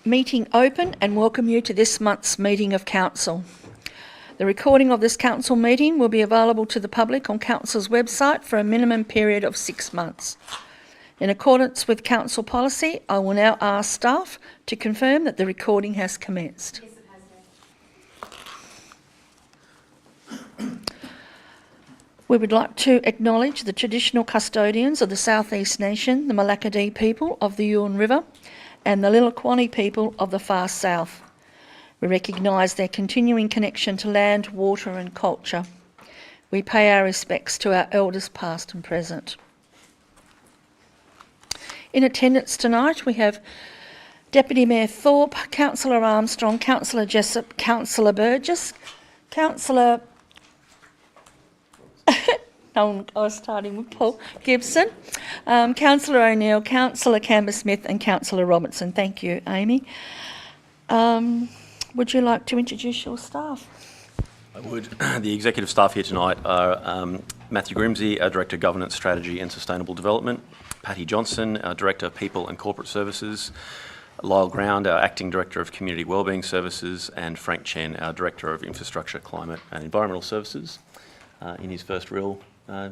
meeting open and welcome you to this month's meeting of Council. The recording of this Council meeting will be available to the public on Council's website for a minimum period of 6 months. In accordance with Council policy, I will now ask staff to confirm that the recording has commenced. Yes, it has. We would like to acknowledge the traditional custodians of the South East Nation, the Malakadee people of the Yuin River, and the Lilliquanni people of the Far South. We recognise their continuing connection to land, water and culture. We pay our respects to our elders past and present. In attendance tonight we have Deputy Mayor Thorpe, Councillor Armstrong, Councillor Jessup, Councillor Burgess, Councillor I was starting with Paul Gibson, Councillor O'Neill, Councillor Camber-Smith and Councillor Robertson. Thank you, Amy. Would you like to introduce your staff? I would. The executive staff here tonight are Matthew Grimsey, our Director of Governance, Strategy and Sustainable Development, Patty Johnson, our Director of People and Corporate Services, Lyle Ground, our Acting Director of Community Wellbeing Services, and Frank Chen, our Director of Infrastructure, Climate and Environmental Services, in his first real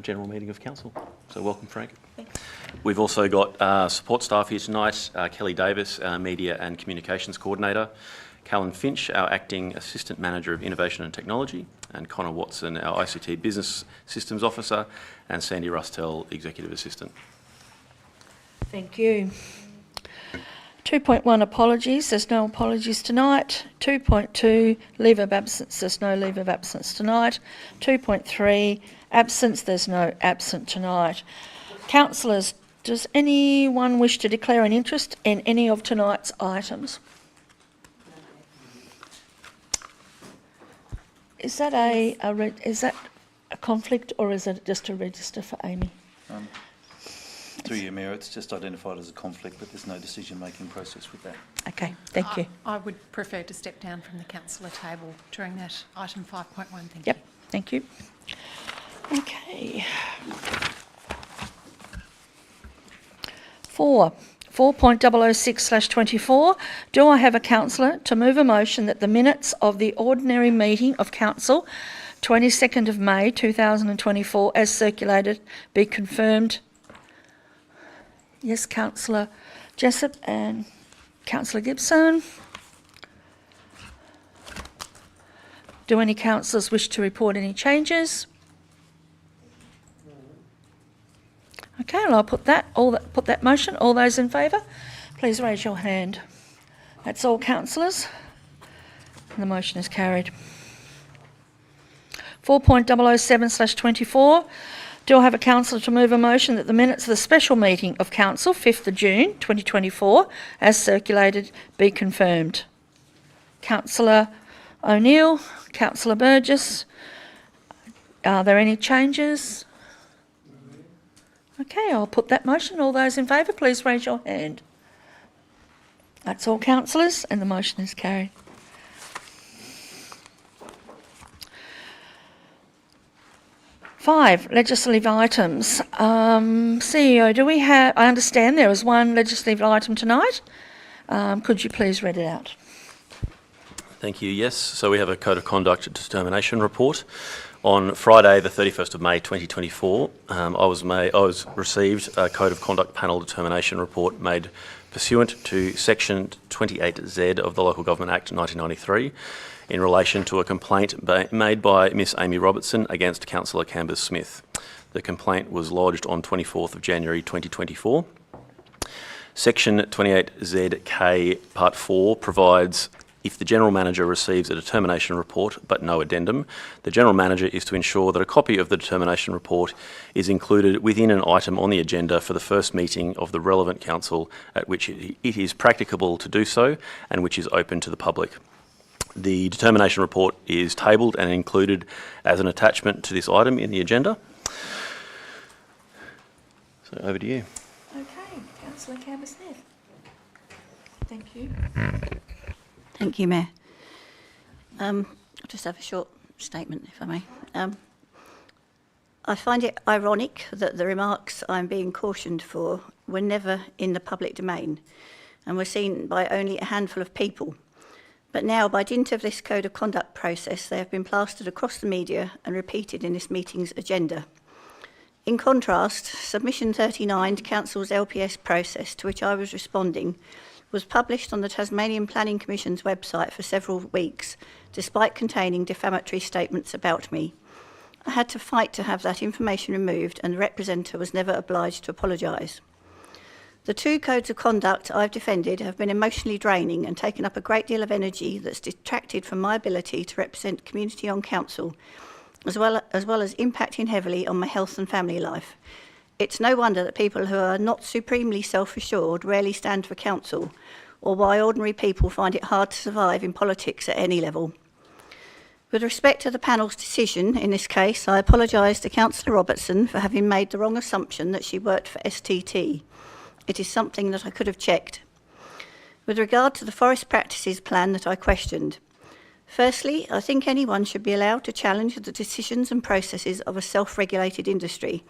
general meeting of Council. So welcome, Frank. Thanks. We've also got support staff here tonight, Kelly Davis, our Media and Communications Coordinator, Callan Finch, our Acting Assistant Manager of Innovation and Technology, and Connor Watson, our ICT Business Systems Officer, and Sandy Rustel, Executive Assistant. Thank you. 2.1 apologies, there's no apologies tonight. 2.2 leave of absence, there's no leave of absence tonight. 2.3 absence, there's no absent tonight. Councillors, does anyone wish to declare an interest in any of tonight's items? Is that is that a conflict or is it just a register for Amy? Through you, Mayor, it's just identified as a conflict, but there's no decision-making process with that. Okay, thank you. I would prefer to step down from the councillor table during that item 5.1. Thank Yep, you. thank you. Okay. 4.006/24. Do I have a councillor to move a motion that the minutes of the ordinary meeting of Council 22nd of May 2024 as circulated be confirmed? Yes, Councillor Jessup and Councillor Gibson. Do any councillors wish to report any changes? Okay, well, I'll put that motion. All those in favour, please raise your hand. That's all councillors. And the motion is carried. 4.007/24. Do I have a councillor to move a motion that the minutes of the special meeting of Council 5th of June 2024 as circulated be confirmed? Councillor O'Neill, Councillor Burgess. Are there any changes? Okay, I'll put that motion. All those in favour, please raise your hand. That's all councillors, and the motion is carried. Five, legislative items. CEO, do we have... I understand there is one legislative item tonight. Could you please read it out? Thank you. Yes, so we have a Code of Conduct Determination Report. On Friday, the 31st of May 2024, I received a Code of Conduct Panel Determination Report made pursuant to Section 28Z of the Local Government Act 1993 in relation to a complaint made by Miss Amy Robertson against Councillor Camber-Smith. The complaint was lodged on 24th of January 2024. Section 28ZK Part 4 provides if the General Manager receives a determination report but no addendum, the General Manager is to ensure that a copy of the determination report is included within an item on the agenda for the first meeting of the relevant council at which it is practicable to do so and which is open to the public. The determination report is tabled and included as an attachment to this item in the agenda. So over to you. Okay, Councillor Camber-Smith. Thank you. Thank you, Mayor. I'll just have a short statement, if I may. I find it ironic that the remarks I'm being cautioned for were never in the public domain, and were seen by only a handful of people. But now, by dint of this code of conduct process, they have been plastered across the media and repeated in this meeting's agenda. In contrast, submission 39 to Council's LPS process, to which I was responding, was published on the Tasmanian Planning Commission's website for several weeks, despite containing defamatory statements about me. I had to fight to have that information removed, and the representative was never obliged to apologise. The two codes of conduct I've defended have been emotionally draining and taken up a great deal of energy that's detracted from my ability to represent community on council, as well as impacting heavily on my health and family life. It's no wonder that people who are not supremely self-assured rarely stand for council, or why ordinary people find it hard to survive in politics at any level. With respect to the panel's decision in this case, I apologise to Councillor Robertson for having made the wrong assumption that she worked for STT. It is something that I could have checked. With regard to the forest practices plan that I questioned, firstly, I think anyone should be allowed to challenge the decisions and processes of a self-regulated industry,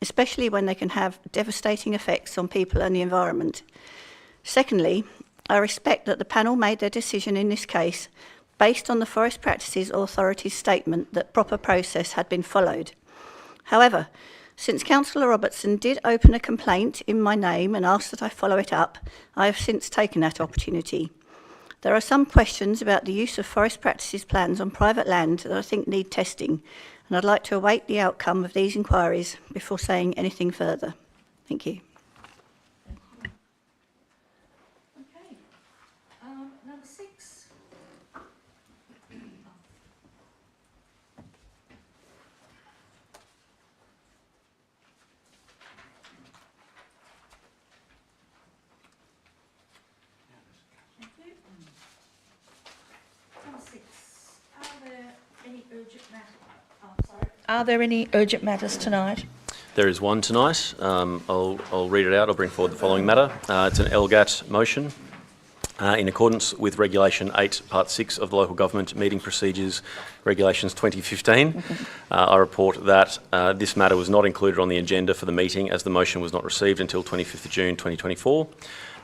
especially when they can have devastating effects on people and the environment. Secondly, I respect that the panel made their decision in this case based on the Forest Practices Authority's statement that proper process had been followed. However, since Councillor Robertson did open a complaint in my name and asked that I follow it up, I have since taken that opportunity. There are some questions about the use of forest practices plans on private land that I think need testing, and I'd like to await the outcome of these inquiries before saying anything further. Thank you. Okay. Number 6. Thank you. Number 6. Are there any urgent matters tonight? There is one tonight. I'll read it out. I'll bring forward the following matter. It's an LGAT motion. In accordance with Regulation 8, Part 6 of the Local Government Meeting Procedures, Regulations 2015, I report that this matter was not included on the agenda for the meeting as the motion was not received until 25th of June 2024.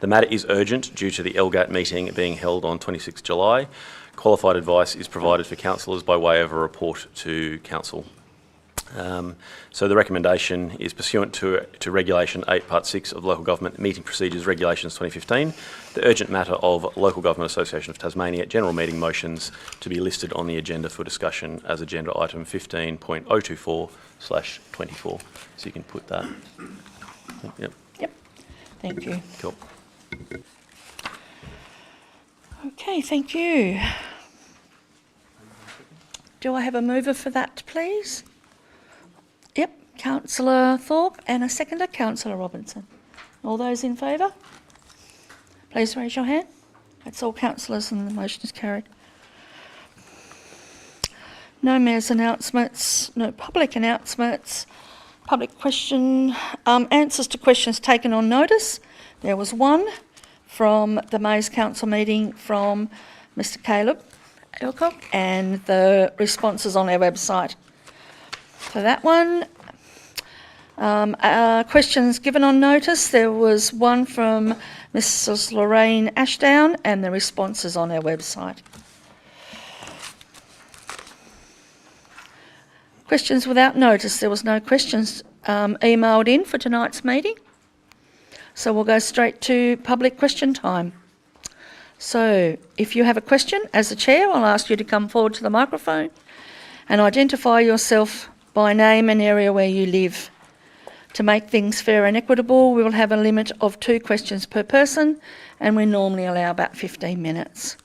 The matter is urgent due to the LGAT meeting being held on 26th July. Qualified advice is provided for councillors by way of a report to council. So the recommendation is pursuant to Regulation 8, Part 6 of Local Government Meeting Procedures Regulations 2015, the urgent matter of Local Government Association of Tasmania general meeting motions to be listed on the agenda for discussion as agenda item 15.024/24. So you can put that. Yep. Yep. Thank you. Cool. Okay, thank you. Do I have a mover for that, please? Yep, Councillor Thorpe, and a seconder, Councillor Robinson. All those in favour? Please raise your hand. That's all councillors and the motion is carried. No mayor's announcements, no public announcements, public question, answers to questions taken on notice. There was one from the Mayor's Council meeting from Mr Caleb Elcock, and the responses on our website. For that one, questions given on notice, there was one from Mrs Lorraine Ashdown, and the responses on our website. Questions without notice, there was no questions emailed in for tonight's meeting. So we'll go straight to public question time. So if you have a question, as the chair, I'll ask you to come forward to the microphone and identify yourself by name and area where you live. To make things fair and equitable, we will have a limit of 2 questions per person, and we normally allow about 15 minutes.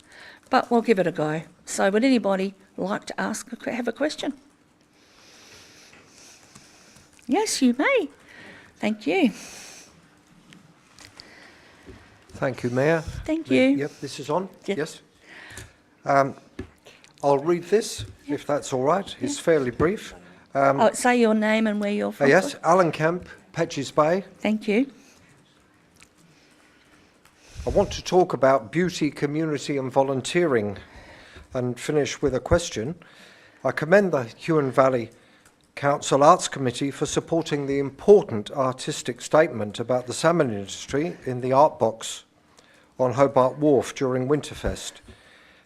But we'll give it a go. So would anybody like to have a question? Yes, you may. Thank you. Thank you, Mayor. Thank you. Yep, this is on? Yeah. Yes. I'll read this, if that's all right. It's fairly brief. Say your name and where you're from. Yes, Alan Camp, Petches Bay. Thank you. I want to talk about beauty, community and volunteering and finish with a question. I commend the Huon Valley Council Arts Committee for supporting the important artistic statement about the salmon industry in the art box on Hobart Wharf during Winterfest.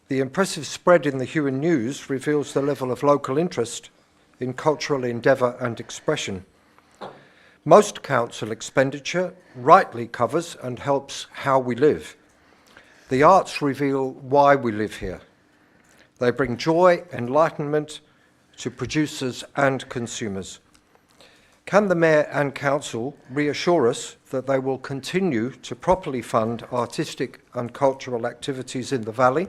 The impressive spread in the Huon News reveals the level of local interest in cultural endeavour and expression. Most council expenditure rightly covers and helps how we live. The arts reveal why we live here. They bring joy, enlightenment to producers and consumers. Can the Mayor and Council reassure us that they will continue to properly fund artistic and cultural activities in the Valley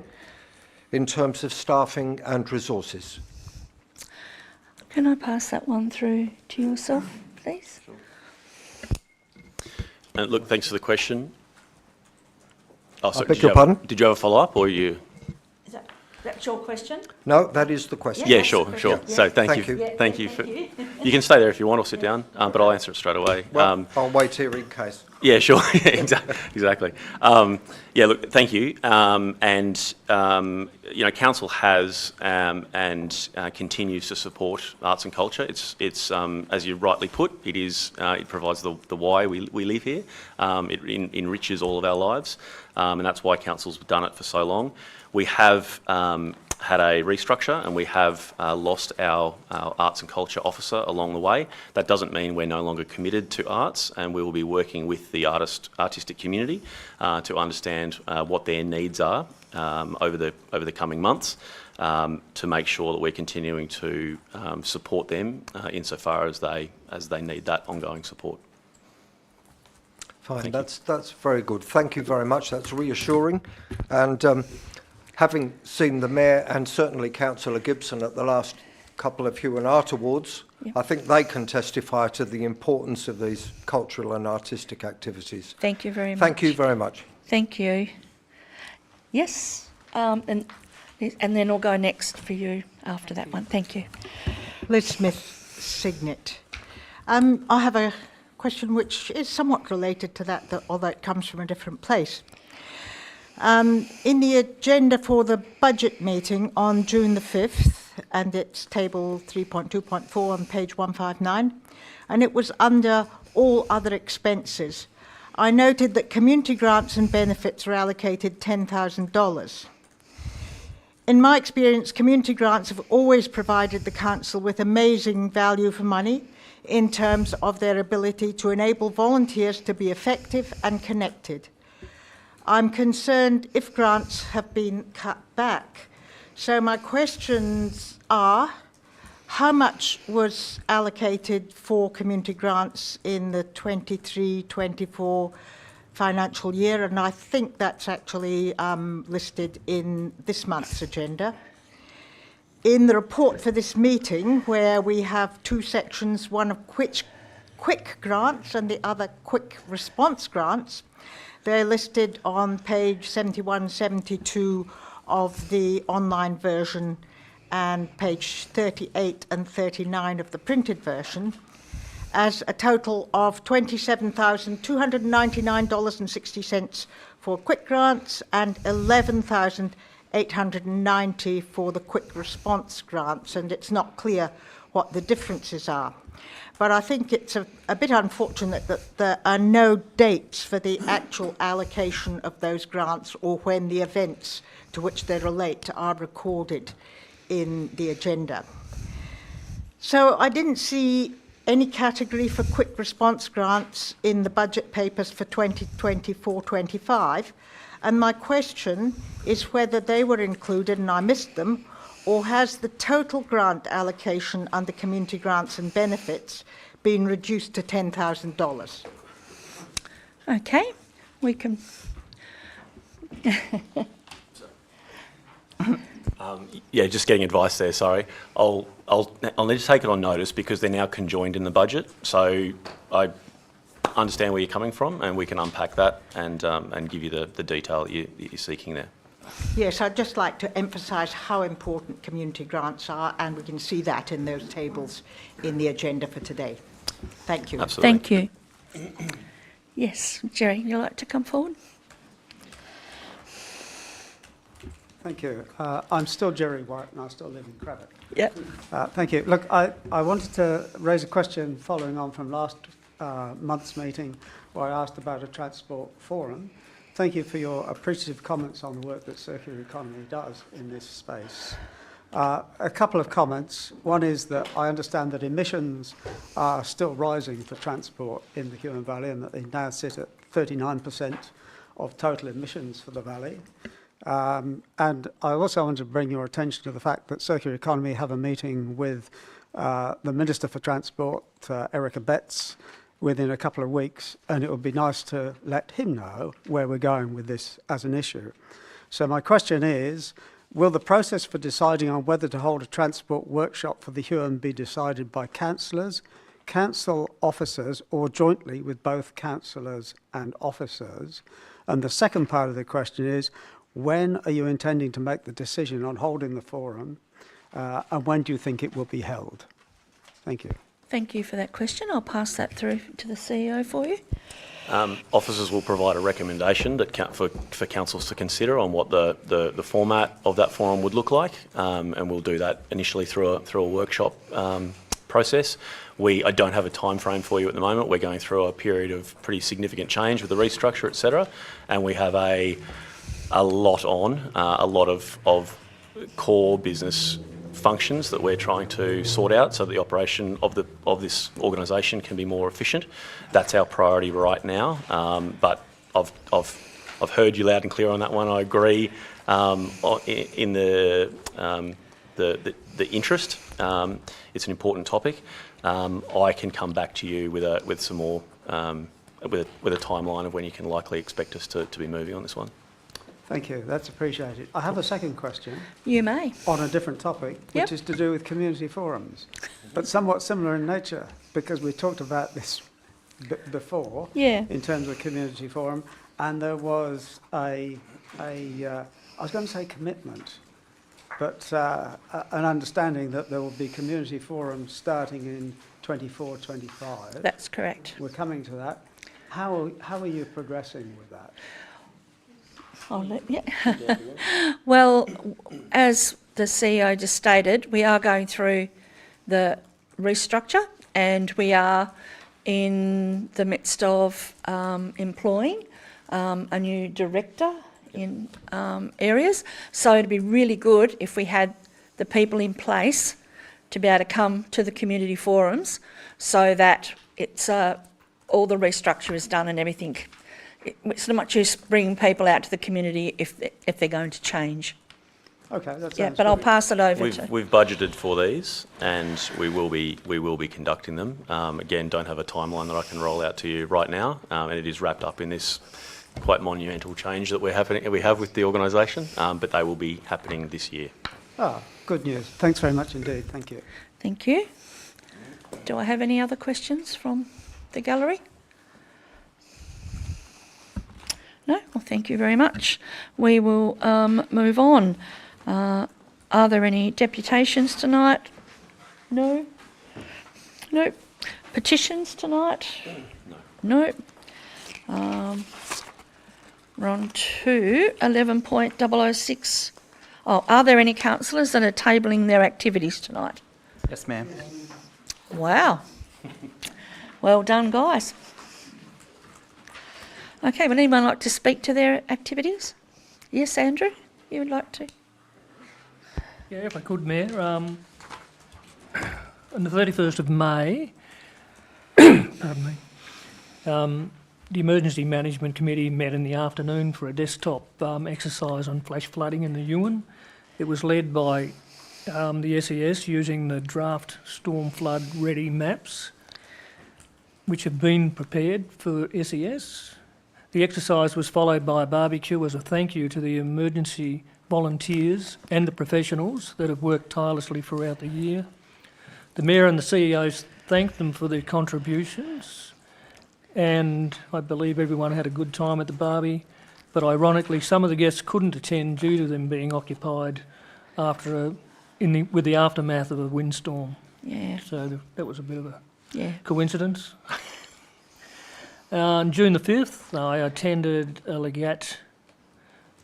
in terms of staffing and resources? Can I pass that one through to yourself, please? Look, thanks for the question. Oh, sorry, beg your pardon? Did you have a follow-up, or you? Is that your question? No, that is the question. Yeah, that's sure, the question. sure. Yeah. So thank Thank you, you. Yeah, thank you thank for. you. You can stay there if you want, or sit down, but I'll answer it straight away. Well, I'll wait here in case. Yeah, sure. Exactly. Yeah, look, thank you. Council has and continues to support arts and culture. It's as you rightly put, it provides the why we live here. It enriches all of our lives, and that's why Council's done it for so long. We have had a restructure, and we have lost our arts and culture officer along the way. That doesn't mean we're no longer committed to arts, and we will be working with the artistic community to understand what their needs are over the coming months, to make sure that we're continuing to support them insofar as they need that ongoing support. Fine, that's very good. Thank you very much. That's reassuring. And having seen the Mayor and certainly Councillor Gibson at the last couple of Huon Art Awards, I think they can testify to the importance of these cultural and artistic activities. Thank you very much. Thank you very much. Thank you. Yes, and then I'll go next for you after that one. Thank you. Liz Smith, Signet. I have a question which is somewhat related to that, although it comes from a different place. In the agenda for the budget meeting on June the 5th, and it's table 3.2.4 on page 159, and it was under all other expenses, I noted that community grants and benefits were allocated $10,000. In my experience, community grants have always provided the council with amazing value for money in terms of their ability to enable volunteers to be effective and connected. I'm concerned if grants have been cut back. So my questions are, how much was allocated for community grants in the 23-24 financial year? And I think that's actually listed in this month's agenda. In the report for this meeting, where we have two sections, one of quick grants and the other quick response grants, they're listed on page 71, 72 of the online version and page 38 and 39 of the printed version as a total of $27,299.60 for quick grants and $11,890 for the quick response grants, and it's not clear what the differences are. But I think it's a bit unfortunate that there are no dates for the actual allocation of those grants or when the events to which they relate are recorded in the agenda. So I didn't see any category for quick response grants in the budget papers for 2024-25, and my question is whether they were included and I missed them, or has the total grant allocation under community grants and benefits been reduced to $10,000? Okay, we can. Yeah, just getting advice there. Sorry, I'll need to take it on notice because they're now conjoined in the budget. So I understand where you're coming from, and we can unpack that and give you the detail that you're seeking there. Yes, I'd just like to emphasise how important community grants are, and we can see that in those tables in the agenda for today. Thank you. Absolutely. Thank you. Yes, Jerry, you'd like to come forward? Thank you. I'm still Jerry White and I still live in Cravat. Yeah. Thank you. Look, I wanted to raise a question following on from last month's meeting where I asked about a transport forum. Thank you for your appreciative comments on the work that Circular Economy does in this space. A couple of comments. One is that I understand that emissions are still rising for transport in the Huon Valley and that they now sit at 39% of total emissions for the valley. And I also want to bring your attention to the fact that Circular Economy have a meeting with the Minister for Transport, Erica Betts, within a couple of weeks, and it would be nice to let him know where we're going with this as an issue. So my question is, will the process for deciding on whether to hold a transport workshop for the Huon be decided by councillors, council officers, or jointly with both councillors and officers? And the second part of the question is, when are you intending to make the decision on holding the forum, and when do you think it will be held? Thank you. Thank you for that question. I'll pass that through to the CEO for you. Officers will provide a recommendation that for councils to consider on what the format of that forum would look like, and we'll do that initially through a workshop process. I don't have a time frame for you at the moment. We're going through a period of pretty significant change with the restructure, etc., and we have a lot of core business functions that we're trying to sort out so the operation of this organisation can be more efficient. That's our priority right now. But I've heard you loud and clear on that one. I agree in the interest. It's an important topic. I can come back to you with some more with a timeline of when you can likely expect us to be moving on this one. Thank you. That's appreciated. I have a second question. You may. On a different topic, Yep. which is to do with community forums, but somewhat similar in nature, because we talked about this before, Yeah. in terms of community forum, and there was I was going to say commitment, but an understanding that there will be community forums starting in 24-25. That's correct. We're coming to that. How are you progressing with that? Well, as the CEO just stated, we are going through the restructure and we are in the midst of employing a new director in areas. So it'd be really good if we had the people in place to be able to come to the community forums so that it's all the restructure is done and everything. It's not much use bringing people out to the community if they're going to change. Okay, that sounds Yeah, but I'll good. pass it over to... We've budgeted for these, and we will be conducting them. Again, don't have a timeline that I can roll out to you right now, and it is wrapped up in this quite monumental change that we have with the organisation, but they will be happening this year. Good news. Thanks very much indeed. Thank you. Thank you. Do I have any other questions from the gallery? No? Well, thank you very much. We will move on. Are there any deputations tonight? No? No. Petitions tonight? No. We're on to 11.006. Oh, are there any councillors that are tabling their activities tonight? Yes, ma'am. Wow. Well done, guys. Okay, would anyone like to speak to their activities? Yes, Andrew, you would like to? Yeah, if I could, Mayor. On the 31st of May, pardon me, the Emergency Management Committee met in the afternoon for a desktop exercise on flash flooding in the Huon. It was led by the SES using the draft storm flood ready maps, which have been prepared for SES. The exercise was followed by a barbecue as a thank you to the emergency volunteers and the professionals that have worked tirelessly throughout the year. The Mayor and the CEOs thanked them for their contributions, and I believe everyone had a good time at the barbie, but ironically some of the guests couldn't attend due to them being occupied with the aftermath of a windstorm. Yeah. So that was a bit of a Yeah. coincidence. On June the 5th, I attended a Legat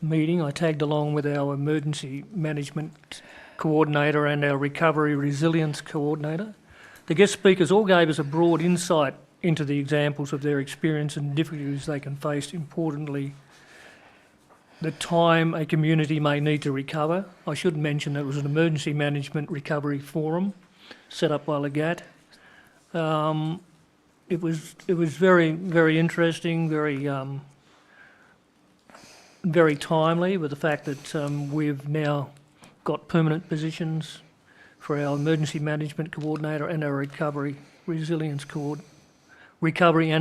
meeting. I tagged along with our emergency management coordinator and our recovery resilience coordinator. The guest speakers all gave us a broad insight into the examples of their experience and difficulties they can face. Importantly, the time a community may need to recover. I should mention that it was an emergency management recovery forum set up by Legat. It was very, very interesting, very timely, with the fact that we've now got permanent positions for our emergency management coordinator and our recovery and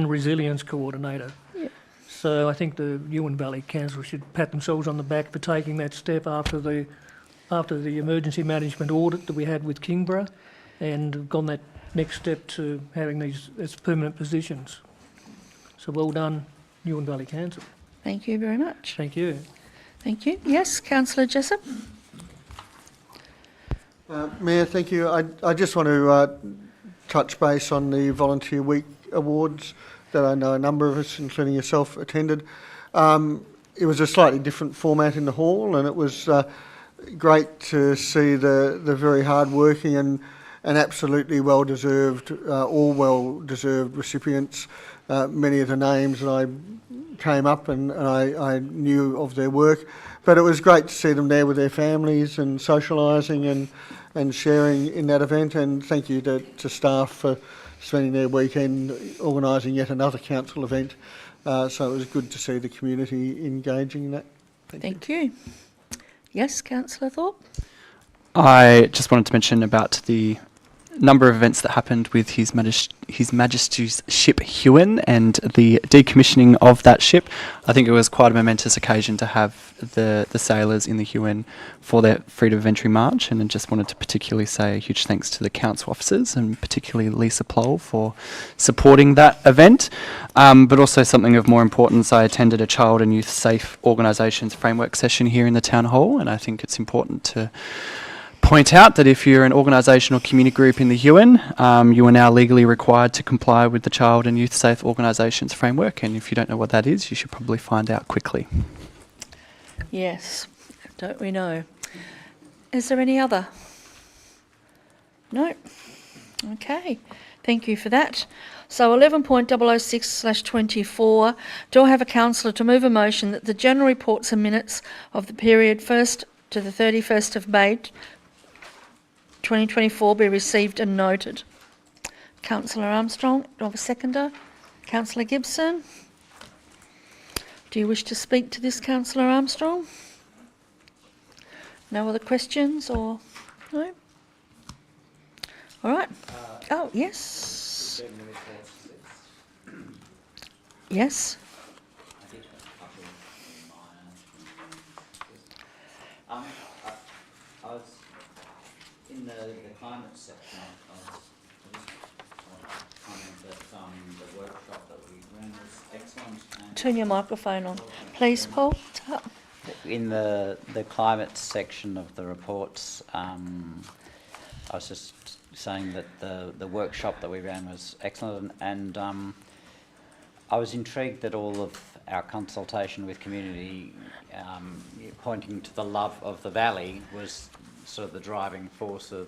resilience coordinator. So I think the Yuin Valley Council should pat themselves on the back for taking that step after the emergency management audit that we had with Kingborough, and have gone that next step to having these as permanent positions. So well done, Yuin Valley Council. Thank you very much. Thank you. Thank you. Yes, Councillor Jessup? Mayor, thank you. I just want to touch base on the Volunteer Week awards that I know a number of us, including yourself, attended. It was a slightly different format in the hall, and it was great to see the very hard-working and absolutely well-deserved, all well-deserved recipients. Many of the names that I came up and I knew of their work, but it was great to see them there with their families and socialising and sharing in that event. And thank you to staff for spending their weekend organising yet another council event. So it was good to see the community engaging in that. Thank you. Yes, Councillor Thorpe? I just wanted to mention about the number of events that happened with His Majesty's ship Huon and the decommissioning of that ship. I think it was quite a momentous occasion to have the sailors in the Huon for their Freedom of Entry March, and I just wanted to particularly say a huge thanks to the council officers and particularly Lisa Plow for supporting that event. But also something of more importance, I attended a Child and Youth Safe Organisations framework session here in the Town Hall, and I think it's important to point out that if you're an organisation or community group in the Huon, you are now legally required to comply with the Child and Youth Safe Organisations framework, and if you don't know what that is, you should probably find out quickly. Yes, don't we know? Is there any other? No? Okay, thank you for that. So 11.006/24, do I have a councillor to move a motion that the general reports and minutes of the period 1st to the 31st of May 2024 be received and noted? Councillor Armstrong, do I have a seconder? Councillor Gibson? Do you wish to speak to this, Councillor Armstrong? No other questions or no? All right. Oh, yes. Yes. I was in the climate section. I just want to comment that the workshop that we ran was excellent. And Turn your microphone on, please, Paul. in the climate section of the reports, I was just saying that the workshop that we ran was excellent, and I was intrigued that all of our consultation with community, pointing to the love of the valley, was sort of the driving force of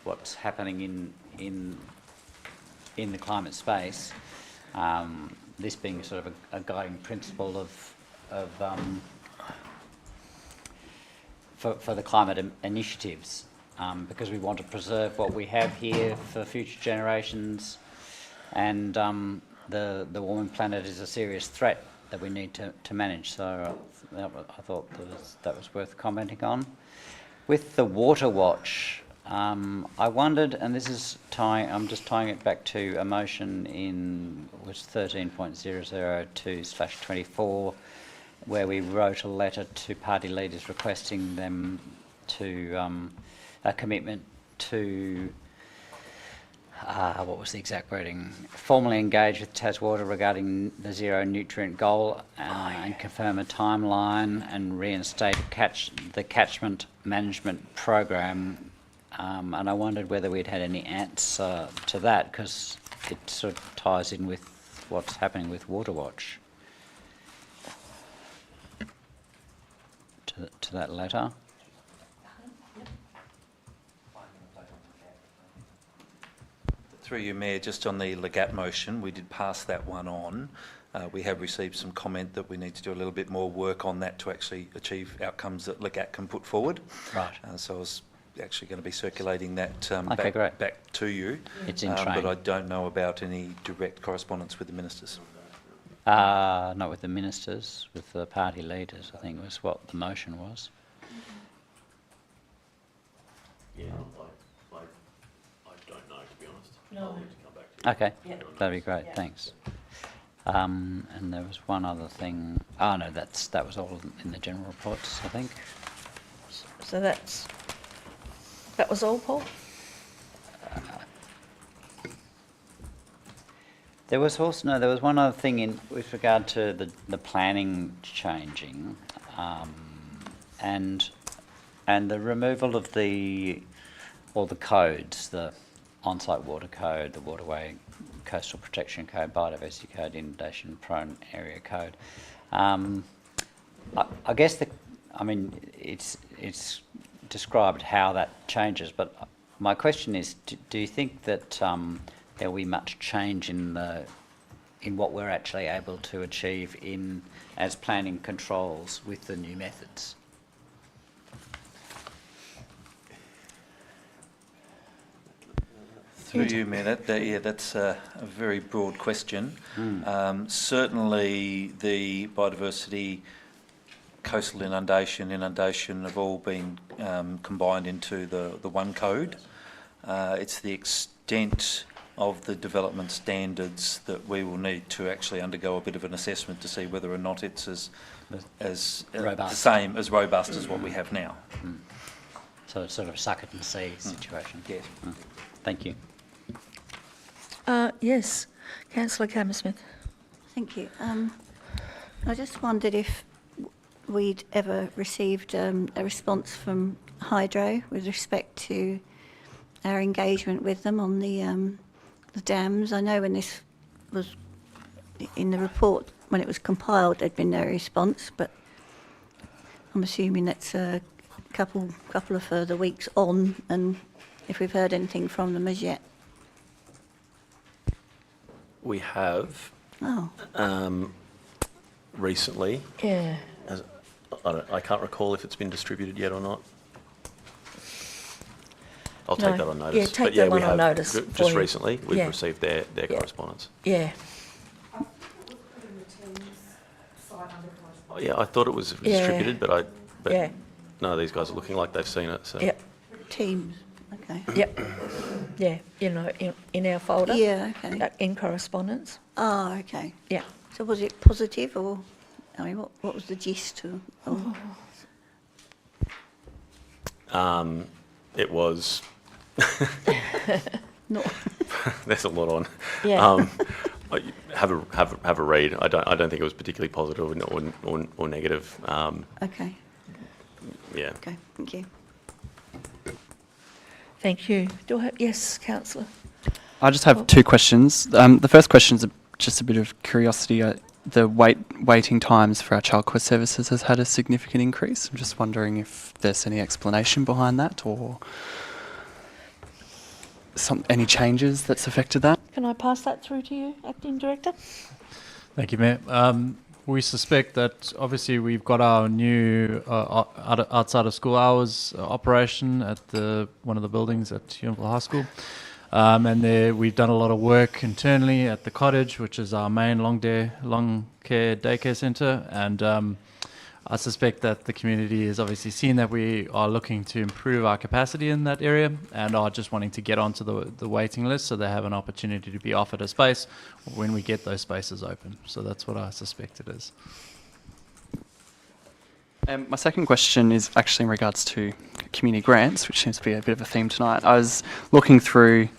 what's happening in the climate space. This being sort of a guiding principle for the climate initiatives, because we want to preserve what we have here for future generations, and the warming planet is a serious threat that we need to manage. So I thought that was worth commenting on. With the Water Watch, I wondered, and this is I'm just tying it back to a motion in 13.002/24, where we wrote a letter to party leaders requesting them to a commitment to what was the exact wording? Formally engage with Taswater regarding the zero nutrient goal, and confirm a timeline and reinstate the catchment management program. And I wondered whether we'd had any answer to that, because it sort of ties in with what's happening with Water Watch. To that letter. Through you, Mayor, just on the Legat motion, we did pass that one on. We have received some comment that we need to do a little bit more work on that to actually achieve outcomes that Legat can put forward. Right. So I was actually going to be circulating that Okay, great. back to you. It's in But train. I don't know about any direct correspondence with the ministers. Not with the ministers, with the party leaders, I think was what the motion was. Yeah, I don't know, to be honest. No. I'll need to come back to you. Okay, Yeah. that'd be great, Yeah. thanks. And there was one other thing. Oh no, that was all in the general reports, I think. So that was all, Paul? There was also there was one other thing in with regard to the planning changing, and the removal of all the codes, the on-site water code, the waterway coastal protection code, biodiversity code, inundation prone area code. I guess it's described how that changes, but my question is, do you think that there will be much change in what we're actually able to achieve as planning controls with the new methods? Through you, Mayor, that's a very broad question. Certainly the biodiversity, coastal inundation have all been combined into the one code. It's the extent of the development standards that we will need to actually undergo a bit of an assessment to see whether or not it's as robust. the same as robust as what we have now. So it's sort of a suck it and see situation. Yes. Thank you. Yes, Councillor Hammersmith. Thank you. I just wondered if we'd ever received a response from Hydro with respect to our engagement with them on the dams. I know when this was in the report, when it was compiled, there'd been no response, but I'm assuming that's a couple of further weeks on, and if we've heard anything from them as yet. We have Oh, recently. Yeah. I can't recall if it's been distributed yet or not. I'll No. take that on notice. Yeah, take But that we one on have notice Just for you. recently, we've Yeah. received their Yeah. correspondence. Yeah. Oh, yeah, I thought it was Yeah. distributed, but Yeah. none of these guys are looking like they've seen it. So Yep. Teams. Okay. Yep. Yeah. In our folder. Yeah. Okay. In correspondence. Oh, okay. Yeah. So was it positive, or I mean, what was the gist? It was. No. There's a lot on. Yeah. Have a read. I don't think it was particularly positive or negative. Okay. Yeah. Okay. Thank you. Thank you. Do I have, yes, Councillor? I just have two questions. The first question is just a bit of curiosity. The waiting times for our childcare services has had a significant increase. I'm just wondering if there's any explanation behind that, or any changes that's affected that. Can I pass that through to you, Acting Director? Thank you, Mayor. We suspect that obviously we've got our new outside of school hours operation at one of the buildings at Unionville High School. And there we've done a lot of work internally at the cottage, which is our main long care daycare centre. And I suspect that the community has obviously seen that we are looking to improve our capacity in that area and are just wanting to get onto the waiting list so they have an opportunity to be offered a space when we get those spaces open. So that's what I suspect it is. My second question is actually in regards to community grants, which seems to be a bit of a theme tonight. I was looking through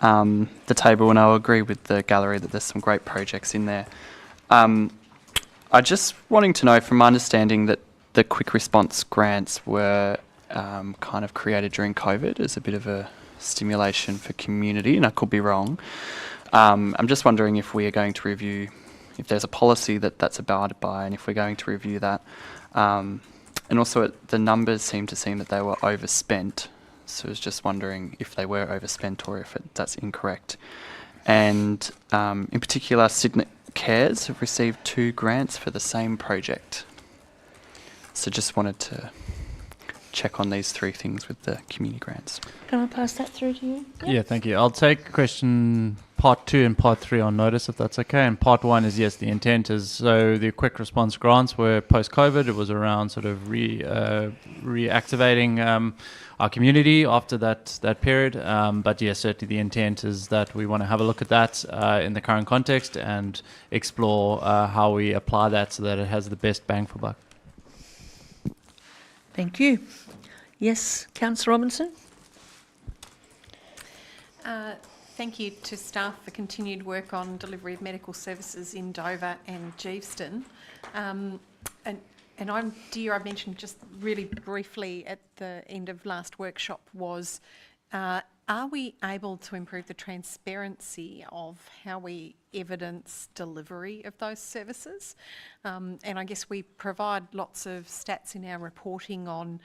the table, and I'll agree with the gallery that there's some great projects in there. I just wanting to know, from my understanding, that the quick response grants were kind of created during COVID as a bit of a stimulation for community, and I could be wrong. I'm just wondering if we are going to review, if there's a policy that's abided by, and if we're going to review that. And also the numbers seem that they were overspent. So I was just wondering if they were overspent or if that's incorrect. And in particular, Signet Cares have received 2 grants for the same project. So just wanted to check on these 3 things with the community grants. Can I pass that through to you? Yeah, thank you. I'll take question part 2 and part 3 on notice, if that's okay. And part 1 is, yes, the intent is, so the quick response grants were post-COVID. It was around sort of reactivating our community after that period. But yes, certainly the intent is that we want to have a look at that in the current context and explore how we apply that so that it has the best bang for buck. Thank you. Yes, Councillor Robinson? Thank you to staff for continued work on delivery of medical services in Dover and Geeveston. And I mentioned just really briefly at the end of last workshop was, are we able to improve the transparency of how we evidence delivery of those services? And I guess we provide lots of stats in our reporting on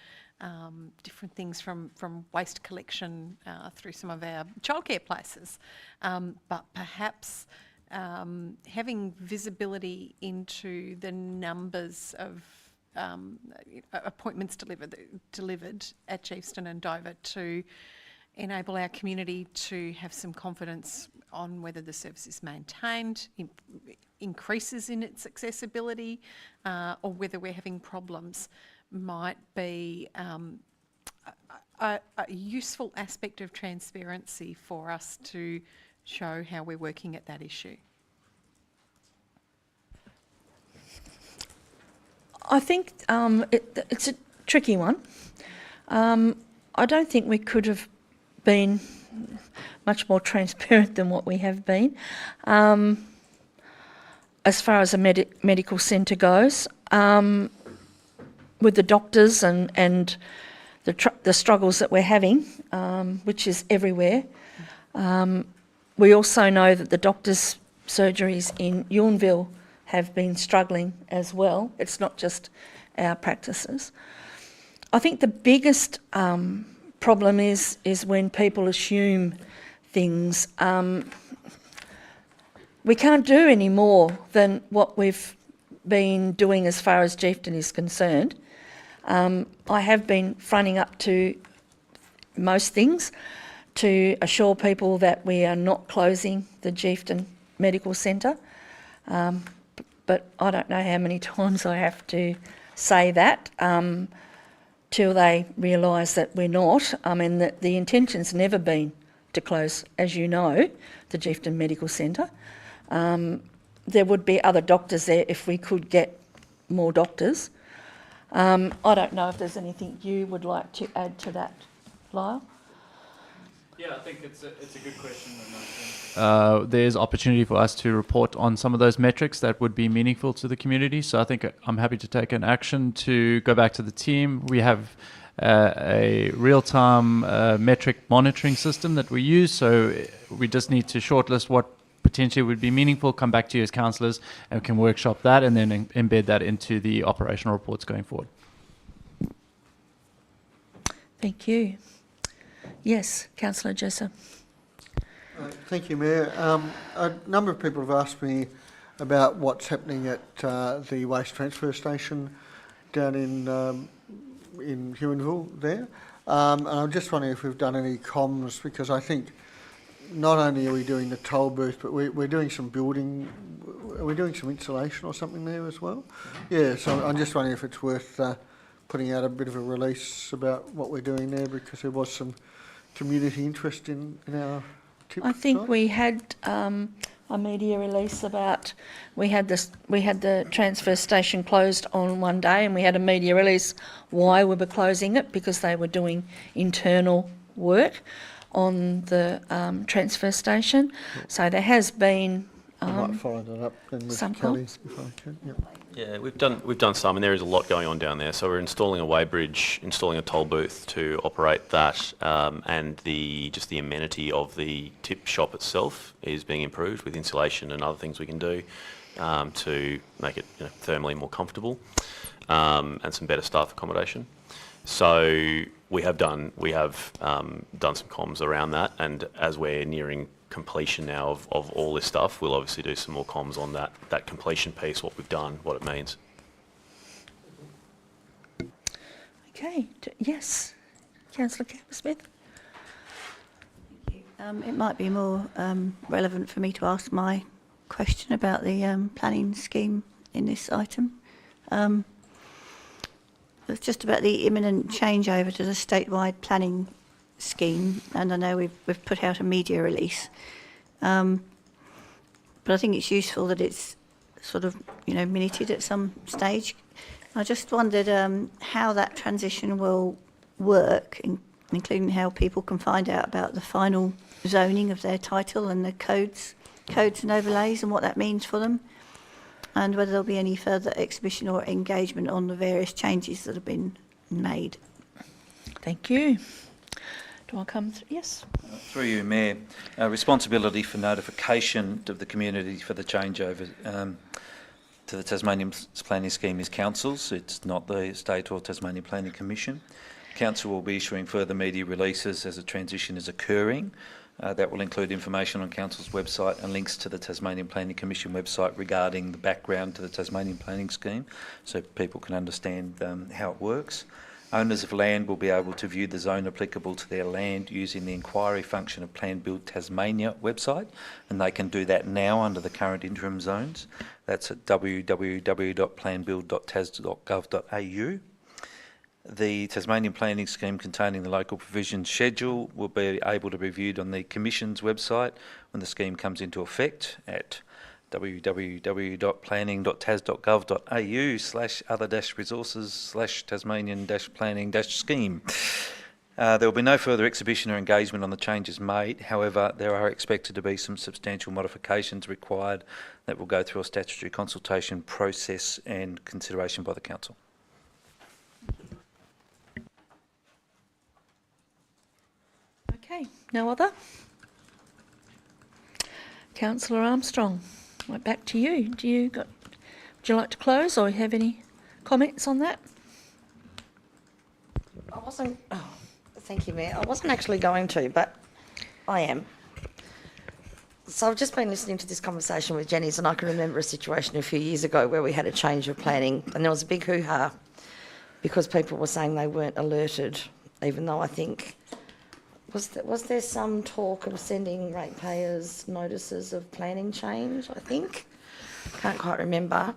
different things from waste collection through some of our childcare places. But perhaps having visibility into the numbers of appointments delivered at Geeveston and Dover to enable our community to have some confidence on whether the service is maintained, increases in its accessibility, or whether we're having problems, might be a useful aspect of transparency for us to show how we're working at that issue. I think it's a tricky one. I don't think we could have been much more transparent than what we have been. As far as a medical centre goes, with the doctors and the struggles that we're having, which is everywhere. We also know that the doctors' surgeries in Ewanville have been struggling as well. It's not just our practices. I think the biggest problem is when people assume things. We can't do any more than what we've been doing as far as Geeveston is concerned. I have been fronting up to most things to assure people that we are not closing the Geeveston Medical Centre. But I don't know how many times I have to say that till they realise that we're not. I mean, that the intention's never been to close, as you know, the Geeveston Medical Centre. There would be other doctors there if we could get more doctors. I don't know if there's anything you would like to add to that, Lyle? Yeah, I think it's a good question. And I think there's opportunity for us to report on some of those metrics that would be meaningful to the community. So I think I'm happy to take an action to go back to the team. We have a real-time metric monitoring system that we use. So we just need to shortlist what potentially would be meaningful, come back to you as councillors, and we can workshop that and then embed that into the operational reports going forward. Thank you. Yes, Councillor Jessup. Thank you, Mayor. A number of people have asked me about what's happening at the waste transfer station down in Huonville there. And I'm just wondering if we've done any comms, because I think not only are we doing the toll booth, but we're doing some building, are we doing some insulation or something there as well? Yeah, so I'm just wondering if it's worth putting out a bit of a release about what we're doing there, because there was some community interest in our tip. I think site. we had a media release about, we had the transfer station closed on one day, and we had a media release why we were closing it, because they were doing internal work on the transfer station. So there has been I might follow that up then with some Kelly comms. if I can. Yep. Yeah, we've done some, and there is a lot going on down there. So we're installing a weighbridge, installing a toll booth to operate that, and just the amenity of the tip shop itself is being improved with insulation and other things we can do to make it thermally more comfortable, and some better staff accommodation. So we have done some comms around that, and as we're nearing completion now of all this stuff, we'll obviously do some more comms on that completion piece, what we've done, what it means. Okay, yes. Councillor Campbell-Smith. It might be more relevant for me to ask my question about the planning scheme in this item. It's just about the imminent changeover to the statewide planning scheme, and I know we've put out a media release, but I think it's useful that it's sort of, minuted at some stage. I just wondered how that transition will work, including how people can find out about the final zoning of their title and the codes and overlays and what that means for them, and whether there'll be any further exhibition or engagement on the various changes that have been made. Thank you. Do I come through? Yes. Through you, Mayor, responsibility for notification of the community for the changeover to the Tasmanian Planning Scheme is Council's. It's not the State or Tasmanian Planning Commission. Council will be issuing further media releases as a transition is occurring. That will include information on Council's website and links to the Tasmanian Planning Commission website regarding the background to the Tasmanian Planning Scheme, so people can understand how it works. Owners of land will be able to view the zone applicable to their land using the inquiry function of Plan Build Tasmania website, and they can do that now under the current interim zones. That's at www.planbuild.tas.gov.au. The Tasmanian Planning Scheme containing the local provisions schedule will be able to be viewed on the Commission's website when the scheme comes into effect at www.planning.tas.gov.au/other-resources/Tasmanian-planning-scheme. There will be no further exhibition or engagement on the changes made. However, there are expected to be some substantial modifications required that will go through a statutory consultation process and consideration by the Council. Okay, no other? Councillor Armstrong, right back to you. Would you like to close or have any comments on that? Thank you, Mayor. I wasn't actually going to, but I am. So I've just been listening to this conversation with Jenny's, and I can remember a situation a few years ago where we had a change of planning, and there was a big hoo-ha because people were saying they weren't alerted, even though I think... Was there some talk of sending ratepayers notices of planning change, I think? Can't quite remember.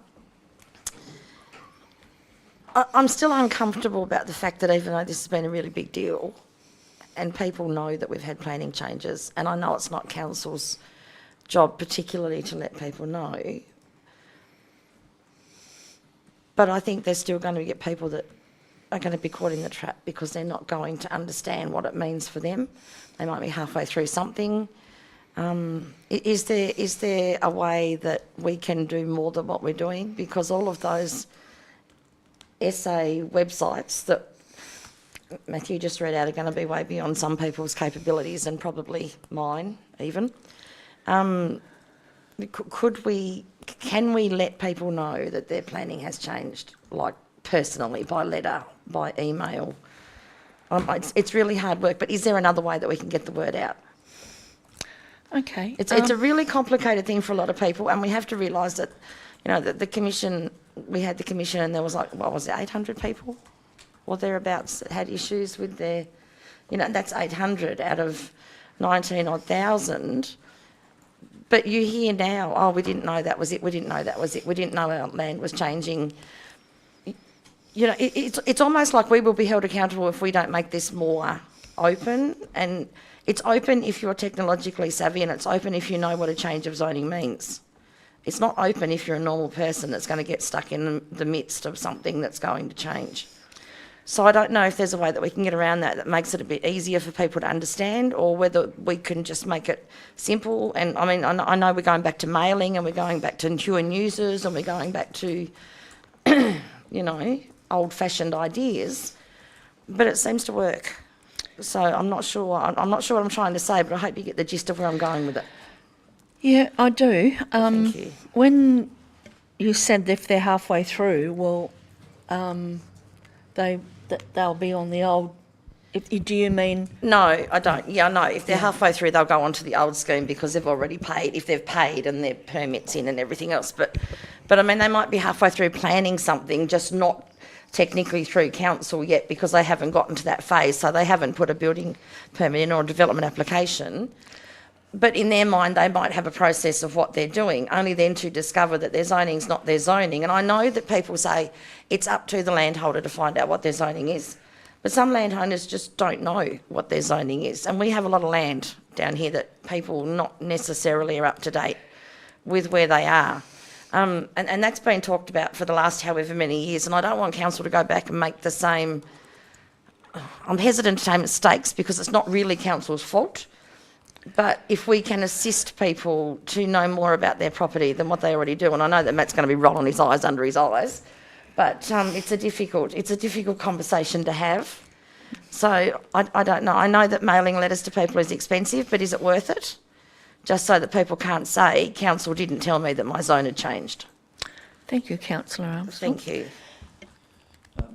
I'm still uncomfortable about the fact that even though this has been a really big deal and people know that we've had planning changes, and I know it's not Council's job particularly to let people know, but I think there's still going to get people that are going to be caught in the trap because they're not going to understand what it means for them. They might be halfway through something. Is there a way that we can do more than what we're doing? Because all of those essay websites that Matthew just read out are going to be way beyond some people's capabilities and probably mine even. Can we let people know that their planning has changed, like personally, by letter, by email? It's really hard work, but is there another way that we can get the word out? Okay. It's a really complicated thing for a lot of people, and we have to realise that, the commission, we had the commission and there was 800 people or thereabouts that had issues with their, that's 800 out of 19-odd thousand. But you hear now, we didn't know that was it, we didn't know that was it, we didn't know our land was changing. It's almost like we will be held accountable if we don't make this more open, and it's open if you're technologically savvy, and it's open if you know what a change of zoning means. It's not open if you're a normal person that's going to get stuck in the midst of something that's going to change. So I don't know if there's a way that we can get around that makes it a bit easier for people to understand, or whether we can just make it simple. And I mean, I know we're going back to mailing, and we're going back to human users, and we're going back to, old-fashioned ideas, but it seems to work. So I'm not sure what I'm trying to say, but I hope you get the gist of where I'm going with it. Yeah, I do. Thank you. When you said if they're halfway through, well, they'll be on the old Do you mean? No, I don't. Yeah, no. If they're halfway through, they'll go on to the old scheme because they've already paid. If they've paid and their permits in and everything else, but I mean, they might be halfway through planning something, just not technically through council yet because they haven't gotten to that phase. So they haven't put a building permit in or a development application. But in their mind, they might have a process of what they're doing, only then to discover that their zoning's not their zoning. And I know that people say it's up to the landholder to find out what their zoning is. But some landowners just don't know what their zoning is. And we have a lot of land down here that people not necessarily are up to date with where they are. And that's been talked about for the last however many years. And I don't want council to go back and make the same... I'm hesitant to say mistakes because it's not really council's fault. But if we can assist people to know more about their property than what they already do, and I know that Matt's going to be rolling his eyes under his eyes, but it's a difficult conversation to have. So I don't know. I know that mailing letters to people is expensive, but is it worth it? Just so that people can't say, council didn't tell me that my zone had changed. Thank you, Councillor Armstrong. Thank you.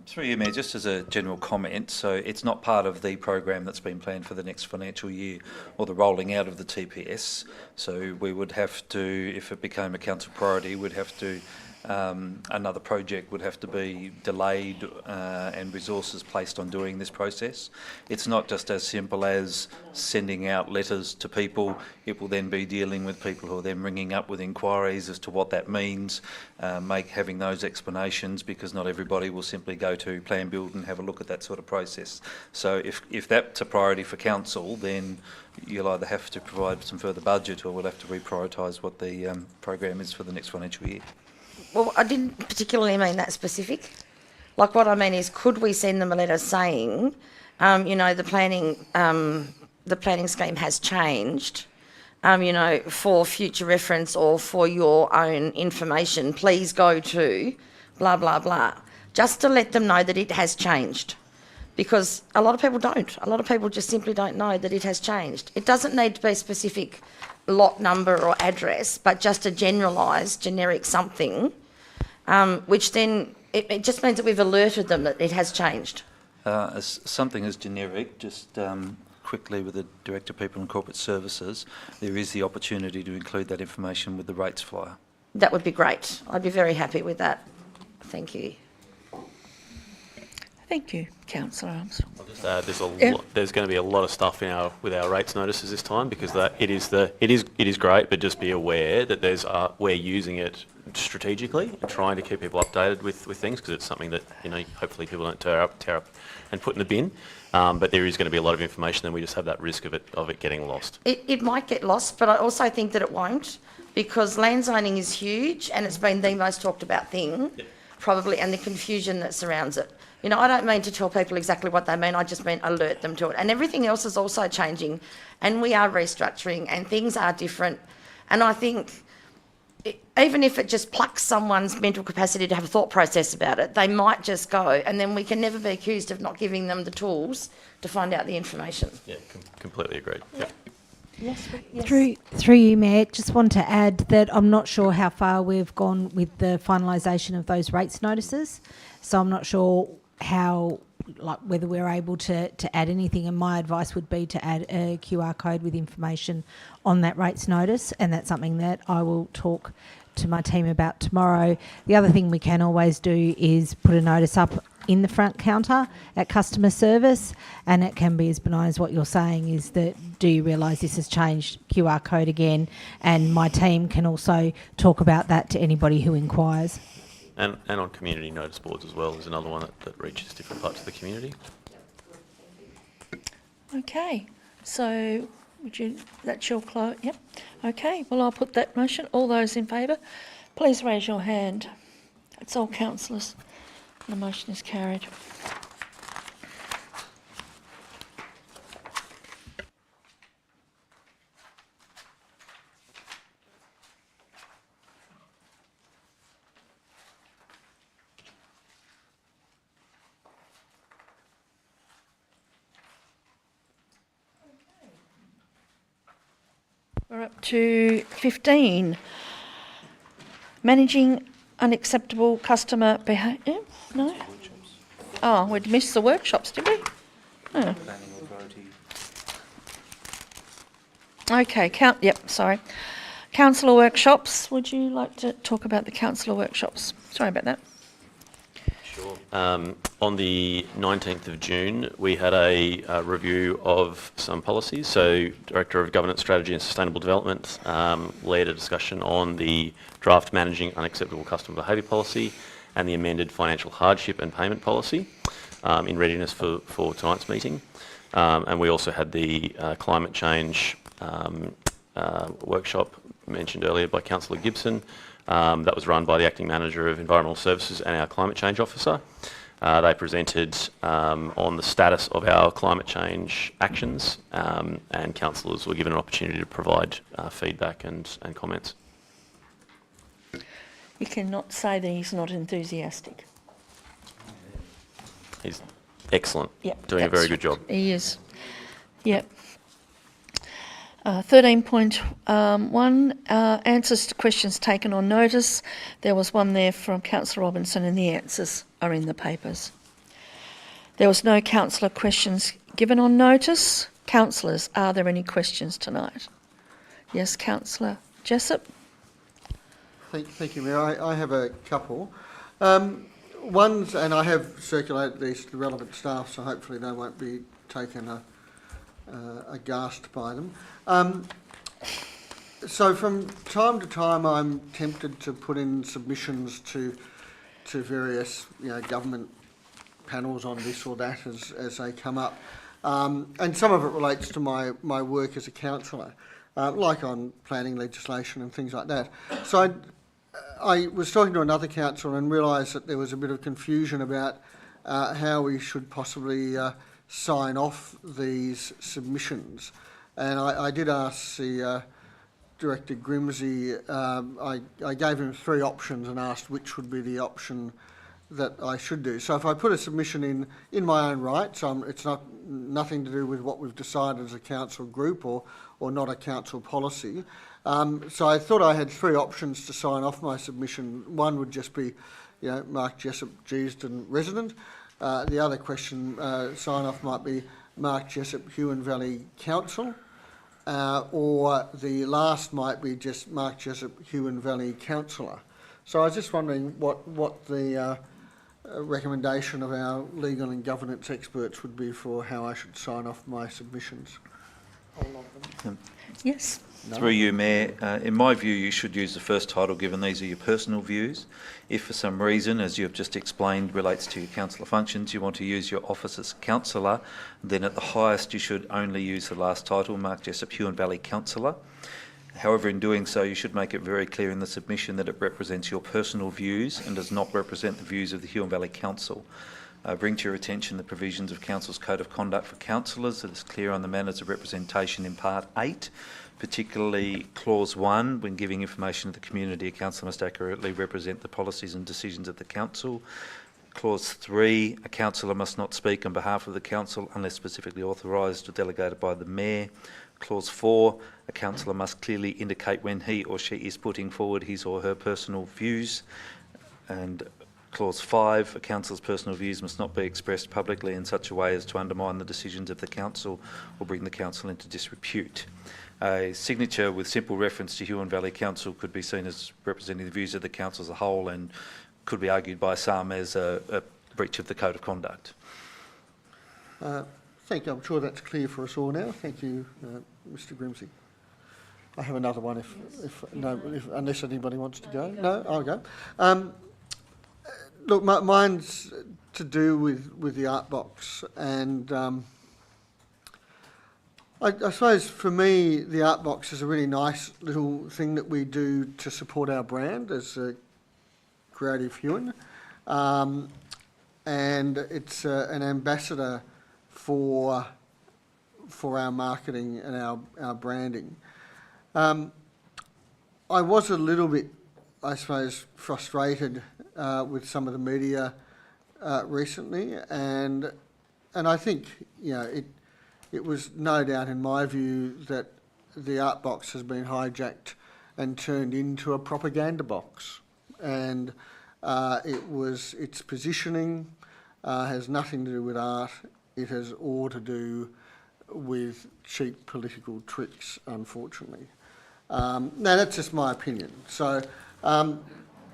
Through you, Mayor, just as a general comment, so it's not part of the program that's been planned for the next financial year or the rolling out of the TPS. So we would have to, if it became a council priority, we'd have to, another project would have to be delayed and resources placed on doing this process. It's not just as simple as sending out letters to people. It will then be dealing with people who are then ringing up with inquiries as to what that means, having those explanations, because not everybody will simply go to Plan Build and have a look at that sort of process. So if that's a priority for council, then you'll either have to provide some further budget or we'll have to reprioritise what the program is for the next financial year. Well, I didn't particularly mean that specific. Like what I mean is, could we send them a letter saying, you know, the planning scheme has changed, you know, for future reference or for your own information, please go to blah, blah, blah, just to let them know that it has changed. Because a lot of people don't. A lot of people just simply don't know that it has changed. It doesn't need to be specific lot number or address, but just a generalised, generic something, which then it just means that we've alerted them that it has changed. As something as generic, just quickly with the Director of People and Corporate Services, there is the opportunity to include that information with the rates flyer. That would be great. I'd be very happy with that. Thank you. Thank you, Councillor Armstrong. I'll just add, there's going to be a lot of stuff with our rates notices this time because it is great, but just be aware that we're using it strategically and trying to keep people updated with things because it's something that, you know, hopefully people don't tear up and put in the bin. But there is going to be a lot of information and we just have that risk of it getting lost. It might get lost, but I also think that it won't because land zoning is huge and it's been the most talked about thing, probably, and the confusion that surrounds it. You know, I don't mean to tell people exactly what they mean, I just mean alert them to it. And everything else is also changing and we are restructuring and things are different. And I think even if it just plucks someone's mental capacity to have a thought process about it, they might just go and then we can never be accused of not giving them the tools to find out the information. Yeah, completely agreed. Yeah. Yes. Through you, Mayor, just want to add that I'm not sure how far we've gone with the finalisation of those rates notices. So I'm not sure whether we're able to add anything, and my advice would be to add a QR code with information on that rates notice, and that's something that I will talk to my team about tomorrow. The other thing we can always do is put a notice up in the front counter at customer service, and it can be as benign as what you're saying is that, do you realise this has changed, QR code again, and my team can also talk about that to anybody who inquires. And on community notice boards as well is another one that reaches different parts of the community. Okay, so that's your close? Yep. Okay, well, I'll put that motion. All those in favour, please raise your hand. That's all councillors. The motion is carried. We're up to 15. Managing unacceptable customer behaviour. No? Oh, we'd missed the workshops, did we? Planning Authority. Okay, sorry. Councillor workshops, would you like to talk about the councillor workshops? Sorry about that. Sure. On the 19th of June, we had a review of some policies. So, Director of Governance Strategy and Sustainable Development led a discussion on the draft Managing Unacceptable Customer Behaviour Policy and the amended Financial Hardship and Payment Policy in readiness for tonight's meeting. And we also had the climate change workshop mentioned earlier by Councillor Gibson. That was run by the Acting Manager of Environmental Services and our Climate Change Officer. They presented on the status of our climate change actions, and councillors were given an opportunity to provide feedback and comments. You cannot say that he's not enthusiastic. He's excellent, Yep, doing a very good job. He is. Yep. 13.1, answers to questions taken on notice. There was one there from Councillor Robinson and the answers are in the papers. There was no councillor questions given on notice. Councillors, are there any questions tonight? Yes, Councillor Jessup. Thank you, Mayor. I have a couple. One's, and I have circulated these to the relevant staff, so hopefully they won't be taken aghast by them. So from time to time, I'm tempted to put in submissions to various, government panels on this or that as they come up, and some of it relates to my work as a councillor, like on planning legislation and things like that. So I was talking to another councillor and realised that there was a bit of confusion about how we should possibly sign off these submissions. And I did ask the Director Grimsey, I gave him 3 options and asked which would be the option that I should do. So if I put a submission in my own right, so it's nothing to do with what we've decided as a council group or not a council policy. So I thought I had 3 options to sign off my submission. One would just be, Mark Jessup, Geeston resident. The other question sign off might be Mark Jessup, Huon Valley Council. Or the last might be just Mark Jessup, Huon Valley Councillor. So I was just wondering what the recommendation of our legal and governance experts would be for how I should sign off my submissions. Yes. Through you, Mayor, in my view, you should use the first title, given these are your personal views. If for some reason, as you have just explained, relates to your councillor functions, you want to use your office as councillor, then at the highest you should only use the last title, Mark Jessup, Huon Valley Councillor. However, in doing so, you should make it very clear in the submission that it represents your personal views and does not represent the views of the Huon Valley Council. Bring to your attention the provisions of Council's Code of Conduct for Councillors that is clear on the manners of representation in Part 8, particularly Clause 1, when giving information to the community, a councillor must accurately represent the policies and decisions of the council. Clause 3, a councillor must not speak on behalf of the council unless specifically authorised or delegated by the Mayor. Clause 4, a councillor must clearly indicate when he or she is putting forward his or her personal views. And Clause 5, a council's personal views must not be expressed publicly in such a way as to undermine the decisions of the council or bring the council into disrepute. A signature with simple reference to Huon Valley Council could be seen as representing the views of the council as a whole and could be argued by some as a breach of the Code of Conduct. Thank you. I'm sure that's clear for us all now. Thank you, Mr. Grimsey. I have another one unless anybody wants to go. No, I'll go. Look, mine's to do with the art box, and I suppose for me the art box is a really nice little thing that we do to support our brand as a Creative Huon, and it's an ambassador for our marketing and our branding. I was a little bit, I suppose, frustrated with some of the media recently, and I think it was no doubt in my view that the art box has been hijacked and turned into a propaganda box, and its positioning has nothing to do with art. it has all to do with cheap political tricks, unfortunately. Now, that's just my opinion. So, I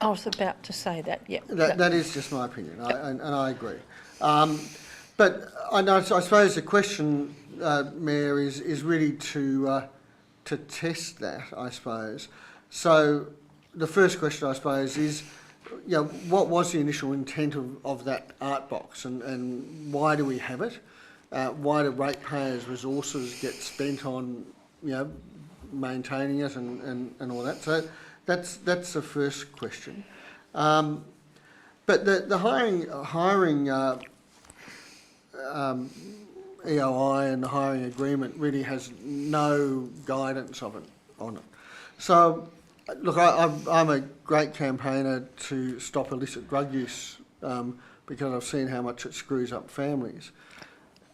was about to say that, yeah. that is just my opinion, and I agree. But I suppose the question, Mayor, is really to test that, I suppose. So the first question, I suppose, is, you know, what was the initial intent of that art box, and why do we have it? Why do ratepayers' resources get spent on, you know, maintaining it and all that? So that's the first question. But the hiring EOI and the hiring agreement really has no guidance on it. So, look, I'm a great campaigner to stop illicit drug use because I've seen how much it screws up families.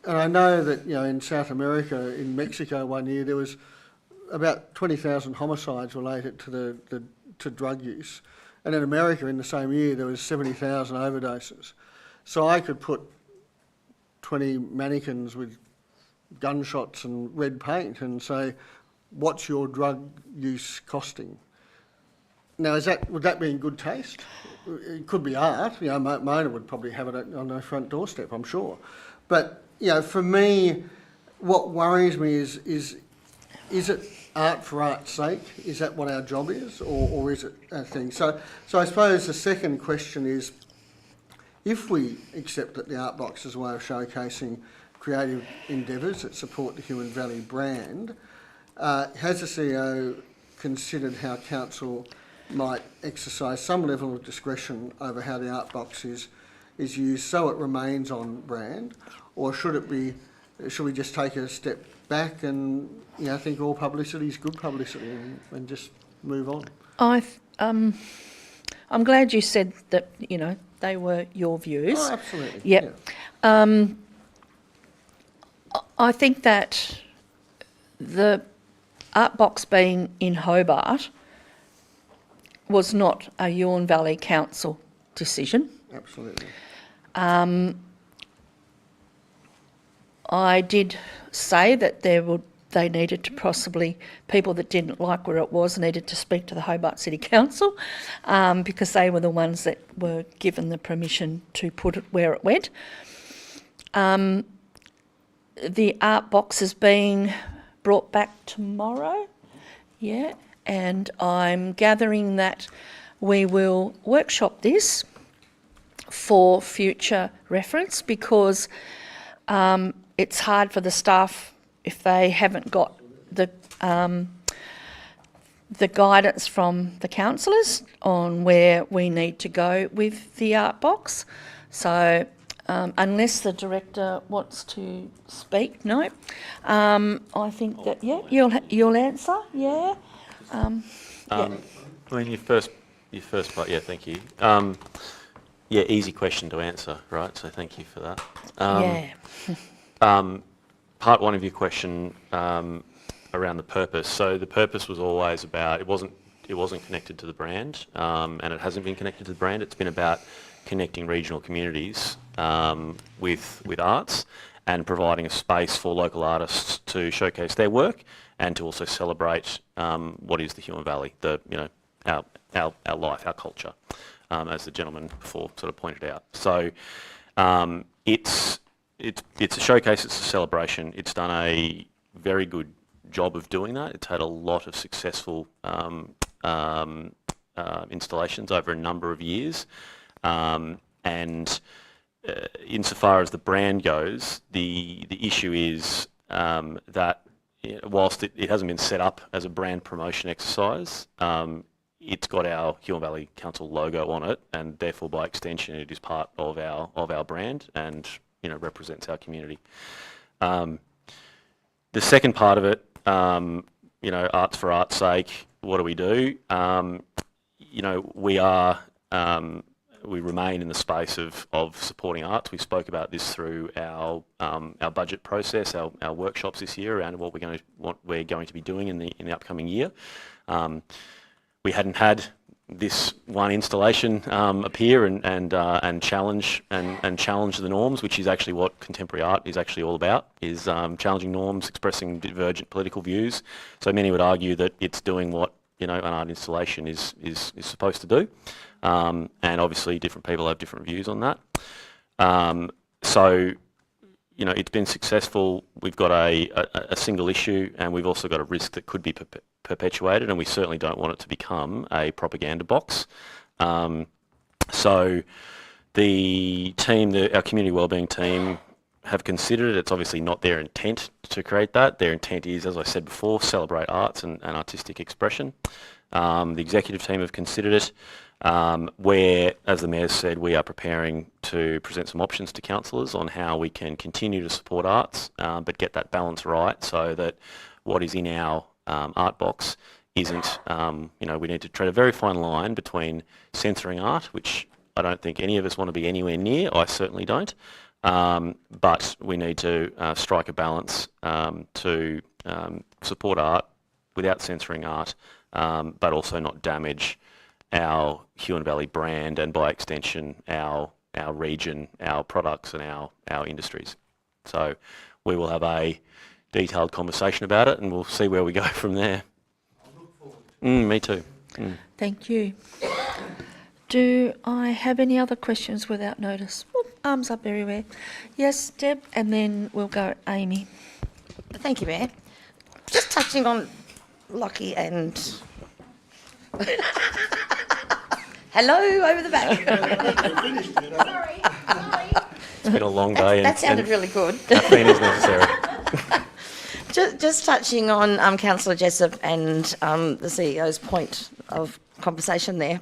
And I know that, you know, in South America, in Mexico one year, there was about 20,000 homicides related to drug use. And in America, in the same year, there was 70,000 overdoses. So I could put 20 mannequins with gunshots and red paint and say, what's your drug use costing? Now, would that be in good taste? It could be art. You know, Mona would probably have it on her front doorstep, I'm sure. But, you know, for me, what worries me is it art for art's sake? Is that what our job is, or is it a thing? So I suppose the second question is, if we accept that the art box is a way of showcasing creative endeavours that support the Huon Valley brand, has the CEO considered how council might exercise some level of discretion over how the art box is used so it remains on brand, or should we just take a step back and, you know, think all publicity is good publicity and just move on? I'm glad you said that, you know, they were your views. Oh, absolutely. Yep. Yeah. I think that the art box being in Hobart was not a Huon Valley Council decision. Absolutely. I did say that they needed to possibly, people that didn't like where it was needed to speak to the Hobart City Council because they were the ones that were given the permission to put it where it went. The art box is being brought back tomorrow, yeah, and I'm gathering that we will workshop this for future reference because it's hard for the staff if they haven't got the guidance from the councillors on where we need to go with the art box. So unless the director wants to speak, no. I think that, yeah, you'll answer, yeah. I mean, your first part, yeah, thank you. Yeah, easy question to answer, right? So thank you for that. Yeah. Part one of your question around the purpose. So the purpose was always about, it wasn't connected to the brand, and it hasn't been connected to the brand. It's been about connecting regional communities with arts and providing a space for local artists to showcase their work and to also celebrate what is the Huon Valley, our life, our culture, as the gentleman before sort of pointed out. So it's a showcase, it's a celebration. It's done a very good job of doing that. It's had a lot of successful installations over a number of years. And insofar as the brand goes, the issue is that whilst it hasn't been set up as a brand promotion exercise, it's got our Huon Valley Council logo on it, and therefore by extension it is part of our brand and represents our community. The second part of it, arts for art's sake, what do we do? We remain in the space of supporting arts. We spoke about this through our budget process, our workshops this year around what we're going to be doing in the upcoming year. We hadn't had this one installation appear and challenge the norms, which is actually what contemporary art is actually all about, is challenging norms, expressing divergent political views. So many would argue that it's doing what an art installation is supposed to do, and obviously different people have different views on that. So it's been successful. We've got a single issue, and we've also got a risk that could be perpetuated, and we certainly don't want it to become a propaganda box. So the team, our community wellbeing team, have considered it. It's obviously not their intent to create that. Their intent is, as I said before, celebrate arts and artistic expression. The executive team have considered it, where, as the Mayor said, we are preparing to present some options to councillors on how we can continue to support arts, but get that balance right so that what is in our art box isn't, we need to tread a very fine line between censoring art, which I don't think any of us want to be anywhere near. I certainly don't. But we need to strike a balance to support art without censoring art, but also not damage our Huon Valley brand and, by extension, our region, our products and our industries. So we will have a detailed conversation about it, and we'll see where we go from there. Me too. Thank you. Do I have any other questions without notice? Oh, arms up everywhere. Yes, Deb, and then we'll go Amy. Thank you, Mayor. Just touching on Lockie and... Hello, over the back. It's been a long day. That sounded really good. Caffeine is necessary. Just touching on Councillor Jessup and the CEO's point of conversation there.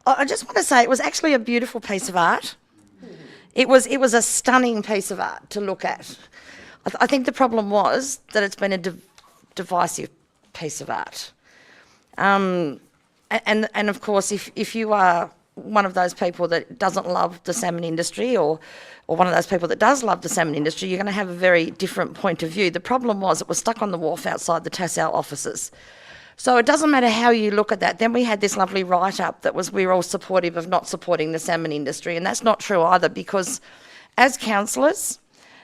I just want to say it was actually a beautiful piece of art. It was a stunning piece of art to look at. I think the problem was that it's been a divisive piece of art. And of course, if you are one of those people that doesn't love the salmon industry, or one of those people that does love the salmon industry, you're going to have a very different point of view. The problem was it was stuck on the wharf outside the Tassal offices. So it doesn't matter how you look at that. Then we had this lovely write-up that was we're all supportive of not supporting the salmon industry, and that's not true either, because as councillors,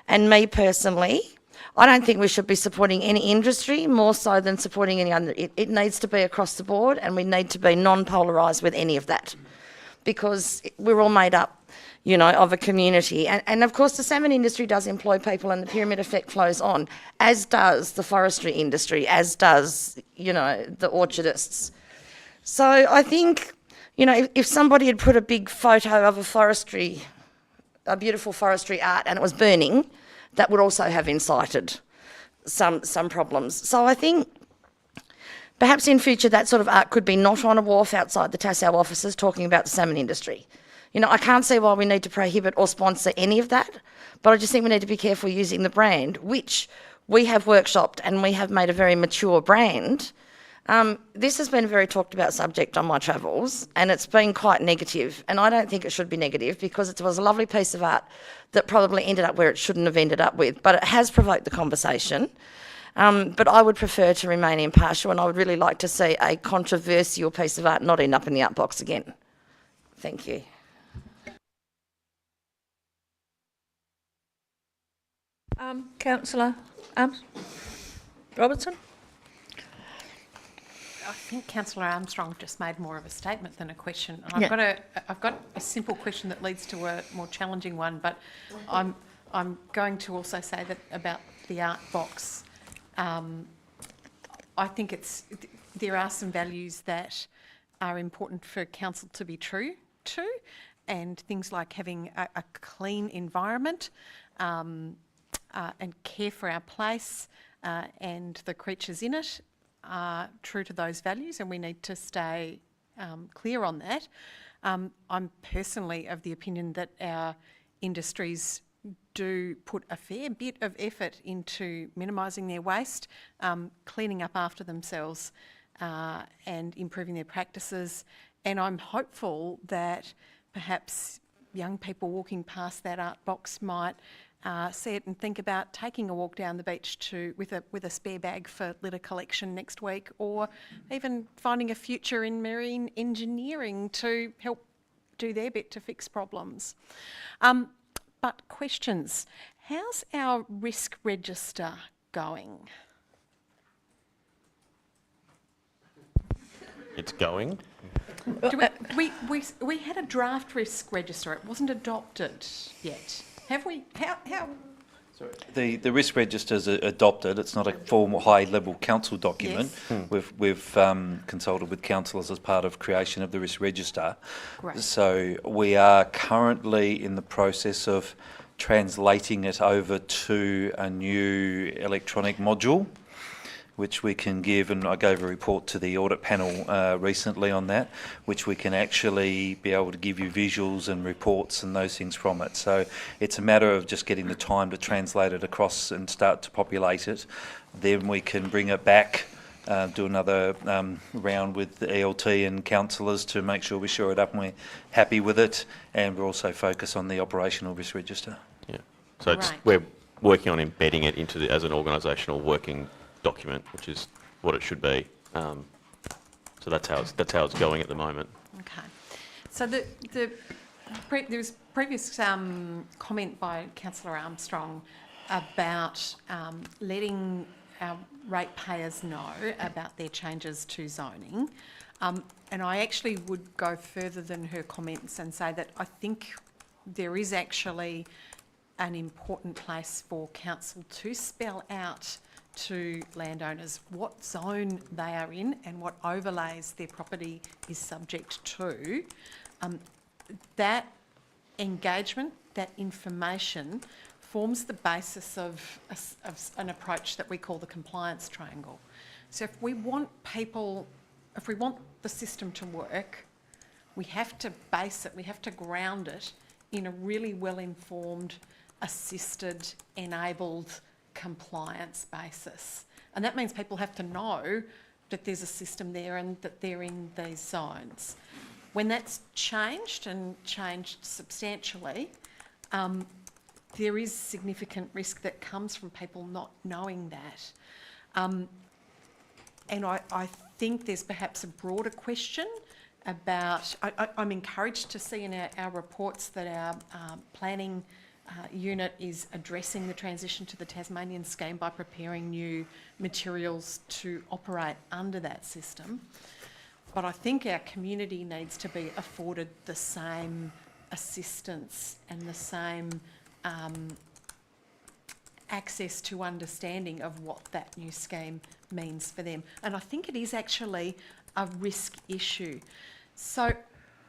and me personally, I don't think we should be supporting any industry more so than supporting any other. It needs to be across the board, and we need to be non-polarised with any of that, because we're all made up, of a community. And of course the salmon industry does employ people, and the pyramid effect flows on, as does the forestry industry, as does, the orchardists. So I think, if somebody had put a big photo of a beautiful forestry art, and it was burning, that would also have incited some problems. So I think perhaps in future that sort of art could be not on a wharf outside the Tassal offices talking about the salmon industry. I can't see why we need to prohibit or sponsor any of that, but I just think we need to be careful using the brand, which we have workshopped and we have made a very mature brand. This has been a very talked about subject on my travels, and it's been quite negative, and I don't think it should be negative, because it was a lovely piece of art that probably ended up where it shouldn't have ended up with, but it has provoked the conversation. But I would prefer to remain impartial, and I would really like to see a controversial piece of art not end up in the art box again. Thank you. Councillor Robertson? I think Councillor Armstrong just made more of a statement than a question. Yeah. I've got a simple question that leads to a more challenging one, but I'm going to also say that about the art box. I think there are some values that are important for council to be true to, and things like having a clean environment, and care for our place and the creatures in it are true to those values, and we need to stay clear on that. I'm personally of the opinion that our industries do put a fair bit of effort into minimising their waste, cleaning up after themselves and improving their practices, and I'm hopeful that perhaps young people walking past that art box might see it and think about taking a walk down the beach with a spare bag for litter collection next week, or even finding a future in marine engineering to help do their bit to fix problems. But questions. How's our risk register going? It's going. We had a draft risk register. It wasn't adopted yet. Have we? How? The risk register is adopted. It's not a formal high-level council document. Yes. We've consulted with councillors as part of creation of the risk register. Great. So we are currently in the process of translating it over to a new electronic module, which we can give, and I gave a report to the audit panel recently on that, which we can actually be able to give you visuals and reports and those things from it. So it's a matter of just getting the time to translate it across and start to populate it. Then we can bring it back, do another round with the ELT and councillors to make sure we shore it up and we're happy with it, and we'll also focus on the operational risk register. Yeah. So we're working on embedding it into as an organisational working document, which is what it should be. So that's how it's going at the moment. Okay. So there was previous comment by Councillor Armstrong about letting our ratepayers know about their changes to zoning. And I actually would go further than her comments and say that I think there is actually an important place for council to spell out to landowners what zone they are in and what overlays their property is subject to. That engagement, that information, forms the basis of an approach that we call the compliance triangle. So if we want the system to work, we have to base it, we have to ground it in a really well-informed, assisted, enabled compliance basis. And that means people have to know that there's a system there and that they're in these zones. When that's changed and changed substantially, there is significant risk that comes from people not knowing that. And I think there's perhaps a broader question about, I'm encouraged to see in our reports that our planning unit is addressing the transition to the Tasmanian scheme by preparing new materials to operate under that system. But I think our community needs to be afforded the same assistance and the same access to understanding of what that new scheme means for them. And I think it is actually a risk issue. So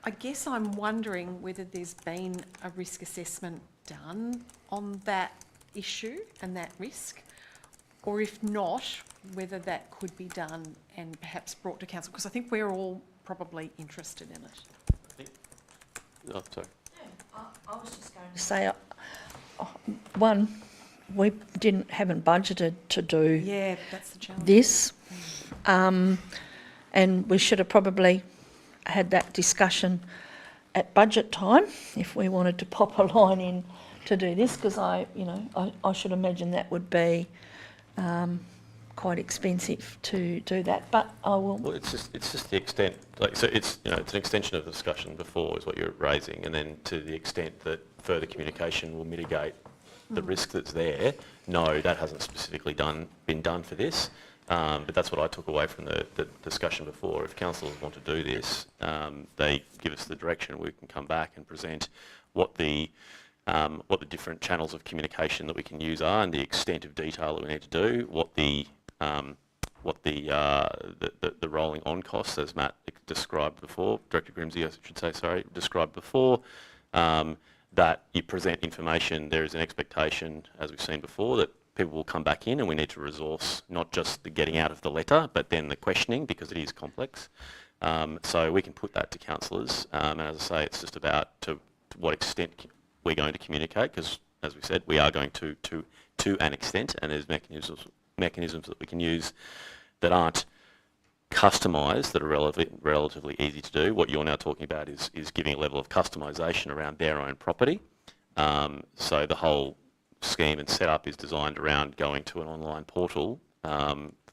I guess I'm wondering whether there's been a risk assessment done on that issue and that risk, or if not, whether that could be done and perhaps brought to council, because I think we're all probably interested in it. Oh, sorry. I was just going to say, one, we haven't budgeted to do that's the challenge. this, and we should have probably had that discussion at budget time if we wanted to pop a line in to do this, because I should imagine that would be quite expensive to do that. But I will. Well, it's just the extent. So it's it's an extension of the discussion before is what you're raising, and then to the extent that further communication will mitigate the risk that's there. No, that hasn't specifically been done for this. But that's what I took away from the discussion before. If councillors want to do this, they give us the direction. We can come back and present what the different channels of communication that we can use are and the extent of detail that we need to do. What the rolling on costs, as Matt described before, Director Grimsey, I should say, sorry, described before. That you present information. There is an expectation, as we've seen before, that people will come back in and we need to resource not just the getting out of the letter, but then the questioning, because it is complex. So we can put that to councillors. And as I say, it's just about to what extent we're going to communicate, because as we said, we are going to an extent, and there's mechanisms that we can use that aren't customised, that are relatively easy to do. What you're now talking about is giving a level of customisation around their own property. So the whole scheme and setup is designed around going to an online portal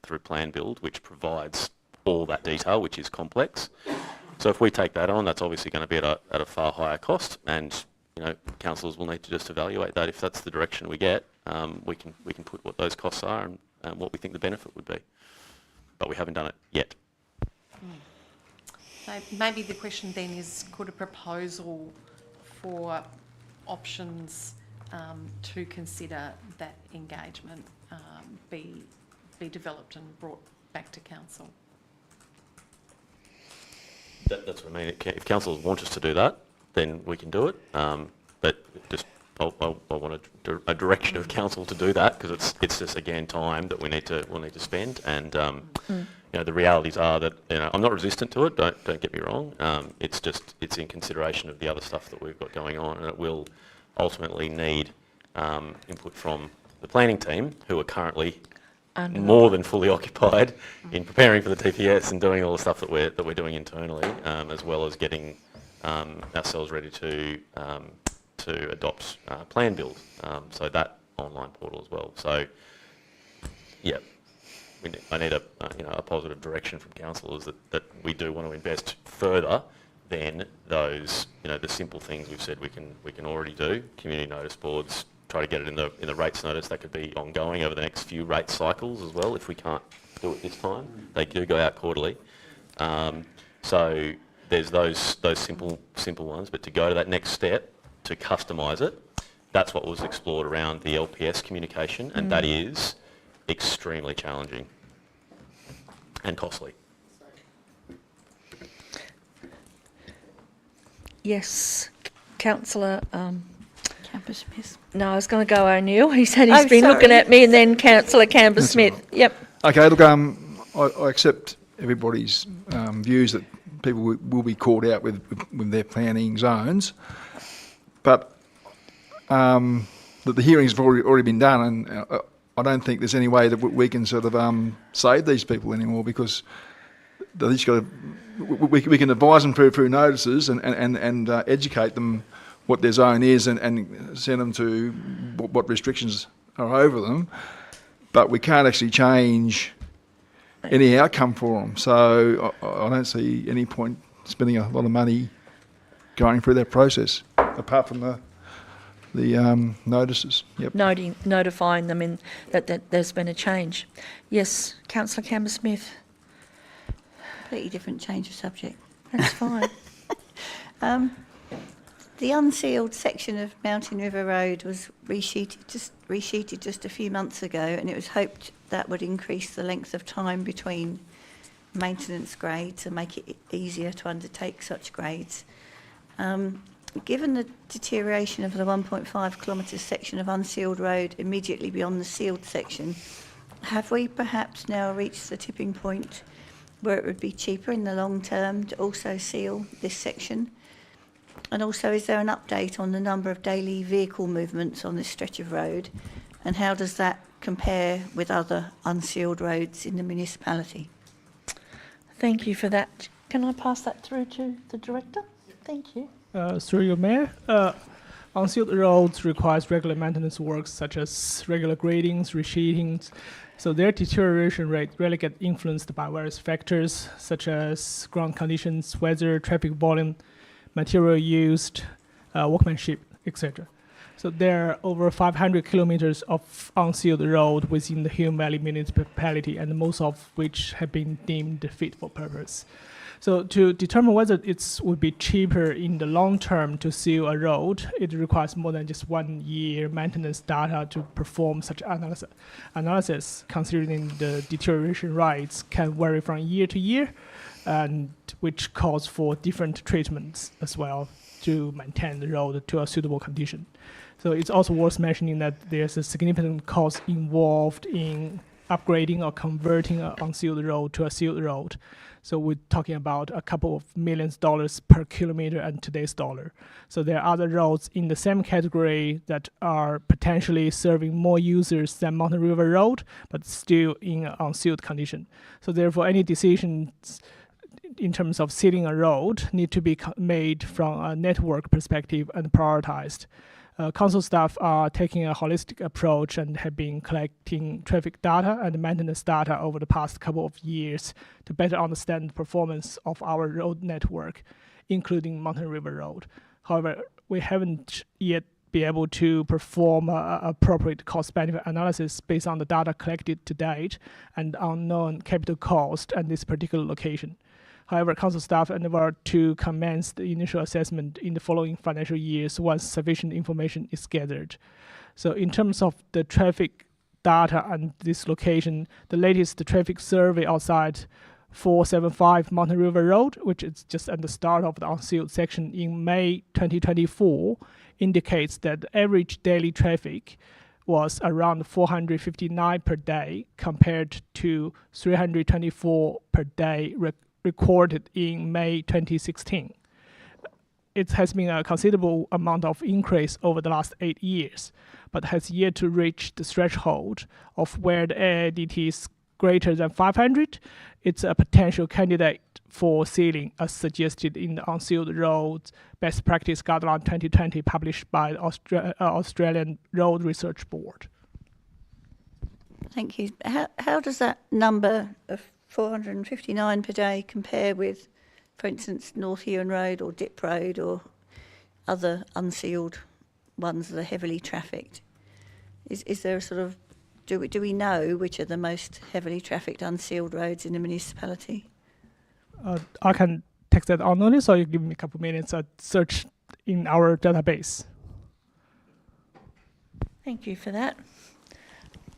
through Plan Build, which provides all that detail, which is complex. So if we take that on, that's obviously going to be at a far higher cost, and councillors will need to just evaluate that. If that's the direction we get, we can put what those costs are and what we think the benefit would be. But we haven't done it yet. So maybe the question then is, could a proposal for options to consider that engagement be developed and brought back to council? That's what I mean. If councillors want us to do that, then we can do it. But just I want a direction of council to do that, because it's just again time that we'll need to spend. And the realities are that I'm not resistant to it. Don't get me wrong. It's in consideration of the other stuff that we've got going on, and it will ultimately need input from the planning team, who are currently more than fully occupied in preparing for the TPS and doing all the stuff that we're doing internally, as well as getting ourselves ready to adopt Plan Build, so that online portal as well. So, yeah, I need a positive direction from councillors that we do want to invest further than those the simple things we've said we can already do. Community notice boards. Try to get it in the rates notice. That could be ongoing over the next few rate cycles as well. If we can't do it this time, they do go out quarterly. So there's those simple ones. But to go to that next step, to customise it, that's what was explored around the LPS communication, and that is extremely challenging and costly. Yes, Councillor. Camber-Smith. No, I was going to go O'Neill. He said he's been looking at me, and then Councillor Camber-Smith. Right. Yep. Okay, look, I accept everybody's views that people will be called out with their planning zones, but that the hearings have already been done, and I don't think there's any way that we can sort of save these people anymore, because they just got to, we can advise them through notices and educate them what their zone is and send them to what restrictions are over them, but we can't actually change any outcome for them. So I don't see any point spending a lot of money going through that process, apart from the notices. Yep. Notifying them in that there's been a change. Yes, Councillor Camber-Smith. Completely different change of subject. That's fine. The unsealed section of Mountain River Road was resheeted just a few months ago, and it was hoped that would increase the length of time between maintenance grades and make it easier to undertake such grades. Given the deterioration of the 1.5 kilometre section of unsealed road immediately beyond the sealed section, have we perhaps now reached the tipping point where it would be cheaper in the long term to also seal this section? And also, is there an update on the number of daily vehicle movements on this stretch of road, and how does that compare with other unsealed roads in the municipality? Thank you for that. Can I pass that through to the Director? Thank you. Through your Mayor, unsealed roads requires regular maintenance works such as regular gradings, resheetings, so their deterioration rate really get influenced by various factors such as ground conditions, weather, traffic volume, material used, workmanship, etc. So there are over 500 kilometers of unsealed road within the Huon Valley municipality, and most of which have been deemed fit for purpose. So to determine whether it would be cheaper in the long term to seal a road, it requires more than just 1 year maintenance data to perform such analysis, considering the deterioration rates can vary from year to year, and which calls for different treatments as well to maintain the road to a suitable condition. So it's also worth mentioning that there's a significant cost involved in upgrading or converting an unsealed road to a sealed road. So we're talking about a couple of millions dollars per kilometer and today's dollar. So there are other roads in the same category that are potentially serving more users than Mountain River Road, but still in an unsealed condition. So therefore, any decisions in terms of sealing a road need to be made from a network perspective and prioritized. Council staff are taking a holistic approach and have been collecting traffic data and maintenance data over the past couple of years to better understand the performance of our road network, including Mountain River Road. However, we haven't yet been able to perform appropriate cost-benefit analysis based on the data collected to date and unknown capital cost at this particular location. However, Council staff endeavour to commence the initial assessment in the following financial years once sufficient information is gathered. So in terms of the traffic data and this location, the latest traffic survey outside 475 Mountain River Road, which is just at the start of the unsealed section in May 2024, indicates that the average daily traffic was around 459 per day compared to 324 per day recorded in May 2016. It has been a considerable amount of increase over the last 8 years, but has yet to reach the threshold of where the AADT is greater than 500. It's a potential candidate for sealing, as suggested in the Unsealed Roads Best Practice Guideline 2020 published by the Australian Road Research Board. Thank you. How does that number of 459 per day compare with, for instance, North Huon Road or Dip Road or other unsealed ones that are heavily trafficked? Is there a sort of, do we know which are the most heavily trafficked unsealed roads in the municipality? I can take that on notice, or you give me a couple of minutes. I'll search in our database. Thank you for that.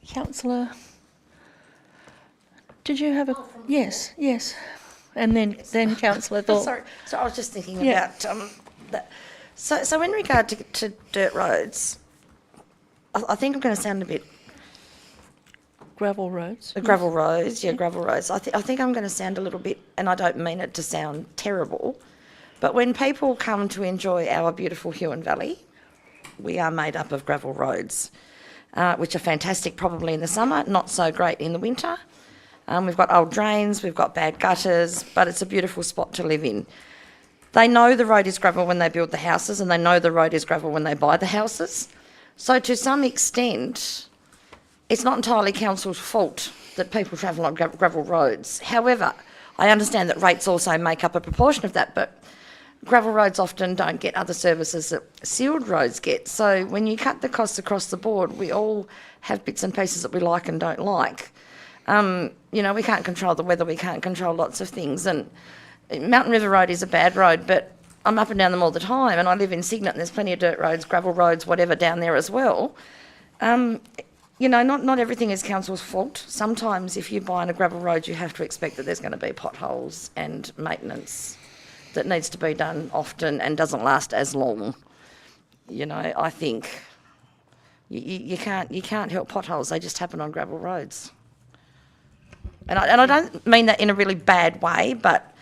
Councillor, did you have a... Yes, yes. And then Councillor Thorpe. Sorry, so I was just thinking Yeah. about that. So in regard to dirt roads, I think I'm going to sound a bit... Gravel roads. Gravel roads, yeah, gravel roads. I think I'm going to sound a little bit, and I don't mean it to sound terrible, but when people come to enjoy our beautiful Huon Valley, we are made up of gravel roads, which are fantastic probably in the summer, not so great in the winter. We've got old drains, we've got bad gutters, but it's a beautiful spot to live in. They know the road is gravel when they build the houses, and they know the road is gravel when they buy the houses. So to some extent, it's not entirely council's fault that people travel on gravel roads. However, I understand that rates also make up a proportion of that, but gravel roads often don't get other services that sealed roads get. So when you cut the costs across the board, we all have bits and pieces that we like and don't like. You know, we can't control the weather, we can't control lots of things. And Mountain River Road is a bad road, but I'm up and down them all the time, and I live in Cygnet, and there's plenty of dirt roads, gravel roads, whatever down there as well. You know, not everything is council's fault. Sometimes if you buy on a gravel road, you have to expect that there's going to be potholes and maintenance that needs to be done often and doesn't last as long. You know, I think you can't help potholes, they just happen on gravel roads. And I don't mean that in a really bad way, but,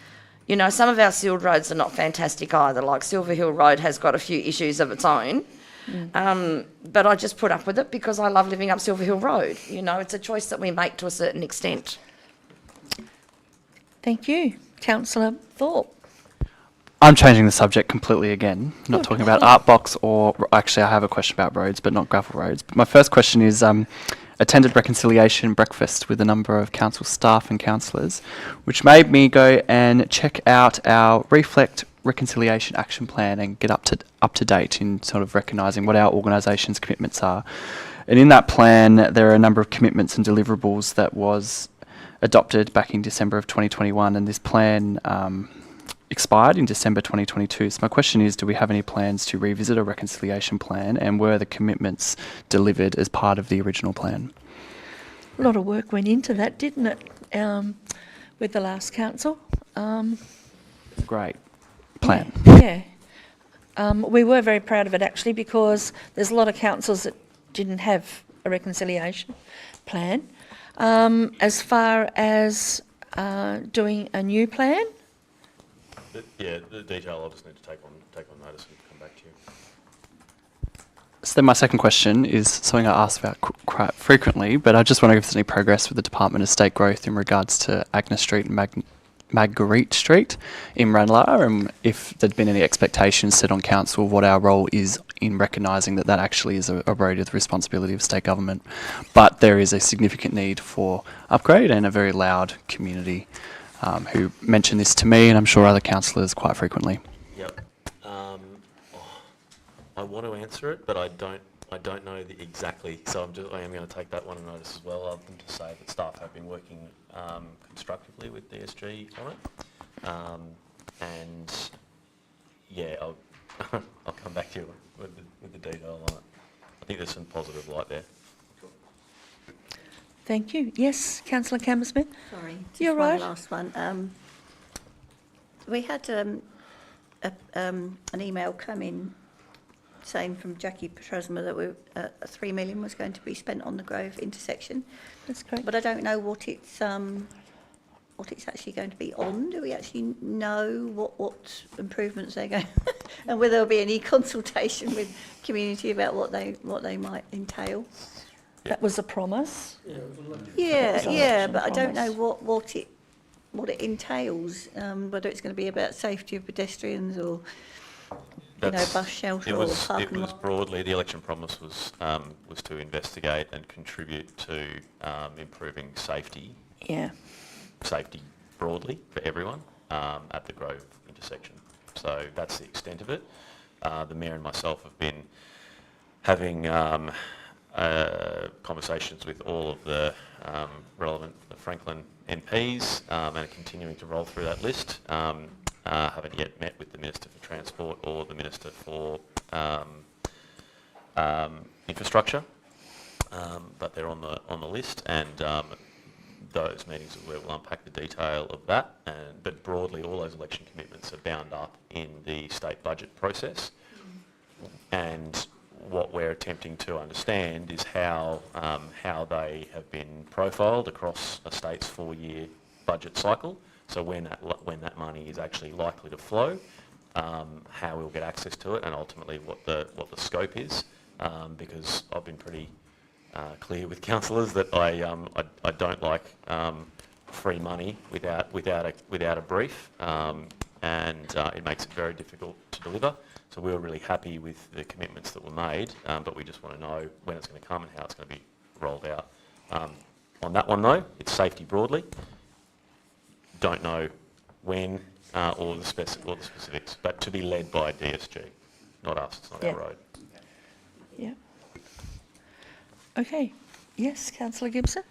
you know, some of our sealed roads are not fantastic either. Like Silver Hill Road has got a few issues of its own. But I just put up with it because I love living up Silver Hill Road. You know, it's a choice that we make to a certain extent. Thank you. Councillor Thorpe. I'm changing the subject completely again. Not talking about art box or... Actually, I have a question about roads, but not gravel roads. But my first question is, attended reconciliation breakfast with a number of council staff and councillors, which made me go and check out our Reflect Reconciliation Action Plan and get up to date in sort of recognising what our organisation's commitments are. And in that plan, there are a number of commitments and deliverables that was adopted back in December of 2021, and this plan expired in December 2022. So my question is, do we have any plans to revisit a reconciliation plan, and were the commitments delivered as part of the original plan? A lot of work went into that, didn't it, with the last council? Great plan. Yeah. We were very proud of it, actually, because there's a lot of councils that didn't have a reconciliation plan. As far as doing a new plan, Yeah, the detail I'll just need to take on notice and come back to you. So then my second question is something I ask about quite frequently, but I just wonder if there's any progress with the Department of State Growth in regards to Agnes Street and Marguerite Street in Ranelagh, and if there'd been any expectations set on council of what our role is in recognising that that actually is a road of the responsibility of state government. But there is a significant need for upgrade, and a very loud community who mention this to me, and I'm sure other councillors quite frequently. Yep. I want to answer it, but I don't know exactly. So I am going to take that one on notice as well. Other than to say that staff have been working constructively with DSG on it, and yeah, I'll come back to you with the detail on it. I think there's some positive light there. Thank you. Yes, Councillor Cambersmith. Sorry, just You're one right. last one. We had an email come in saying from Jackie Petrasma that 3 million was going to be spent on the Grove intersection. That's correct. But I don't know what it's actually going to be on. Do we actually know what improvements they're going and whether there'll be any consultation with community about what they might entail? That was a promise. Yeah, but I don't know what it entails. Whether it's going to be about safety of pedestrians or bus shelter or parking It was lot. broadly, the election promise was to investigate and contribute to improving safety. Yeah. Safety broadly for everyone at the Grove intersection. So that's the extent of it. The Mayor and myself have been having conversations with all of the relevant Franklin MPs and are continuing to roll through that list. Haven't yet met with the Minister for Transport or the Minister for Infrastructure, but they're on the list, and those meetings where we'll unpack the detail of that. But broadly, all those election commitments are bound up in the state budget process, and what we're attempting to understand is how they have been profiled across a state's 4-year budget cycle. So when that money is actually likely to flow, how we'll get access to it, and ultimately what the scope is. Because I've been pretty clear with councillors that I don't like free money without a brief, and it makes it very difficult to deliver. So we were really happy with the commitments that were made, but we just want to know when it's going to come and how it's going to be rolled out. On that one though, it's safety broadly. Don't know when or the specifics, but to be led by DSG, not us. It's not our road. Yeah. Okay. Yes, Councillor Gibson.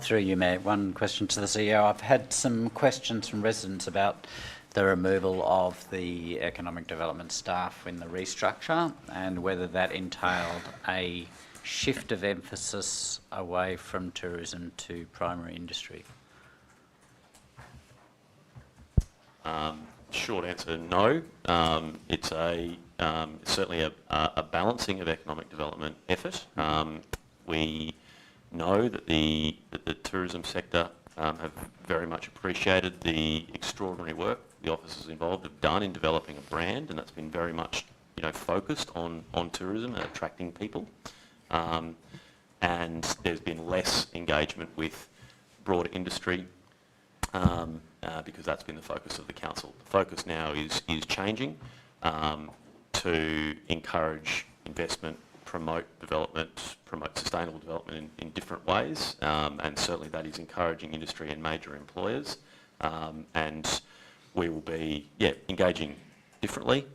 Through you, Mayor, one question to the CEO. I've had some questions from residents about the removal of the economic development staff in the restructure and whether that entailed a shift of emphasis away from tourism to primary industry. Short answer, no. It's certainly a balancing of economic development effort. We know that the tourism sector have very much appreciated the extraordinary work the officers involved have done in developing a brand, and that's been very much focused on tourism and attracting people. And there's been less engagement with broader industry because that's been the focus of the council. The focus now is changing to encourage investment, promote development, promote sustainable development in different ways, and certainly that is encouraging industry and major employers. And we will be engaging differently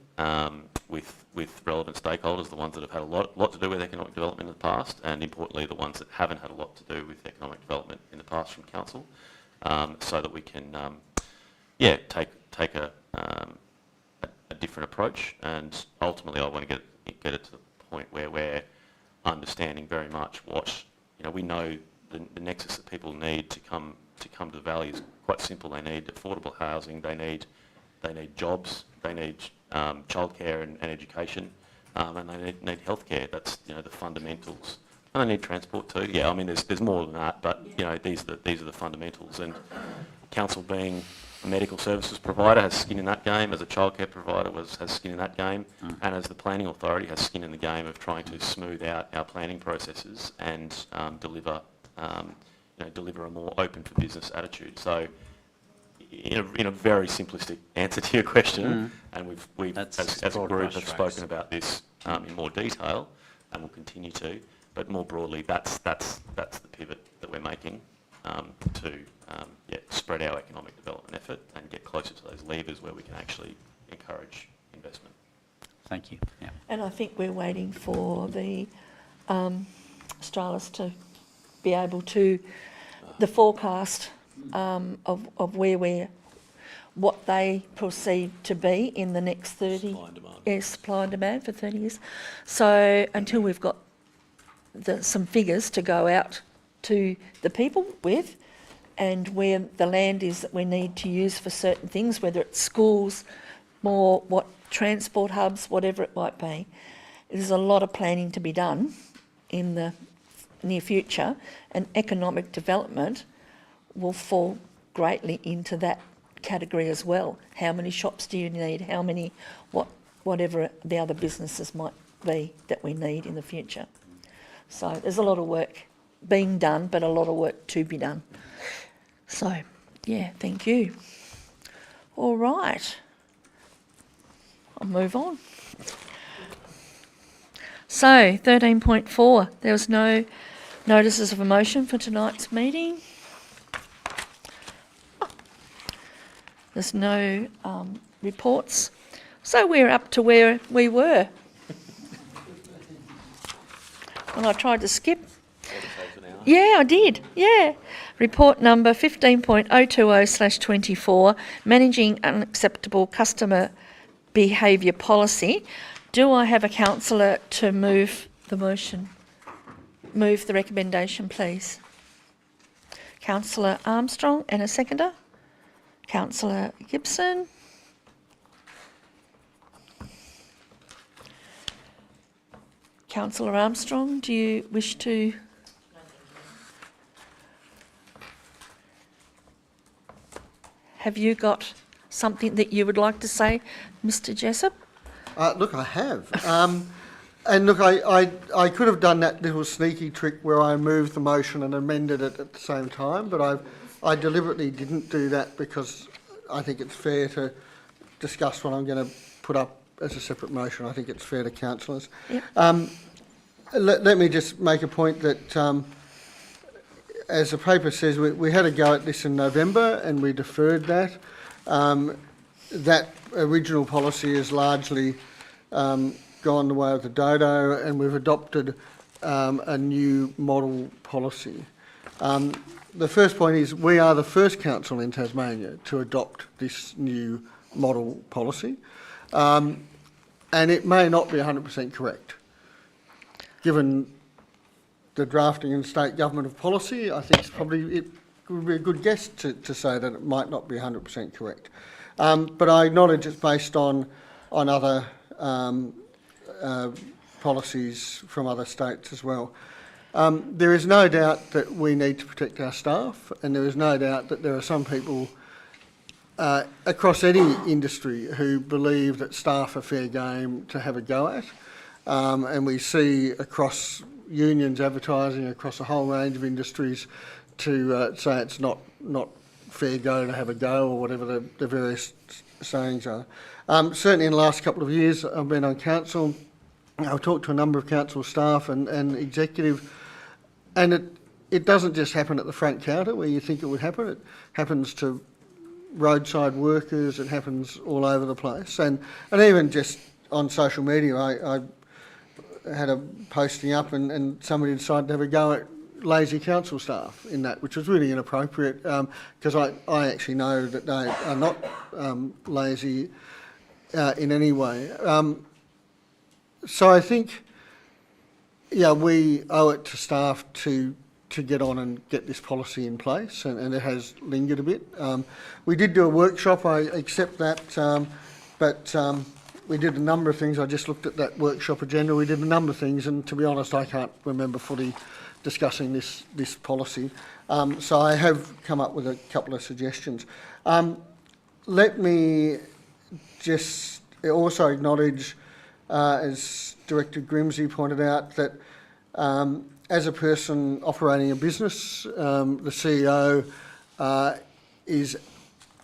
with relevant stakeholders, the ones that have had a lot to do with economic development in the past, and importantly the ones that haven't had a lot to do with economic development in the past from council, so that we can take a different approach. And ultimately I want to get it to the point where we're understanding very much what we know the nexus that people need to come to the valley is quite simple. They need affordable housing, they need jobs, they need childcare and education, and they need healthcare. That's the fundamentals. And they need transport too. Yeah, I mean there's more than that, but these are the fundamentals. And council, being a medical services provider, has skin in that game. As a childcare provider, has skin in that game, and as the planning authority, has skin in the game of trying to smooth out our planning processes and deliver a more open for business attitude. So in a very simplistic answer to your question, and we've as a broad group have brush spoken strokes. about this in more detail, and will continue to. But more broadly, that's the pivot that we're making to spread our economic development effort and get closer to those levers where we can actually encourage investment. Thank you. Yeah. And I think we're waiting for the Australis to be able to, the forecast of what they perceive to be in the next 30 Supply and demand. Yes, supply and demand for 30 years. So until we've got some figures to go out to the people with, and where the land is that we need to use for certain things, whether it's schools, more what transport hubs, whatever it might be. There's a lot of planning to be done in the near future, and economic development will fall greatly into that category as well. How many shops do you need? How many, whatever the other businesses might be that we need in the future. So there's a lot of work being done, but a lot of work to be done. So, yeah, thank you. All right. I'll move on. So, 13.4, there was no notices of a motion for tonight's meeting. There's no reports. So we're up to where we were. And I tried to skip. Yeah, I did. Yeah. Report number 15.020/24, Managing Unacceptable Customer Behaviour Policy. Do I have a councillor to move the motion? Move the recommendation, please. Councillor Armstrong, and a seconder. Councillor Gibson. Councillor Armstrong, do you wish to? Have you got something that you would like to say, Mr. Jessup? Look, I have. And look, I could have done that little sneaky trick where I moved the motion and amended it at the same time, but I deliberately didn't do that because I think it's fair to discuss what I'm going to put up as a separate motion. I think it's fair to councillors. Yep. Let me just make a point that, as the paper says, we had a go at this in November and we deferred that. That original policy is largely gone the way of the dodo, and we've adopted a new model policy. The first point is we are the first council in Tasmania to adopt this new model policy, and it may not be 100% correct. Given the drafting in state government of policy, I think it would be a good guess to say that it might not be 100% correct. But I acknowledge it's based on other policies from other states as well. There is no doubt that we need to protect our staff, and there is no doubt that there are some people across any industry who believe that staff are fair game to have a go at. And we see across unions advertising across a whole range of industries to say it's not fair go to have a go, or whatever the various sayings are. Certainly in the last couple of years I've been on council, I've talked to a number of council staff and executive, and it doesn't just happen at the front counter where you think it would happen. It happens to roadside workers, it happens all over the place, and even just on social media. I had a posting up and somebody decided to have a go at lazy council staff in that, which was really inappropriate, because I actually know that they are not lazy in any way. So I think, yeah, we owe it to staff to get on and get this policy in place, and it has lingered a bit. We did do a workshop, I accept that, but we did a number of things. I just looked at that workshop agenda. We did a number of things, and to be honest, I can't remember fully discussing this policy. So I have come up with a couple of suggestions. Let me just also acknowledge, as Director Grimsey pointed out, that as a person operating a business, the CEO is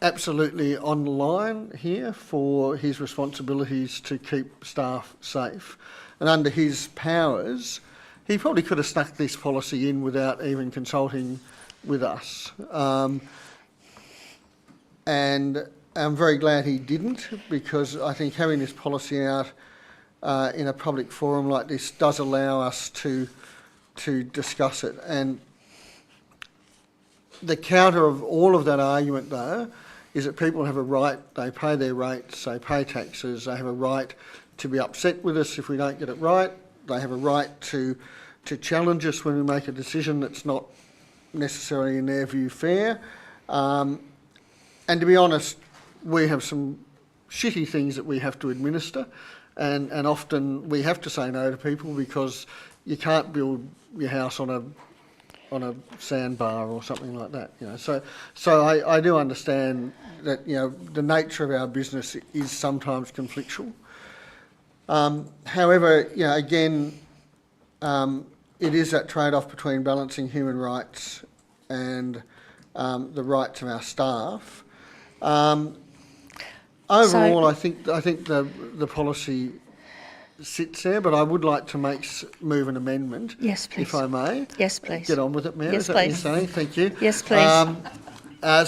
absolutely on the line here for his responsibilities to keep staff safe. And under his powers, he probably could have snuck this policy in without even consulting with us. And I'm very glad he didn't, because I think having this policy out in a public forum like this does allow us to discuss it. And the counter of all of that argument, though, is that people have a right, they pay their rates, they pay taxes, they have a right to be upset with us if we don't get it right, they have a right to challenge us when we make a decision that's not necessarily, in their view, fair. And to be honest, we have some shitty things that we have to administer, and often we have to say no to people because you can't build your house on a sandbar or something like that, you know. So I do understand that, you know, the nature of our business is sometimes conflictual. However, you know, again, it is that trade-off between balancing human rights and the rights of our staff. Overall, I think the policy sits there, but I would like to move an amendment. Yes, please. If I may. Yes, please. Get on with it, Mayor. Yes, Is that what you're please. saying? Thank you. Yes, please. I'm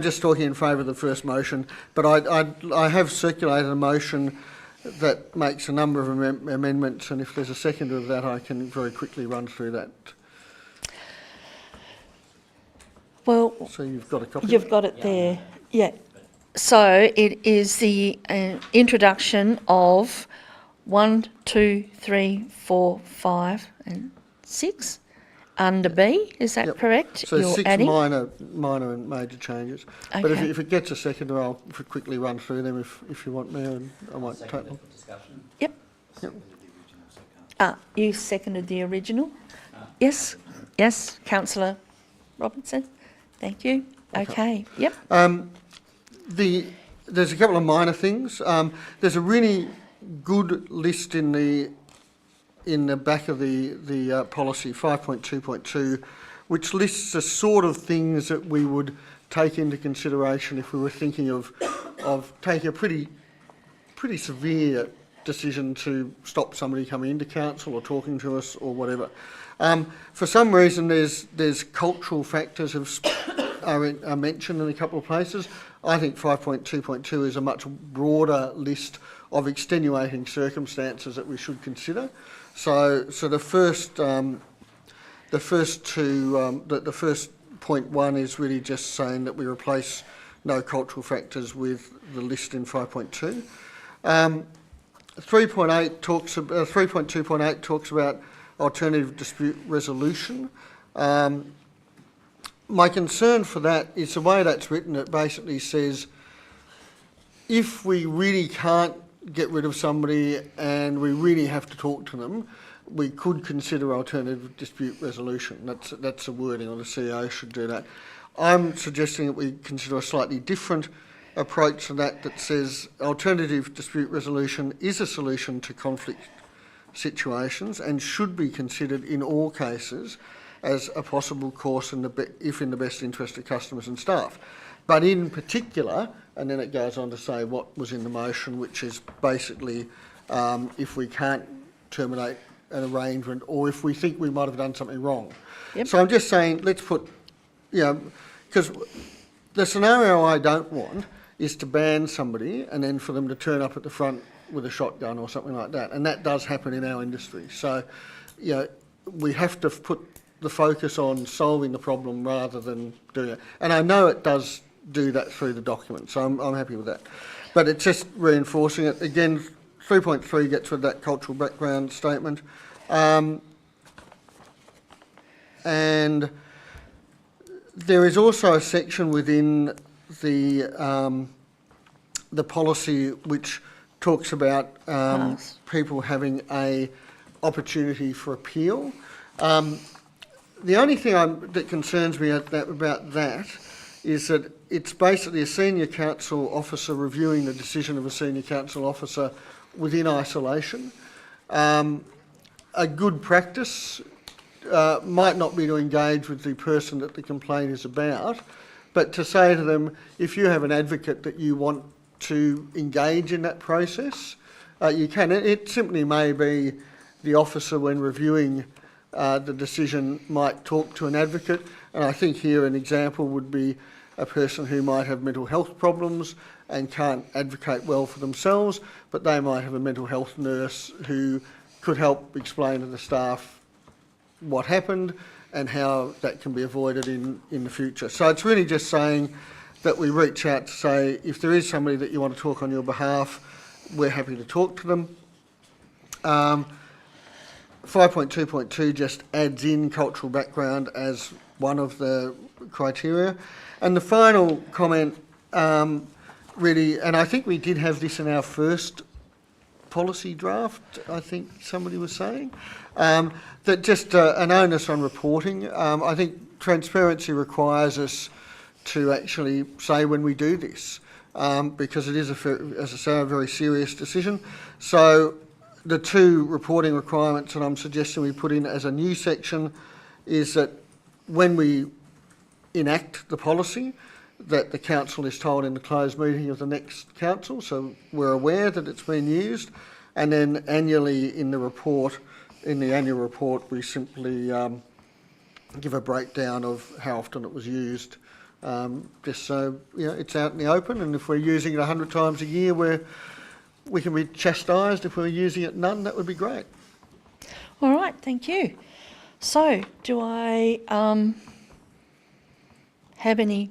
just talking in favour of the first motion, but I have circulated a motion that makes a number of amendments, and if there's a seconder of that, I can very quickly run through that. Well, so you've got a copy. You've got it there. Yeah. So it is the introduction of 1, 2, 3, 4, 5, and 6 under B. Is that correct? So You're 6 adding? minor and major changes. But Okay. if it gets a seconder, I'll quickly run through them if you want, Mayor, and I might take them. Yep. Yep. You seconded the original? Yes. Yes, Councillor Robinson. Thank you. Okay. Yep. There's a couple of minor things. There's a really good list in the back of the policy, 5.2.2, which lists the sort of things that we would take into consideration if we were thinking of taking a pretty severe decision to stop somebody coming into council or talking to us or whatever. For some reason, there's cultural factors are mentioned in a couple of places. I think 5.2.2 is a much broader list of extenuating circumstances that we should consider. So the first point 1 is really just saying that we replace no cultural factors with the list in 5.2. 3.2.8 talks about alternative dispute resolution. My concern for that is the way that's written. It basically says if we really can't get rid of somebody and we really have to talk to them, we could consider alternative dispute resolution. That's the wording, or the CEO should do that. I'm suggesting that we consider a slightly different approach to that says alternative dispute resolution is a solution to conflict situations and should be considered in all cases as a possible course if in the best interest of customers and staff. But in particular, and then it goes on to say what was in the motion, which is basically if we can't terminate an arrangement or if we think we might have done something wrong. Yep. So I'm just saying, let's put, because the scenario I don't want is to ban somebody and then for them to turn up at the front with a shotgun or something like that. And that does happen in our industry. So, we have to put the focus on solving the problem rather than doing it. And I know it does do that through the document, so I'm happy with that. But it's just reinforcing it. Again, 3.3 gets rid of that cultural background statement. And there is also a section within the policy which talks about people having a opportunity for appeal. The only thing that concerns me about that is that it's basically a senior council officer reviewing the decision of a senior council officer within isolation. A good practice might not be to engage with the person that the complaint is about, but to say to them, if you have an advocate that you want to engage in that process, you can. It simply may be the officer, when reviewing the decision, might talk to an advocate. And I think here an example would be a person who might have mental health problems and can't advocate well for themselves, but they might have a mental health nurse who could help explain to the staff what happened and how that can be avoided in the future. So it's really just saying that we reach out to say, if there is somebody that you want to talk on your behalf, we're happy to talk to them. 5.2.2 just adds in cultural background as one of the criteria. And the final comment, really, and I think we did have this in our first policy draft, I think somebody was saying, that just an onus on reporting. I think transparency requires us to actually say when we do this, because it is, as I say, a very serious decision. So the two reporting requirements that I'm suggesting we put in as a new section is that when we enact the policy, that the council is told in the closed meeting of the next council, so we're aware that it's been used, and then annually in the report, in the annual report, we simply give a breakdown of how often it was used, just so it's out in the open. And if we're using it 100 times a year, we can be chastised. If we're using it none, that would be great. All right, thank you. So, do I have any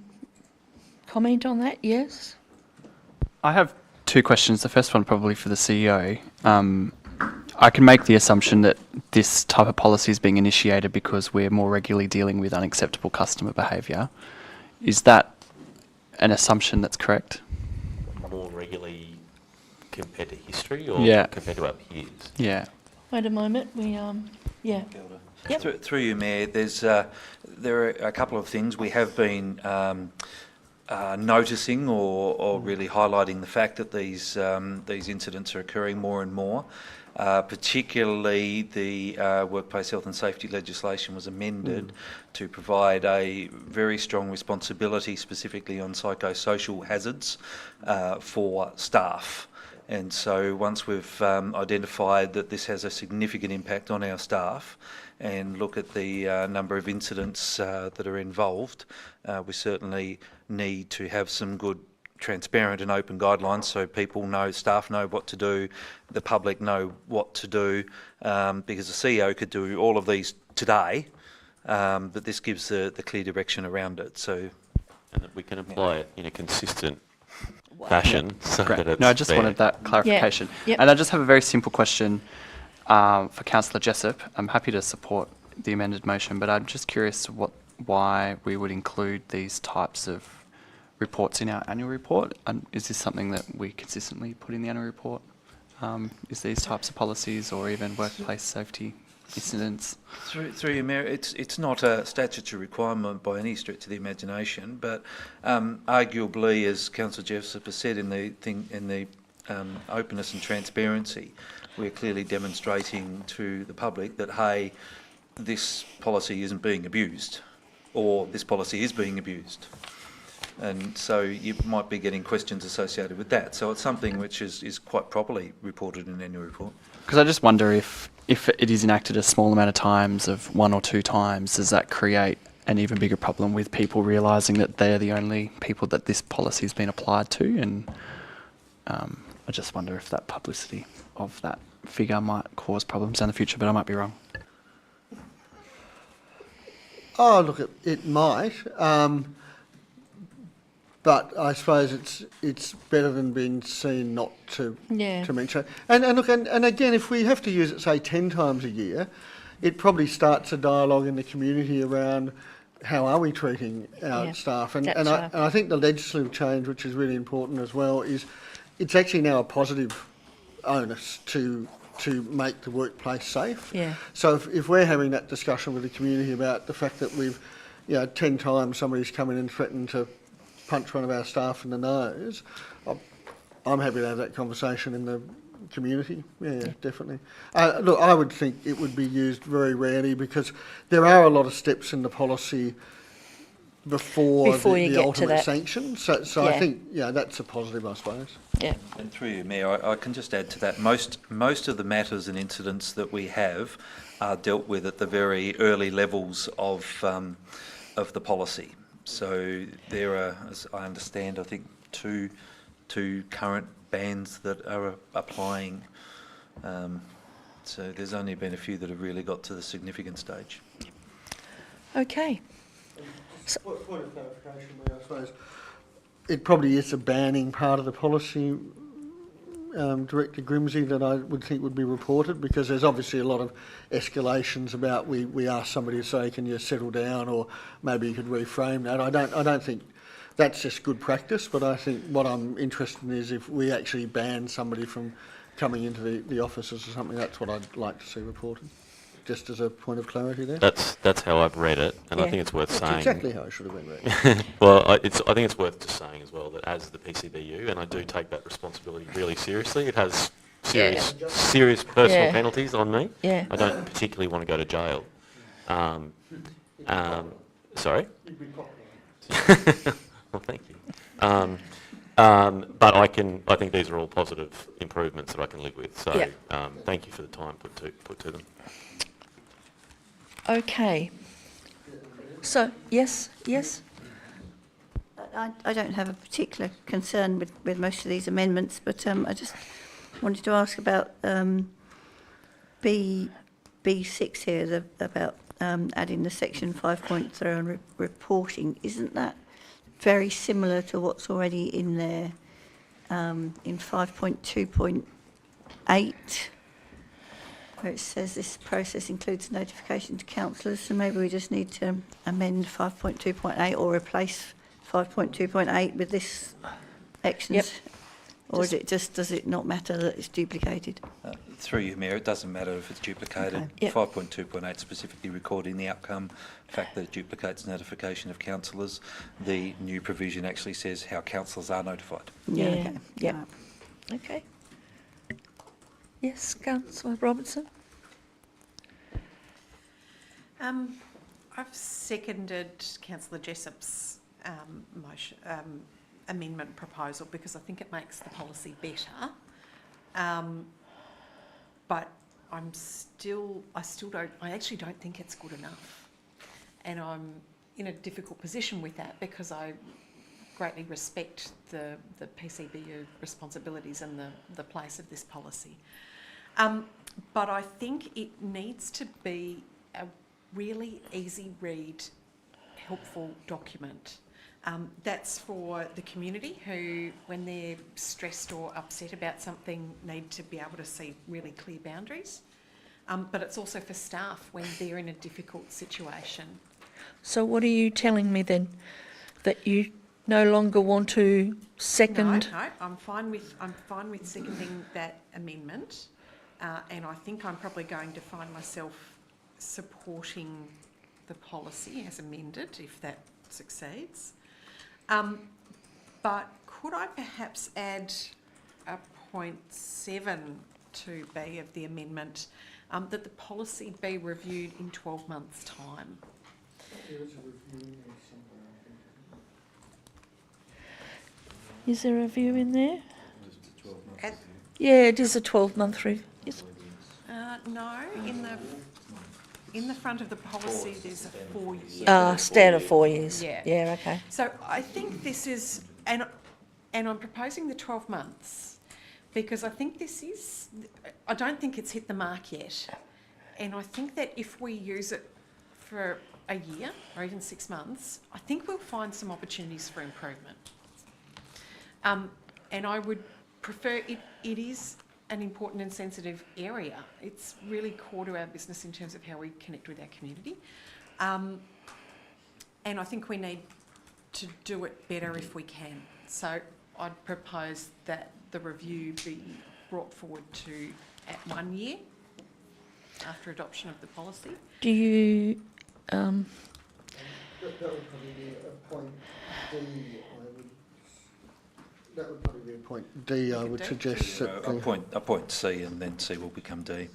comment on that? Yes? I have two questions. The first one probably for the CEO. I can make the assumption that this type of policy is being initiated because we're more regularly dealing with unacceptable customer behaviour. Is that an assumption that's correct? More regularly compared to history or compared to our peers? Yeah. Wait a moment. Yeah. Yep. Through you, Mayor, there are a couple of things we have been noticing or really highlighting the fact that these incidents are occurring more and more. Particularly the workplace health and safety legislation was amended to provide a very strong responsibility specifically on psychosocial hazards for staff. And so once we've identified that this has a significant impact on our staff and look at the number of incidents that are involved, we certainly need to have some good transparent and open guidelines so people know, staff know what to do, the public know what to do, because the CEO could do all of these today, but this gives the clear direction around it. So, and that we can apply it in a consistent fashion. So that it's no, I just wanted that clarification. Yeah. Yep. And I just have a very simple question for Councillor Jessup. I'm happy to support the amended motion, but I'm just curious why we would include these types of reports in our annual report. Is this something that we consistently put in the annual report? Is these types of policies or even workplace safety incidents? Through you, Mayor, it's not a statutory requirement by any stretch of the imagination, but arguably, as Councillor Jessup has said, in the openness and transparency, we're clearly demonstrating to the public that, hey, this policy isn't being abused, or this policy is being abused. And so you might be getting questions associated with that. So it's something which is quite properly reported in the annual report. Because I just wonder if it is enacted a small amount of times, of 1 or 2 times, does that create an even bigger problem with people realising that they're the only people that this policy has been applied to? And I just wonder if that publicity of that figure might cause problems in the future, but I might be wrong. Oh, look, it might. But I suppose it's better than being seen not to mention. And look, and again, if we have to use it, say, 10 times a year, it probably starts a dialogue in the community around how are we treating our staff. And I think the legislative change, which is really important as well, is it's actually now a positive onus to make the workplace safe. Yeah. So if we're having that discussion with the community about the fact that we've, 10 times somebody's come in and threatened to punch one of our staff in the nose, I'm happy to have that conversation in the community. Yeah, definitely. Look, I would think it would be used very rarely because there are a lot of steps in the policy before Before you the get to ultimate that. sanction. So Yeah. I think, that's a positive, I suppose. Yeah. And through you, Mayor, I can just add to that. Most of the matters and incidents that we have are dealt with at the very early levels of the policy. So there are, as I understand, I think two current bans that are applying. So there's only been a few that have really got to the significant stage. Okay. Point of clarification, Mayor, I suppose. It probably is the banning part of the policy, Director Grimsey, that I would think would be reported, because there's obviously a lot of escalations about we ask somebody to say, can you settle down, or maybe you could reframe that. I don't think that's just good practice, but I think what I'm interested in is if we actually ban somebody from coming into the offices or something. That's what I'd like to see reported, just as a point of clarity there. That's how I've read it, and I think it's worth That's saying. exactly how it should have been read. Well, I think it's worth just saying as well that as the PCBU, and I do take that responsibility really seriously, it has serious personal penalties on me. Yeah. I don't particularly want to go to jail. Sorry? Well, thank you. But I think these are all positive improvements that I can live with. So thank you for the time put to them. Okay. So, yes? I don't have a particular concern with most of these amendments, but I just wanted to ask about B6 here, about adding the section 5.0 on reporting. Isn't that very similar to what's already in there in 5.2.8, where it says this process includes notification to councillors? So maybe we just need to amend 5.2.8 or replace 5.2.8 with this actions. Yep. Or is it does it not matter that it's duplicated? Through you, Mayor, it doesn't matter if it's duplicated. Okay. Yep. 5.2.8 specifically recording the outcome, the fact that it duplicates notification of councillors. The new provision actually says how councillors are notified. Yeah. Okay. Yep. Okay. Yes, Councillor Robertson? I've seconded Councillor Jessop's motion, amendment proposal, because I think it makes the policy better. But I actually don't think it's good enough. And I'm in a difficult position with that because I greatly respect the PCBU responsibilities and the place of this policy. But I think it needs to be a really easy read, helpful document. That's for the community who, when they're stressed or upset about something, need to be able to see really clear boundaries. But it's also for staff when they're in a difficult situation. So what are you telling me then? That you no longer want to second? No, I'm fine with seconding that amendment, and I think I'm probably going to find myself supporting the policy as amended if that succeeds. But could I perhaps add a point 7 to B of the amendment, that the policy be reviewed in 12 months' time? Is there a view in there? Yeah, it is a 12-month review. Yes. No, in the front of the policy there's a 4-year. Standard 4 years. Yeah. Yeah, okay. So I think this is, and I'm proposing the 12 months because I think I don't think it's hit the mark yet. And I think that if we use it for a year or even 6 months, I think we'll find some opportunities for improvement. And I would prefer it is an important and sensitive area. It's really core to our business in terms of how we connect with our community. And I think we need to do it better if we can. So I'd propose that the review be brought forward to at 1 year after adoption of the policy. Do you... That would probably be a point D, that would probably be a point D, I would suggest. A point C, and then C will become D.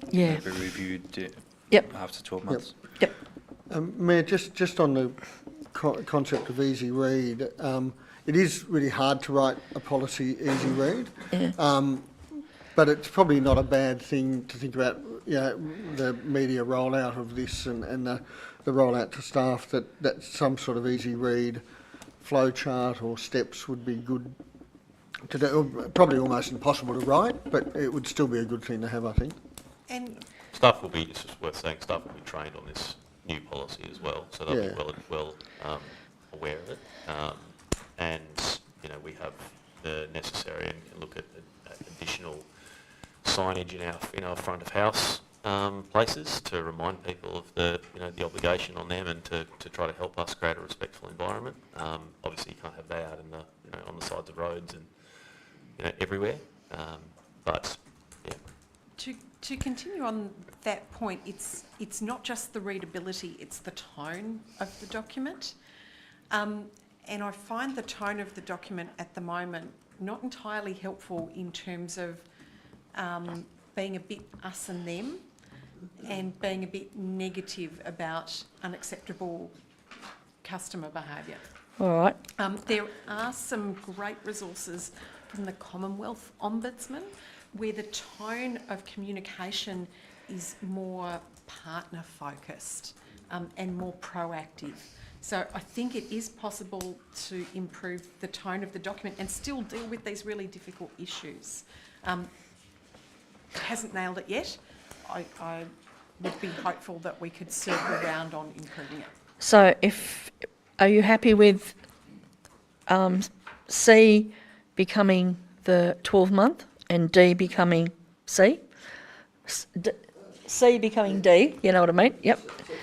Yeah. It'll be reviewed Yep. after 12 months. Yep. Mayor, just on the concept of easy read. It is really hard to write a policy easy read. Yeah. But it's probably not a bad thing to think about, the media rollout of this and the rollout to staff, that some sort of easy read flow chart or steps would be good to do. Probably almost impossible to write, but it would still be a good thing to have, I think. And Staff will be, it's just worth saying, staff will be trained on this new policy as well, so they'll be well aware of it. And, we have the necessary and can look at additional signage in our front of house places to remind people of the obligation on them and to try to help us create a respectful environment. Obviously, you can't have that out in the on the sides of roads and everywhere. But yeah. To continue on that point, it's not just the readability; it's the tone of the document. And I find the tone of the document at the moment not entirely helpful in terms of being a bit us and them and being a bit negative about unacceptable customer behaviour. All right. There are some great resources from the Commonwealth Ombudsman where the tone of communication is more partner focused and more proactive. So I think it is possible to improve the tone of the document and still deal with these really difficult issues. It hasn't nailed it yet. I would be hopeful that we could circle around on improving it. So are you happy with C becoming the 12-month and D becoming C? C becoming D, you know what I mean? Yep.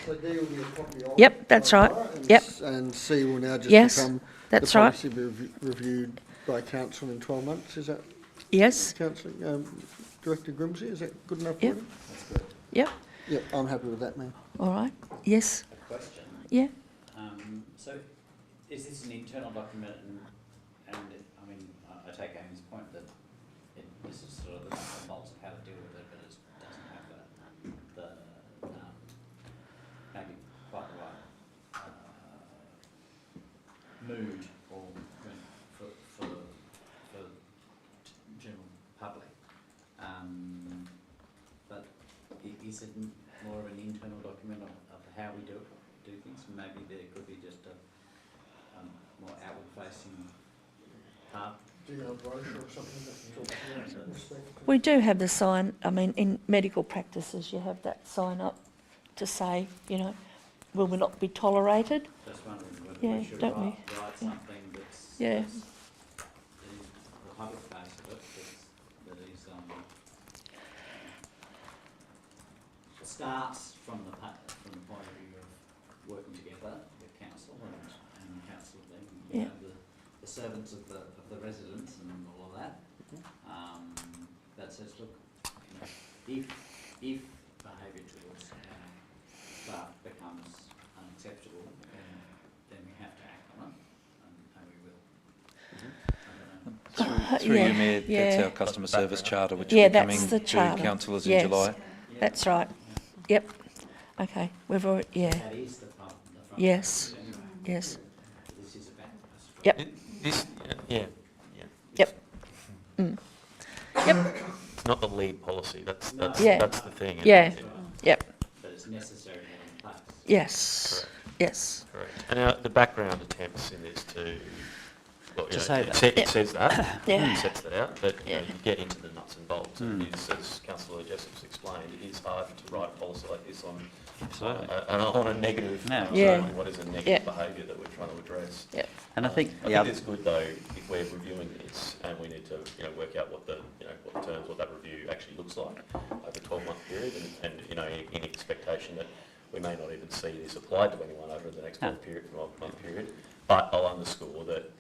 So D will be a copy of. Yep, that's right. Yep. And C will now just Yes, become that's the right. policy reviewed by council in 12 months. Is that? Yes. Council, Director Grimsey, is that good enough Yep. for you? Yep. Yep, I'm happy with that, ma'am. All right. Yes. A question. Yeah. So, is this an internal document? And I take Amy's point that this is sort of the nuts and bolts of how to deal with it, but it doesn't have the maybe quite the right mood or for general public. But is it more of an internal document of how we do things? Maybe there could be just a more outward-facing part. Do you have a brochure or something that talks about that respect? We do have the sign, in medical practices you have that sign up to say, will we not be tolerated? Just wondering whether Yeah, we should don't we? write something that's Yeah. that's the public face of it, that is starts from the point of view of working together with council and council being the servants of the residents and all of that. That says, look, if behaviour towards staff becomes unacceptable, then we have to act on it, and we will. Through you, Mayor, that's our customer service charter, which will be coming that's the to charter. councillors Yes. in July. That's right. Yep. Okay. We've already, That is the front. Yes. Yes. This is about us. Yep. Yep. Mm. Yep. It's not the lead policy. That's the thing. Yeah. Yep. But it's necessary to have in place. Yes. Correct. Yes. Correct. And the background attempts in this to, To say that. it says that, Yeah. it sets that out, but you get into the nuts and bolts. And it is, as Councillor Jessop's explained, it is hard to write a policy like this on a negative. Yeah. What is a negative behaviour that we're trying to address? Yeah. And I think I think it's good though if we're reviewing this and we need to work out what the what that review actually looks like over a 12-month period, and in expectation that we may not even see this applied to anyone over the next 12-month period. But I'll underscore that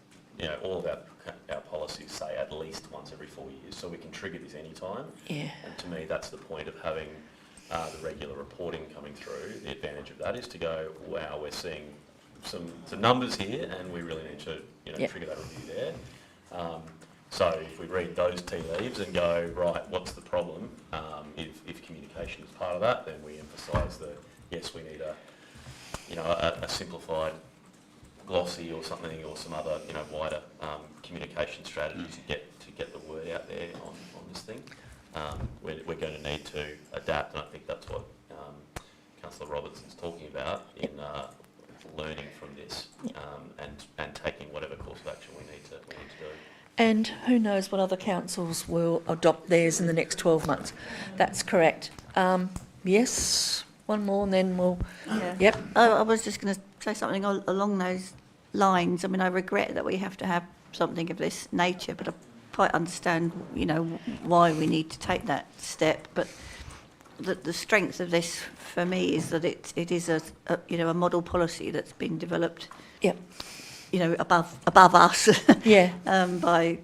all of our policies say at least once every 4 years, so we can trigger this any time. Yeah. And to me, that's the point of having the regular reporting coming through. The advantage of that is to go, wow, we're seeing some numbers here, and we really need to trigger that review there. So if we read those tea leaves and go, right, what's the problem? If communication is part of that, then we emphasise that yes, we need a simplified glossy or something, or some other, wider communication strategy to get the word out there on this thing. We're going to need to adapt, and I think that's what Councillor Robertson's talking about in learning from this and taking whatever course of action we need to do. And who knows what other councils will adopt theirs in the next 12 months. That's correct. Yes, one more and then we'll... Yeah. Yep. I was just going to say something along those lines. I mean, I regret that we have to have something of this nature, but I quite understand, why we need to take that step. But the strength of this for me is that it is a model policy that's been developed. Yep. Above us. Yeah. By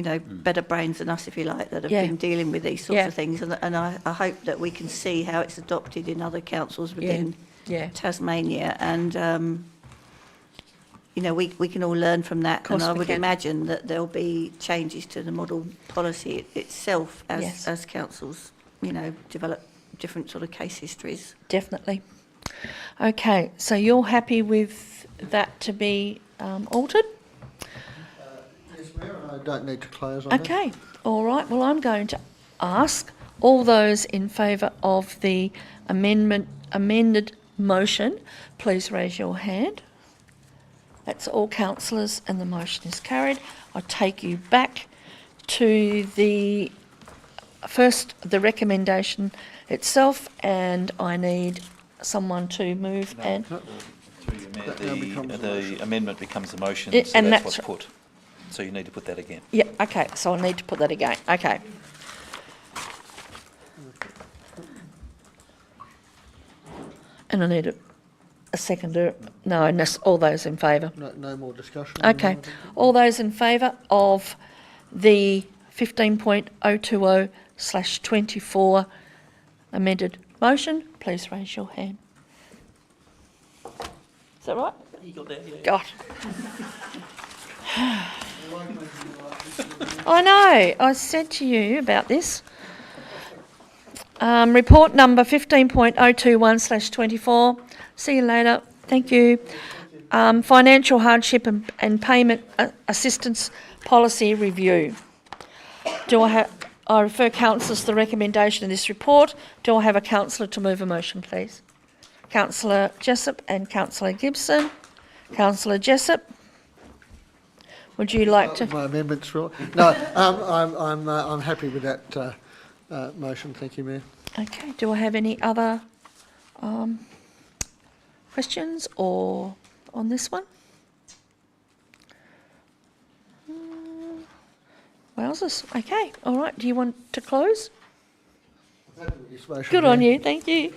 better brains than us, if you like, that have been dealing with these sorts of things. And I hope that we can see how it's adopted in other councils within Tasmania. And, we can all learn from that. And I would imagine that there'll be changes to the model policy itself as councils, develop different sort of case histories. Definitely. Okay, so you're happy with that to be altered? Yes, Mayor, I don't need to close on that. Okay, all right. Well, I'm going to ask all those in favour of the amended motion, please raise your hand. That's all councillors, and the motion is carried. I take you back to the recommendation itself, and I need someone to move and... The amendment becomes the motion, Yeah, so and that's that's what's put. So you need to put that again. Yeah, okay, so I need to put that again. Okay. And I need a seconder. No, and that's all those in favour. No more discussion. Okay. All those in favour of the 15.020/24 amended motion, please raise your hand. Is that right? You got there, yeah. God. I know. I said to you about this. Report number 15.021/24. See you later. Thank you. Financial hardship and payment assistance policy review. I refer councillors to the recommendation in this report. Do I have a councillor to move a motion, please? Councillor Jessup and Councillor Gibson. Councillor Jessup, would you like to? My amendments, no. I'm happy with that motion. Thank you, Mayor. Okay. Do I have any other questions or on this one? Wowzers. Okay. All right. Do you want to close? Good on you. Thank you.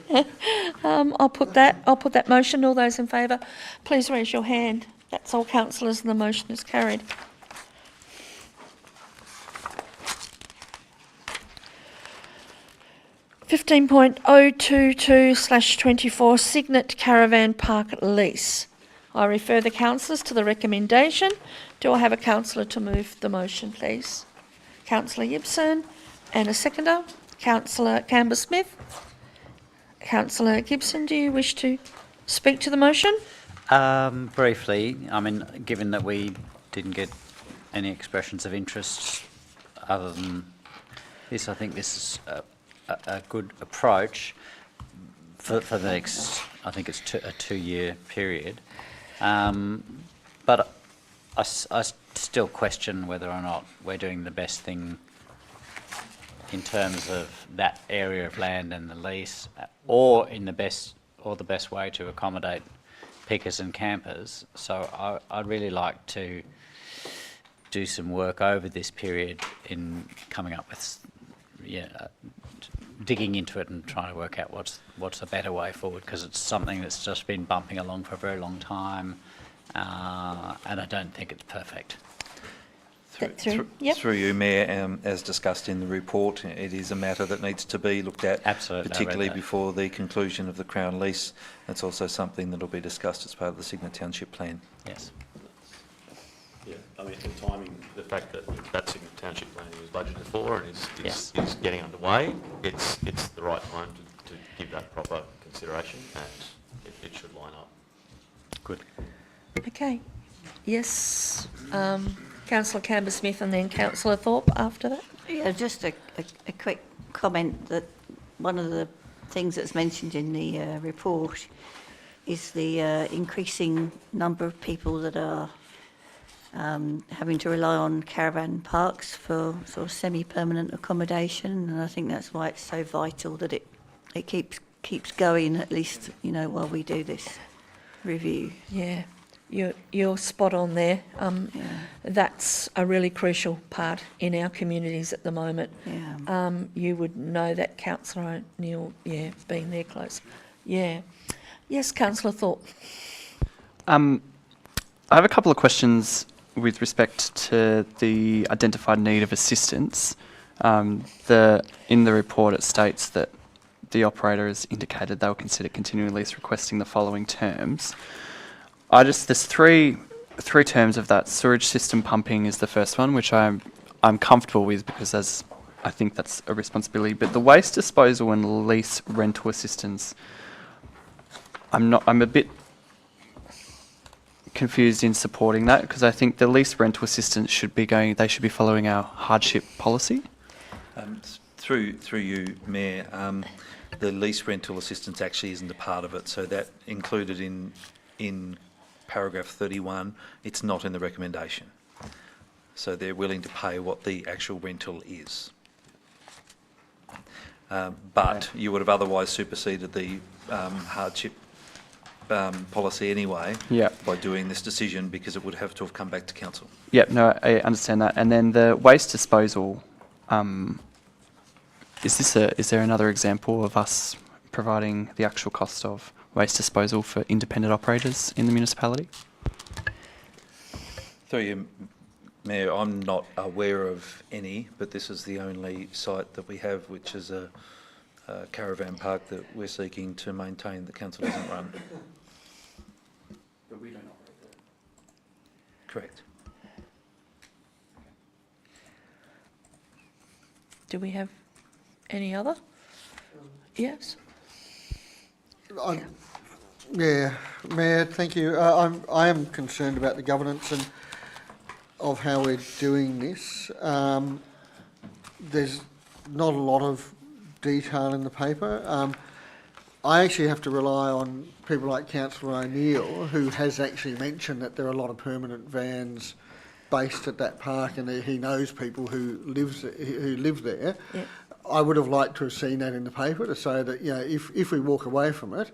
I'll put that motion. All those in favour, please raise your hand. That's all councillors, and the motion is carried. (15.022/24) Signet Caravan Park lease. I refer the councillors to the recommendation. Do I have a councillor to move the motion, please? Councillor Gibson, and a seconder. Councillor Campbell-Smith. Councillor Gibson, do you wish to speak to the motion? Briefly, I mean, given that we didn't get any expressions of interest other than this, I think this is a good approach for the next, I think it's a 2-year period. But I still question whether or not we're doing the best thing in terms of that area of land and the lease, or the best way to accommodate pickers and campers. So I'd really like to do some work over this period in coming up with, digging into it and trying to work out what's a better way forward, because it's something that's just been bumping along for a very long time, and I don't think it's perfect. Through you, Mayor, as discussed in the report, it is a matter that needs to be looked at, absolutely, particularly before the conclusion of the Crown lease. It's also something that will be discussed as part of the Signet Township plan. Yes. Yeah, I mean, the timing, the fact that Signet Township plan was budgeted for and is getting underway, it's the right time to give that proper consideration, and it should line up. Good. Okay. Yes. Councillor Canberra-Smith and then Councillor Thorpe after that. Yeah, just a quick comment that one of the things that's mentioned in the report is the increasing number of people that are having to rely on caravan parks for sort of semi-permanent accommodation, and I think that's why it's so vital that it keeps going, at least, you know, while we do this review. Yeah, you're spot on there. That's a really crucial part in our communities at the moment. Yeah. You would know that, Councillor O'Neill, being there close. Yeah. Yes, Councillor Thorpe. I have a couple of questions with respect to the identified need of assistance. In the report it states that the operator has indicated they will consider continuing lease requesting the following terms. There's three terms of that. Sewage system pumping is the first one, which I'm comfortable with because I think that's a responsibility. But the waste disposal and lease rental assistance, I'm a bit confused in supporting that because I think the lease rental assistance they should be following our hardship policy. Through you, Mayor, the lease rental assistance actually isn't a part of it, so that included in paragraph 31, it's not in the recommendation. So they're willing to pay what the actual rental is. But you would have otherwise superseded the hardship policy anyway by doing this decision, because it would have to have come back to council. Yep, no, I understand that. And then the waste disposal, is there another example of us providing the actual cost of waste disposal for independent operators in the municipality? Through you, Mayor, I'm not aware of any, but this is the only site that we have which is a caravan park that we're seeking to maintain that council doesn't run. But we don't operate there. Correct. Do we have any other? Yes. Yeah, Mayor, thank you. I am concerned about the governance and of how we're doing this. There's not a lot of detail in the paper. I actually have to rely on people like Councillor O'Neill, who has actually mentioned that there are a lot of permanent vans based at that park, and he knows people who live there. Yep. I would have liked to have seen that in the paper to say that, you know, if we walk away from it,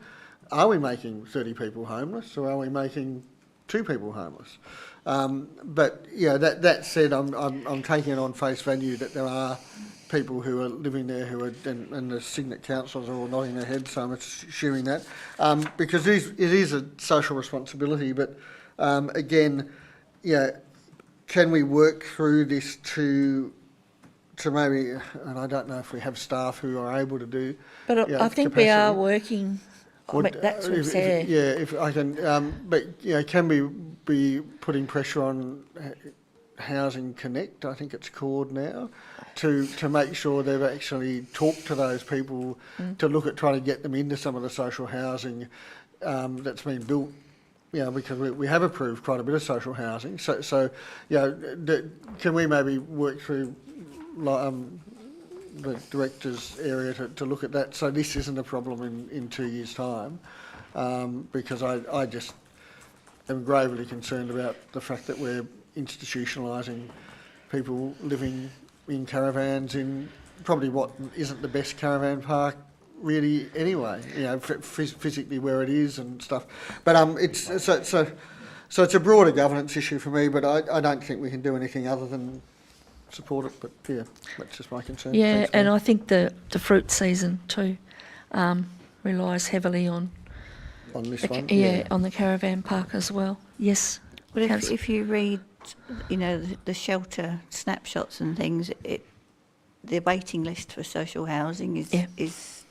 are we making 30 people homeless, or are we making 2 people homeless? But yeah, that said, I'm taking it on face value that there are people who are living there who are, and the Cygnet councillors are all nodding their heads, so I'm assuming that, because it is a social responsibility. But again, yeah, can we work through this to maybe, and I don't know if we have staff who are able to do. But I think we are working. That's what's there. If I can, but you know, can we be putting pressure on Housing Connect, I think it's called now, to make sure they've actually talked to those people to look at trying to get them into some of the social housing that's been built. You know, because we have approved quite a bit of social housing. So you know, can we maybe work through the director's area to look at that, so this isn't a problem in 2 years' time, because I just am gravely concerned about the fact that we're institutionalising people living in caravans in probably what isn't the best caravan park really anyway, you know, physically where it is and stuff. But it's so it's a broader governance issue for me, but I don't think we can do anything other than support it. But yeah, that's just my concern. Yeah, Thanks, and Mayor. I think the fruit season too relies heavily on this one. on the caravan park as well. Yes. But if you read, you know, the shelter snapshots and things, the waiting list for social housing is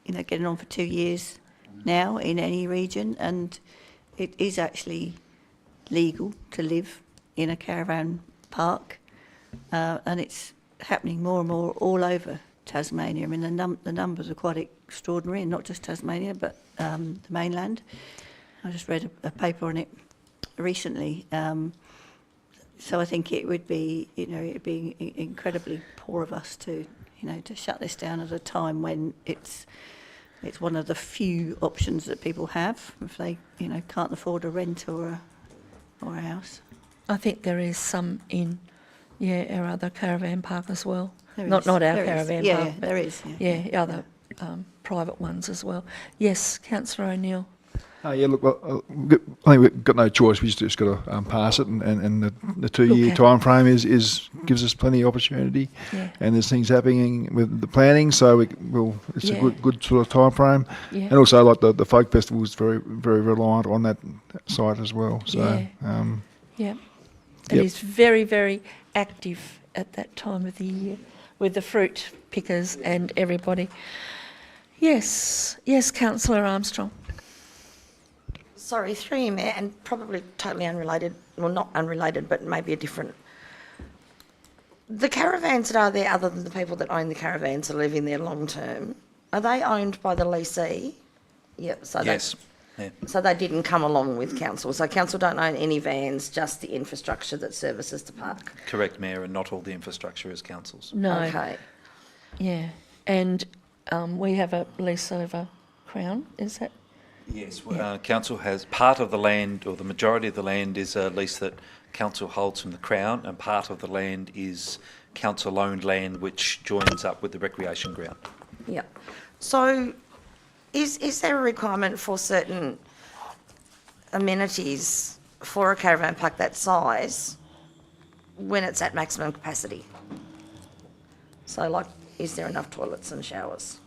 you know, getting on for 2 years now in any region, and it is actually legal to live in a caravan park, and it's happening more and more all over Tasmania. I mean, the numbers are quite extraordinary, and not just Tasmania, but the mainland. I just read a paper on it recently. So I think it would be, it'd be incredibly poor of us to, to shut this down at a time when it's one of the few options that people have if they, can't afford a rent or a house. I think there is some in, our other caravan park as well. There Not is, our there is. caravan Yeah, park. but there is, other private ones as well. Yes, Councillor O'Neill. Yeah, look, well, I think we've got no choice. We just got to pass it, and the 2-year Okay. time frame is gives us plenty of opportunity. Yeah. And there's things happening with the planning, so it's Yeah. a good sort of time frame. Yeah. And also, like the folk festival is very very reliant on that site as well. So Yeah. It Yep. is very, very active at that time of the year with the fruit pickers and everybody. Yes, Councillor Armstrong. Sorry, through you, Mayor, and probably totally unrelated, well, not unrelated, but maybe a different. The caravans that are there, other than the people that own the caravans that live in there long term, are they owned by the leasee? Yep. So Yes. Yeah. So they didn't come along with council. So council don't own any vans, just the infrastructure that services the park. Correct, Mayor, and not all the infrastructure is council's. No. Okay. Yeah, and we have a lease over Crown, is that? Yes, council has part of the land, or the majority of the land is a lease that council holds from the Crown, and part of the land is council-owned land which joins up with the recreation ground. Yeah. So is there a requirement for certain amenities for a caravan park that size when it's at maximum capacity? So, like, is there enough toilets and showers?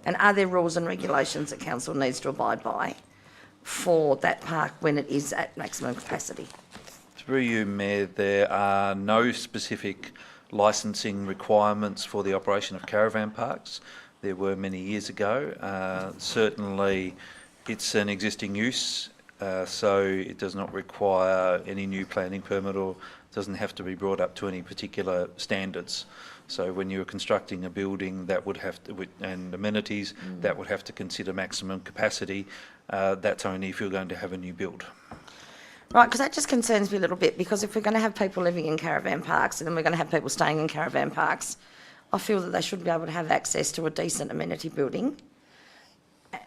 And are there rules and regulations that council needs to abide by for that park when it is at maximum capacity? Through you, Mayor, there are no specific licensing requirements for the operation of caravan parks. There were many years ago. Certainly, it's an existing use, so it does not require any new planning permit or doesn't have to be brought up to any particular standards. So when you're constructing a building, that would have to, and amenities, that would have to consider maximum capacity. That's only if you're going to have a new build. Right, because that just concerns me a little bit, because if we're going to have people living in caravan parks and then we're going to have people staying in caravan parks, I feel that they should be able to have access to a decent amenity building.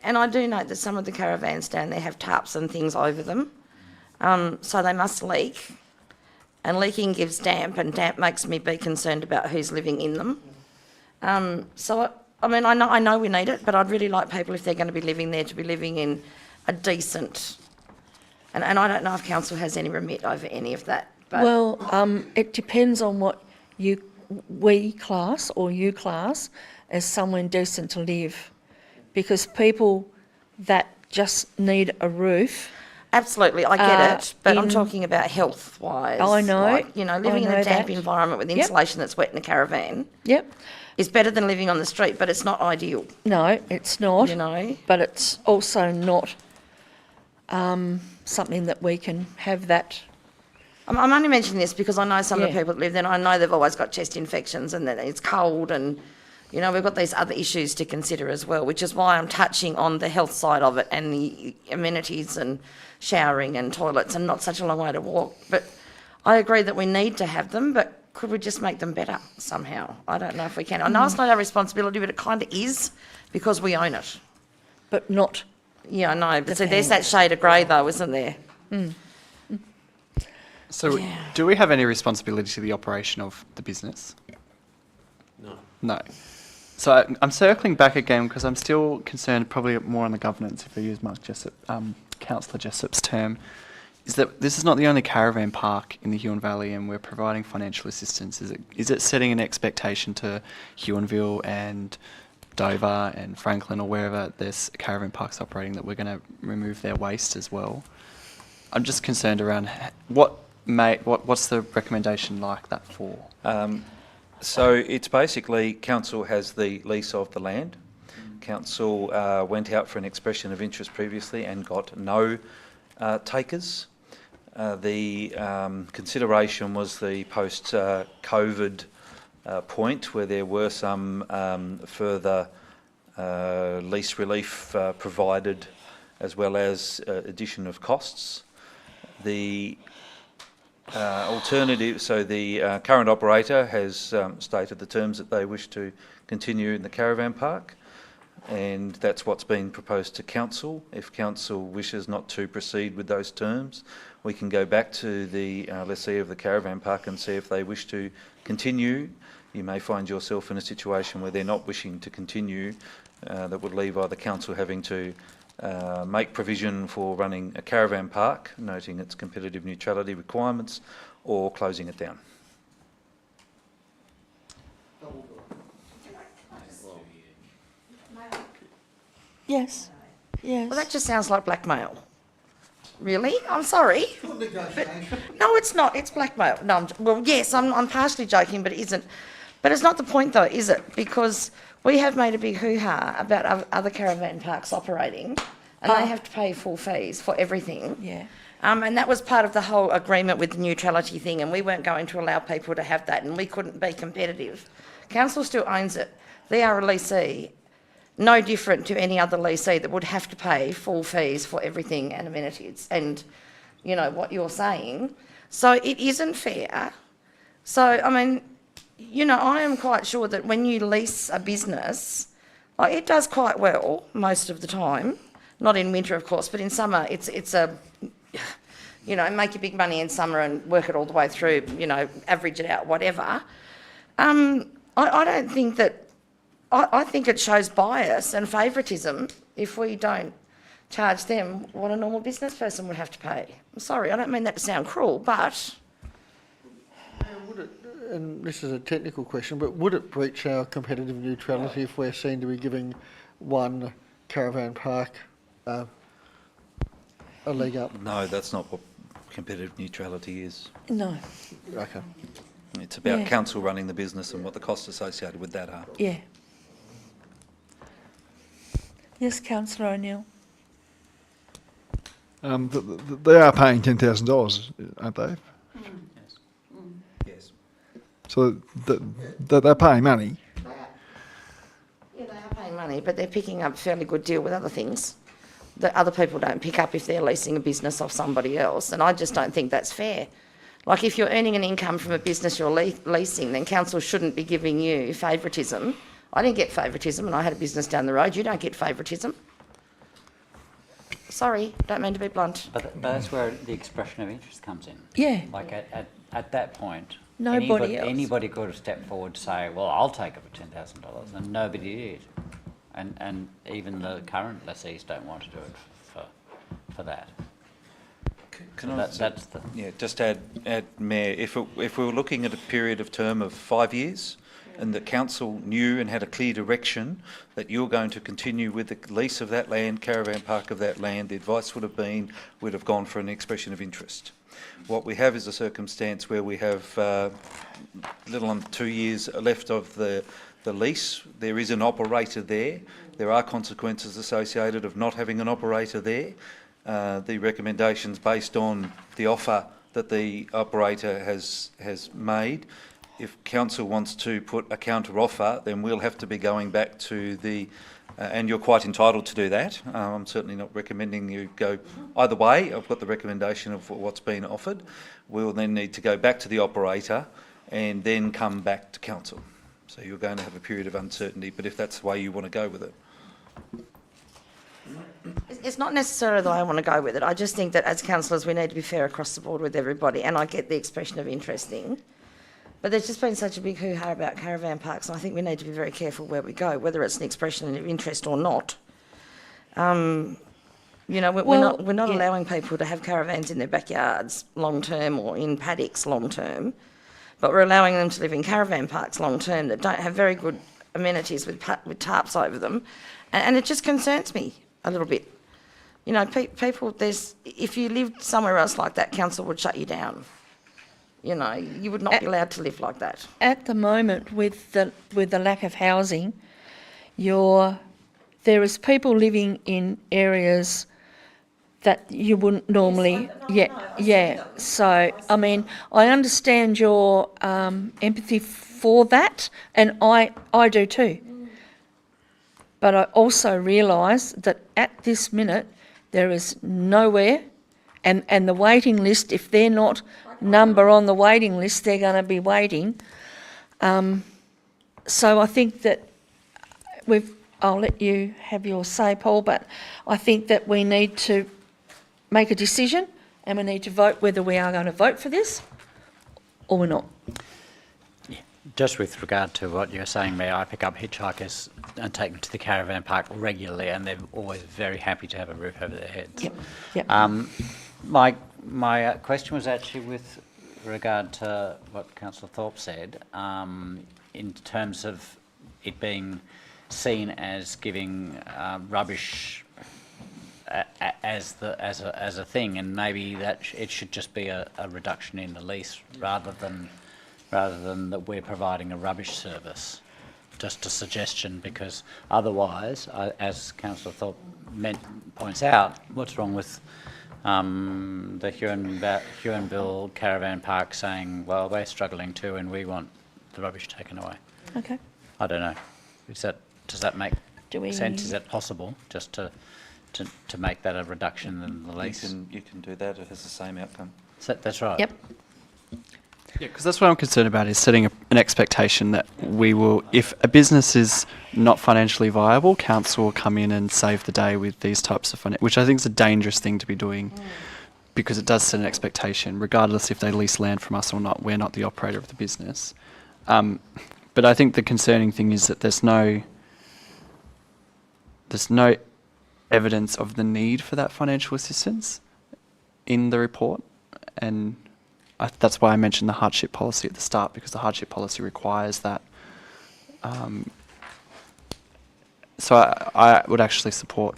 And I do note that some of the caravans down there have tarps and things over them, so they must leak. And leaking gives damp, and damp makes me be concerned about who's living in them. So, I mean, I know we need it, but I'd really like people, if they're going to be living there, to be living in a decent... And I don't know if council has any remit over any of that. But Well, it depends on what we class or you class as somewhere decent to live, because people that just need a roof. Absolutely, I get it, but I'm talking about health-wise. I know. Like, living in a damp environment with Yep. insulation that's wet in a caravan Yep. is better than living on the street, but it's not ideal. No, it's not. You know? But it's also not something that we can have that. I'm only mentioning this because I know some of the people that live there, and I know they've always got chest infections and that it's cold, and, we've got these other issues to consider as well, which is why I'm touching on the health side of it and the amenities and showering and toilets, and not such a long way to walk. But I agree that we need to have them, but could we just make them better somehow? I don't know if we can. I know it's not our responsibility, but it kind of is, because we own it. But not... Yeah, I know, but so there's that shade of grey though, isn't there? So do we have any responsibility to the operation of the business? No. No. So I'm circling back again because I'm still concerned, probably more on the governance, if I use Mark Jessup, Councillor Jessup's term, is that this is not the only caravan park in the Huon Valley, and we're providing financial assistance. Is it setting an expectation to Huonville and Dover and Franklin or wherever there's caravan parks operating that we're going to remove their waste as well? I'm just concerned around what's the recommendation like that for? So it's basically council has the lease of the land. Council went out for an expression of interest previously and got no takers. The consideration was the post-COVID point where there were some further lease relief provided, as well as addition of costs. The alternative, so the current operator has stated the terms that they wish to continue in the caravan park, and that's what's been proposed to council. If council wishes not to proceed with those terms, we can go back to the lessee of the caravan park and see if they wish to continue. You may find yourself in a situation where they're not wishing to continue, that would leave either council having to make provision for running a caravan park, noting its competitive neutrality requirements, or closing it down. Yes. Yes. Well, that just sounds like blackmail. Really? I'm sorry. But, no, it's not. It's blackmail. No, well, yes, I'm partially joking, but it isn't. But it's not the point, though, is it? Because we have made a big hoo-ha about other caravan parks operating, and they have to pay full fees for everything. Yeah. And that was part of the whole agreement with the neutrality thing, and we weren't going to allow people to have that, and we couldn't be competitive. Council still owns it. They are a lessee, no different to any other lessee that would have to pay full fees for everything and amenities and, you know, what you're saying. So it isn't fair. So, I mean, you know, I am quite sure that when you lease a business, like, it does quite well most of the time. Not in winter, of course, but in summer it's a, you know, make your big money in summer and work it all the way through, you know, average it out, whatever. I don't think that, I think it shows bias and favouritism if we don't charge them what a normal business person would have to pay. I'm sorry, I don't mean that to sound cruel, but... And this is a technical question, but would it breach our competitive neutrality if we're seen to be giving one caravan park a leg up? No, that's not what competitive neutrality is. No. Okay. It's about Yeah. council running the business and what the costs associated with that are. Yeah. Yes, Councillor O'Neill. They are paying $10,000, aren't they? Yes. So they're paying money. Yeah, they are paying money, but they're picking up a fairly good deal with other things that other people don't pick up if they're leasing a business off somebody else, and I just don't think that's fair. Like, if you're earning an income from a business you're leasing, then council shouldn't be giving you favouritism. I didn't get favouritism and I had a business down the road. You don't get favouritism. Sorry, don't mean to be blunt. But that's where the expression of interest comes in. Yeah. Like at that point, Nobody else. anybody could have stepped forward to say, well, I'll take it for $10,000, and nobody did. And even the current lessees don't want to do it for that. Can So I that's the... Yeah, just add, Mayor, if we were looking at a period of term of 5 years, and the council knew and had a clear direction that you're going to continue with the lease of that land, caravan park of that land, the advice would have been, we'd have gone for an expression of interest. What we have is a circumstance where we have little under 2 years left of the lease. There is an operator there. There are consequences associated of not having an operator there. The recommendations based on the offer that the operator has made. If council wants to put a counter offer, then we'll have to be going back to the, and you're quite entitled to do that. I'm certainly not recommending you go either way. I've got the recommendation of what's been offered. We'll then need to go back to the operator and then come back to council. So you're going to have a period of uncertainty, but if that's the way you want to go with it. It's not necessarily that I want to go with it. I just think that as councillors we need to be fair across the board with everybody, and I get the expression of interest thing. But there's just been such a big hoo-ha about caravan parks, and I think we need to be very careful where we go, whether it's an expression of interest or not. You know, we're not allowing people to have caravans in their backyards long term or in paddocks long term, but we're allowing them to live in caravan parks long term that don't have very good amenities with tarps over them, and it just concerns me a little bit. You know, people, if you lived somewhere else like that, council would shut you down. You know, you would not be allowed to live like that. At the moment, with the lack of housing, there is people living in areas that you wouldn't normally. Yeah. So, I mean, I understand your empathy for that, and I do too. But I also realise that at this minute, there is nowhere And the waiting list, if they're not number on the waiting list, they're going to be waiting. So I think that I'll let you have your say, Paul, but I think that we need to make a decision and we need to vote whether we are going to vote for this or we're not. Just with regard to what you're saying, Mayor, I pick up hitchhikers and take them to the caravan park regularly, and they're always very happy to have a roof over their heads. Yep. My question was actually with regard to what Councillor Thorpe said, in terms of it being seen as giving rubbish as a thing, and maybe that it should just be a reduction in the lease rather than that we're providing a rubbish service. Just a suggestion, because otherwise, as Councillor Thorpe points out, what's wrong with the Huonville Caravan Park saying, well, we're struggling too and we want the rubbish taken away? Okay. I don't know. Does that make sense? Is that possible, just to make that a reduction in the lease? You can do that. It has the same outcome. That's right. Yep. Yeah, because that's what I'm concerned about, is setting an expectation that we will, if a business is not financially viable, council will come in and save the day with these types of which I think is a dangerous thing to be doing, because it does set an expectation, regardless if they lease land from us or not. We're not the operator of the business. But I think the concerning thing is that there's no evidence of the need for that financial assistance in the report, and that's why I mentioned the hardship policy at the start, because the hardship policy requires that. So I would actually support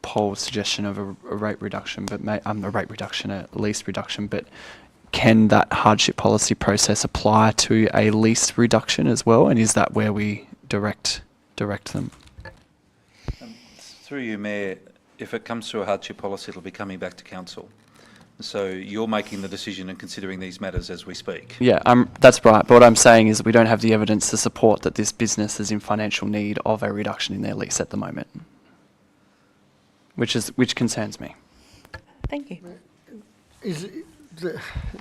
Paul's suggestion of a rate reduction, but a lease reduction. But can that hardship policy process apply to a lease reduction as well? And is that where we direct them? Through you, Mayor, if it comes through a hardship policy, it'll be coming back to council. So you're making the decision and considering these matters as we speak. Yeah, that's right. But what I'm saying is that we don't have the evidence to support that this business is in financial need of a reduction in their lease at the moment, which concerns me. Thank you.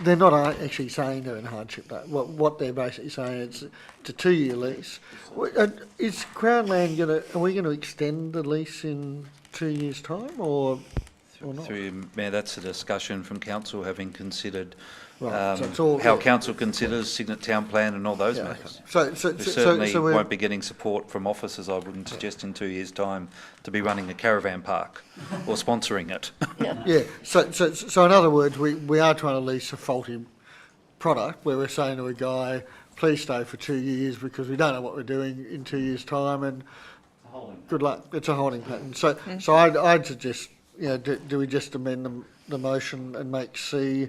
They're not actually saying they're in hardship, though. What they're basically saying is it's a 2-year lease. Is Crown Land are we going to extend the lease in 2 years' time, or not? Through you, Mayor, that's a discussion from council, having considered so how council considers Cygnet Town Plan and all those matters. We certainly won't be getting support from officers, I wouldn't suggest, in 2 years' time to be running a caravan park or sponsoring it. Yeah. So in other words, we are trying to lease a faulty product where we're saying to a guy, please stay for 2 years because we don't know what we're doing in 2 years' time, and good luck. It's a holding pattern. So I'd suggest, do we just amend the motion and make C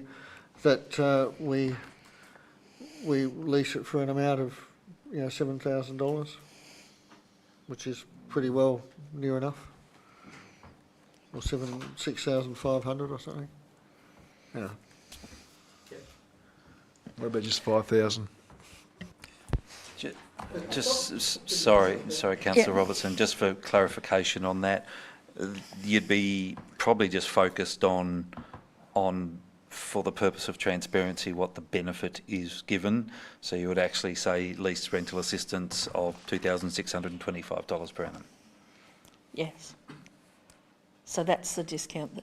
that we lease it for an amount of $7,000, which is pretty well near enough, or 6,500 or something. Yeah. What about just 5,000? Sorry, Councillor Robertson, just for clarification on that, you'd be probably just focused on for the purpose of transparency what the benefit is given. So you would actually say lease rental assistance of $2,625 per annum. Yes. So that's the discount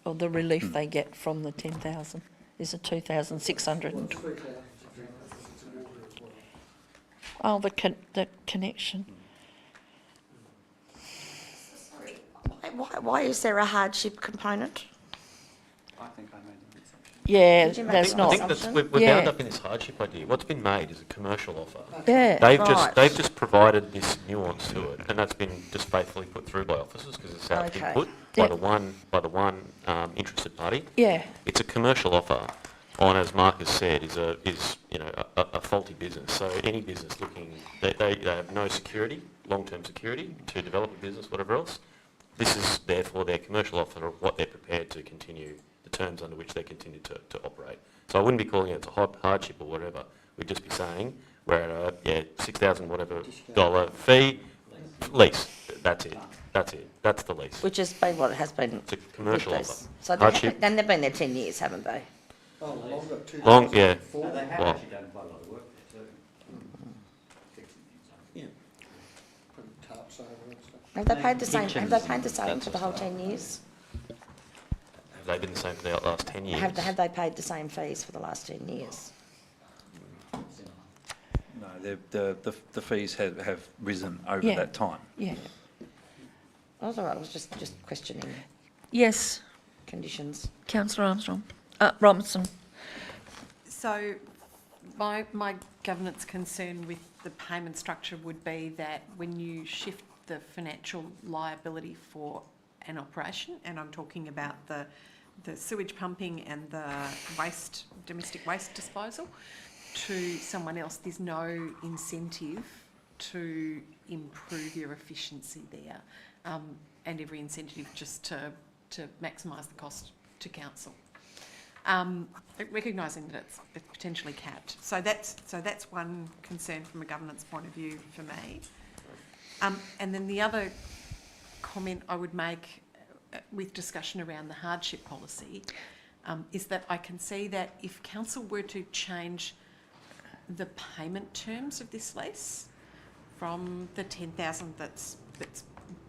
or the relief they get from the 10,000 is a 2,600. Oh, the connection. Why is there a hardship component? I think I made an exception. Yeah, Did you make that's an not. I think we're bound up in this hardship idea. What's been made is a commercial offer. Yeah. They've just provided this nuance to it, and that's been just faithfully put through by officers because it's how it's been put by the one interested party. Yeah. It's a commercial offer on, as Mark has said, is a faulty business. So any business looking, they have no security, long-term security to develop a business, whatever else. This is therefore their commercial offer of what they're prepared to continue, the terms under which they continue to operate. So I wouldn't be calling it a hardship or whatever. We'd just be saying we're at a $6,000 whatever fee. Lease, that's it, that's the lease. Which has been what it has been. It's a commercial with those. offer. So Hardship. then they've been there 10 years, haven't they? Long, yeah. No, they have Well, actually done quite a lot of work there too. Have they paid the same? Have they paid the same for the whole 10 years? have they been the same for the last 10 years? Have they paid the same fees for the last 10 years? No, the fees have risen over Yeah. that time. Yeah. I was all right, I was just questioning Yes, conditions. Councillor Armstrong. Robinson. So my governance concern with the payment structure would be that when you shift the financial liability for an operation, and I'm talking about the sewage pumping and the domestic waste disposal, to someone else, there's no incentive to improve your efficiency there, and every incentive just to maximise the cost to council. Recognising that it's potentially capped. So that's one concern from a governance point of view for me. And then the other comment I would make with discussion around the hardship policy is that I can see that if council were to change the payment terms of this lease from the 10,000 that's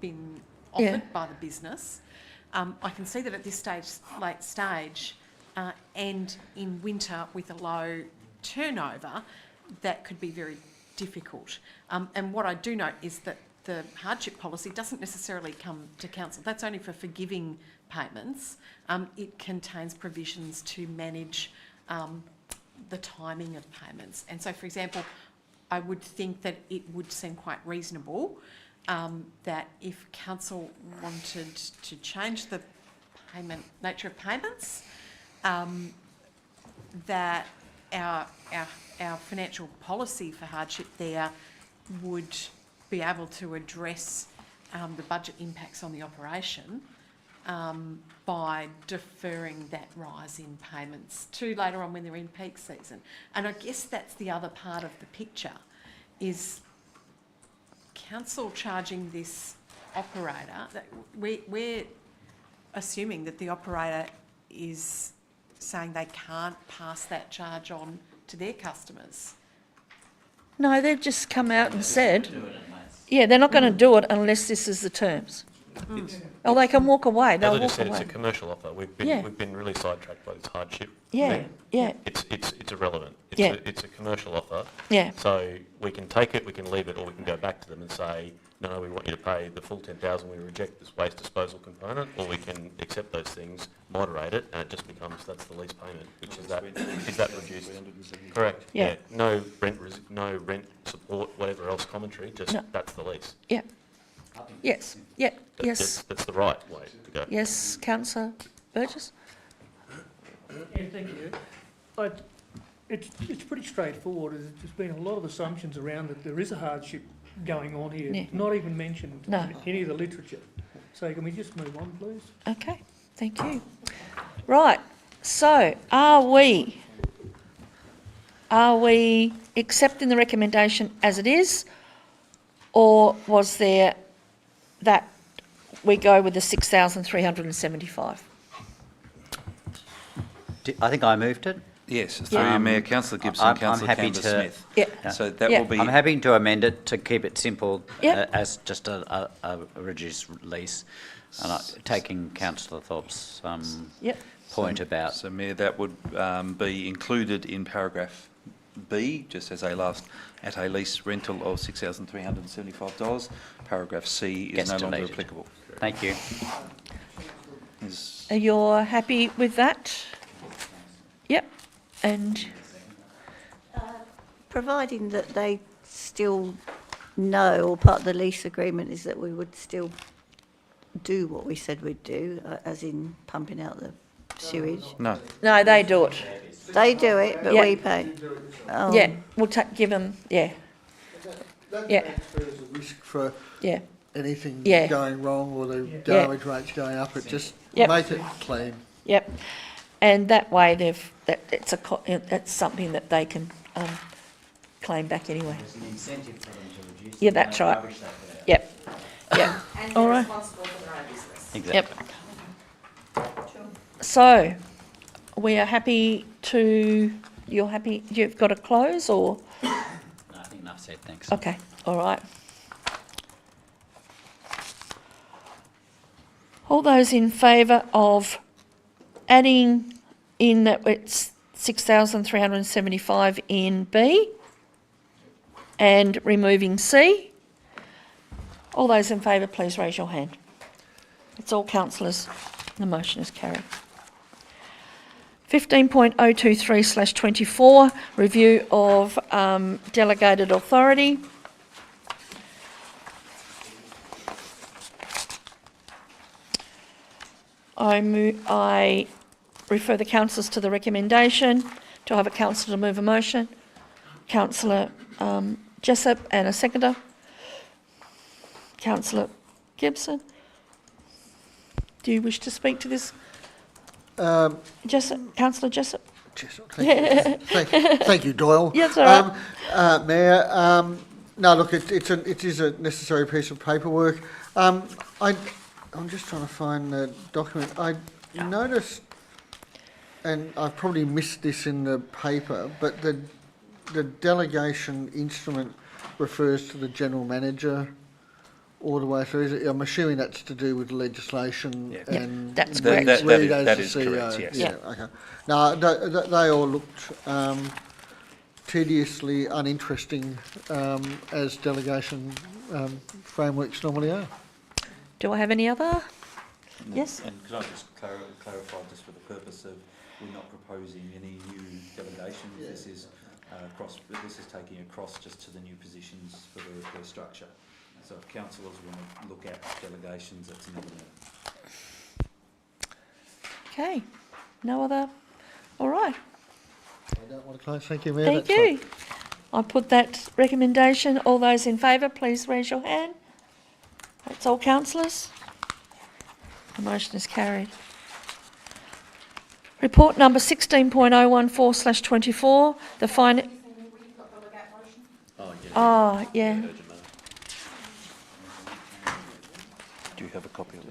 been offered by the business, I can see that at this late stage, and in winter with a low turnover, that could be very difficult. And what I do note is that the hardship policy doesn't necessarily come to council. That's only for forgiving payments. It contains provisions to manage the timing of payments. And so, for example, I would think that it would seem quite reasonable that if council wanted to change the nature of payments, that our financial policy for hardship there would be able to address the budget impacts on the operation by deferring that rise in payments to later on when they're in peak season. And I guess that's the other part of the picture, is council charging this operator. That we're assuming that the operator is saying they can't pass that charge on to their customers. No, they've just come out and said, yeah, they're not going to do it unless this is the terms. Or they can walk away. They'll As I walk just said, away. it's a commercial offer. We've been really sidetracked by this hardship. Yeah, thing. yeah. It's irrelevant. It's a commercial offer. Yeah. So we can take it, we can leave it, or we can go back to them and say, no, we want you to pay the full 10,000. We reject this waste disposal component, or we can accept those things, moderate it, and it just becomes that's the lease payment, which is that reduced? Correct. Yeah. No rent support, whatever else commentary. Just that's the lease. Yeah. Yes. Yeah. Yes. That's the right way to go. Yes, Councillor Burgess. Yeah, thank you. It's pretty straightforward. There's been a lot of assumptions around that there is a hardship going on here. Yeah. Not even mentioned No. in any of the literature. So can we just move on, please? Okay, thank you. Right, so are we accepting the recommendation as it is, or was there that we go with the 6,375? I think I moved it. Yes, through you, Mayor, Councillor Gibson, I'm Councillor happy Campbell-Smith. Yeah. So that will be... I'm happy to amend it to keep it simple Yep. as just a reduced lease. And taking Councillor Thorpe's Yep. point about... So, Mayor, that would be included in paragraph B, just as at a lease rental of $6,375. Paragraph C is Gets no longer deleted. applicable. Thank you. Are you happy with that? Yep, and Providing that they still know, or part of the lease agreement is that we would still do what we said we'd do, as in pumping out the sewage. No. no, they do it. They do it, but Yeah. we pay. Oh. Yeah, we'll give them, yeah, Yeah. There's a risk for yeah. anything Yeah. going wrong or the damage rates going up. It just Yep. make it clean. Yep, and that way that's something that they can claim back anyway. There's an incentive for them to reduce. Yeah, the that's amount right. of rubbish they put out. Yep. Yep. And All they're right. responsible for their own business. Exactly. So, we are happy to, you're happy, you've got to close or? No, I think enough said, thanks. Okay, all right. All those in favour of adding in that it's 6,375 in B and removing C? All those in favour, please raise your hand. It's all councillors. The motion is carried. 15.023/24, review of delegated authority. I refer the councillors to the recommendation. Do I have a councillor to move a motion? Councillor Jessup and a seconder. Councillor Gibson. Do you wish to speak to this? Jessup, Councillor Jessup. Thank you, Doyle. Yes, all right. Mayor, no, look, it is a necessary piece of paperwork. I'm just trying to find the document. I noticed, and I've probably missed this in the paper, but the delegation instrument refers to the general manager all the way through. I'm assuming that's to do with legislation and that's Reed correct. That as is the CEO. correct, yes. Yeah, okay. No, they all looked tediously uninteresting as delegation frameworks normally are. Do I have any other? Yes. And could I just clarify, just for the purpose of, we're not proposing any new delegations. This is this is taking across just to the new positions for the structure. So if councillors want to look at delegations, that's another matter. Okay. No other? All right. I don't want to close. Thank you, Mayor. Thank you. I put that recommendation. All those in favour, please raise your hand. That's all councillors. The motion is carried. Report number 16.014/24, the fine... Oh, yeah. Do you have a copy of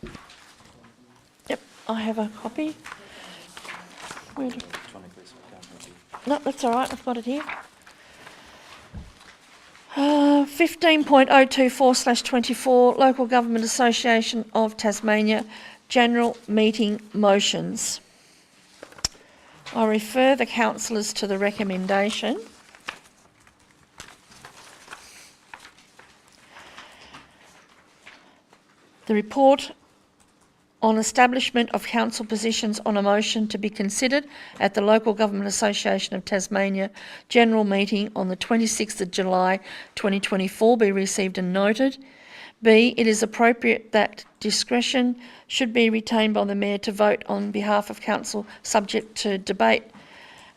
it? Yep, I have a copy. No, that's all right, I've got it here. 15.024/24, Local Government Association of Tasmania, General Meeting Motions. I refer the councillors to the recommendation. The report on establishment of council positions on a motion to be considered at the Local Government Association of Tasmania General Meeting on the 26th of July 2024 be received and noted. B, it is appropriate that discretion should be retained by the Mayor to vote on behalf of Council subject to debate,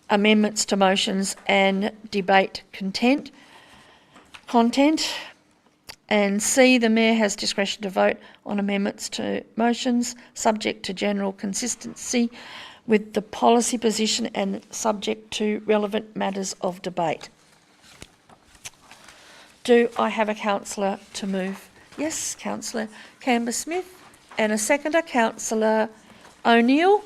amendments to motions and debate content. And C, the Mayor has discretion to vote on amendments to motions subject to general consistency with the policy position and subject to relevant matters of debate. Do I have a councillor to move? Yes, Councillor Canberra-Smith, and a seconder, Councillor O'Neill.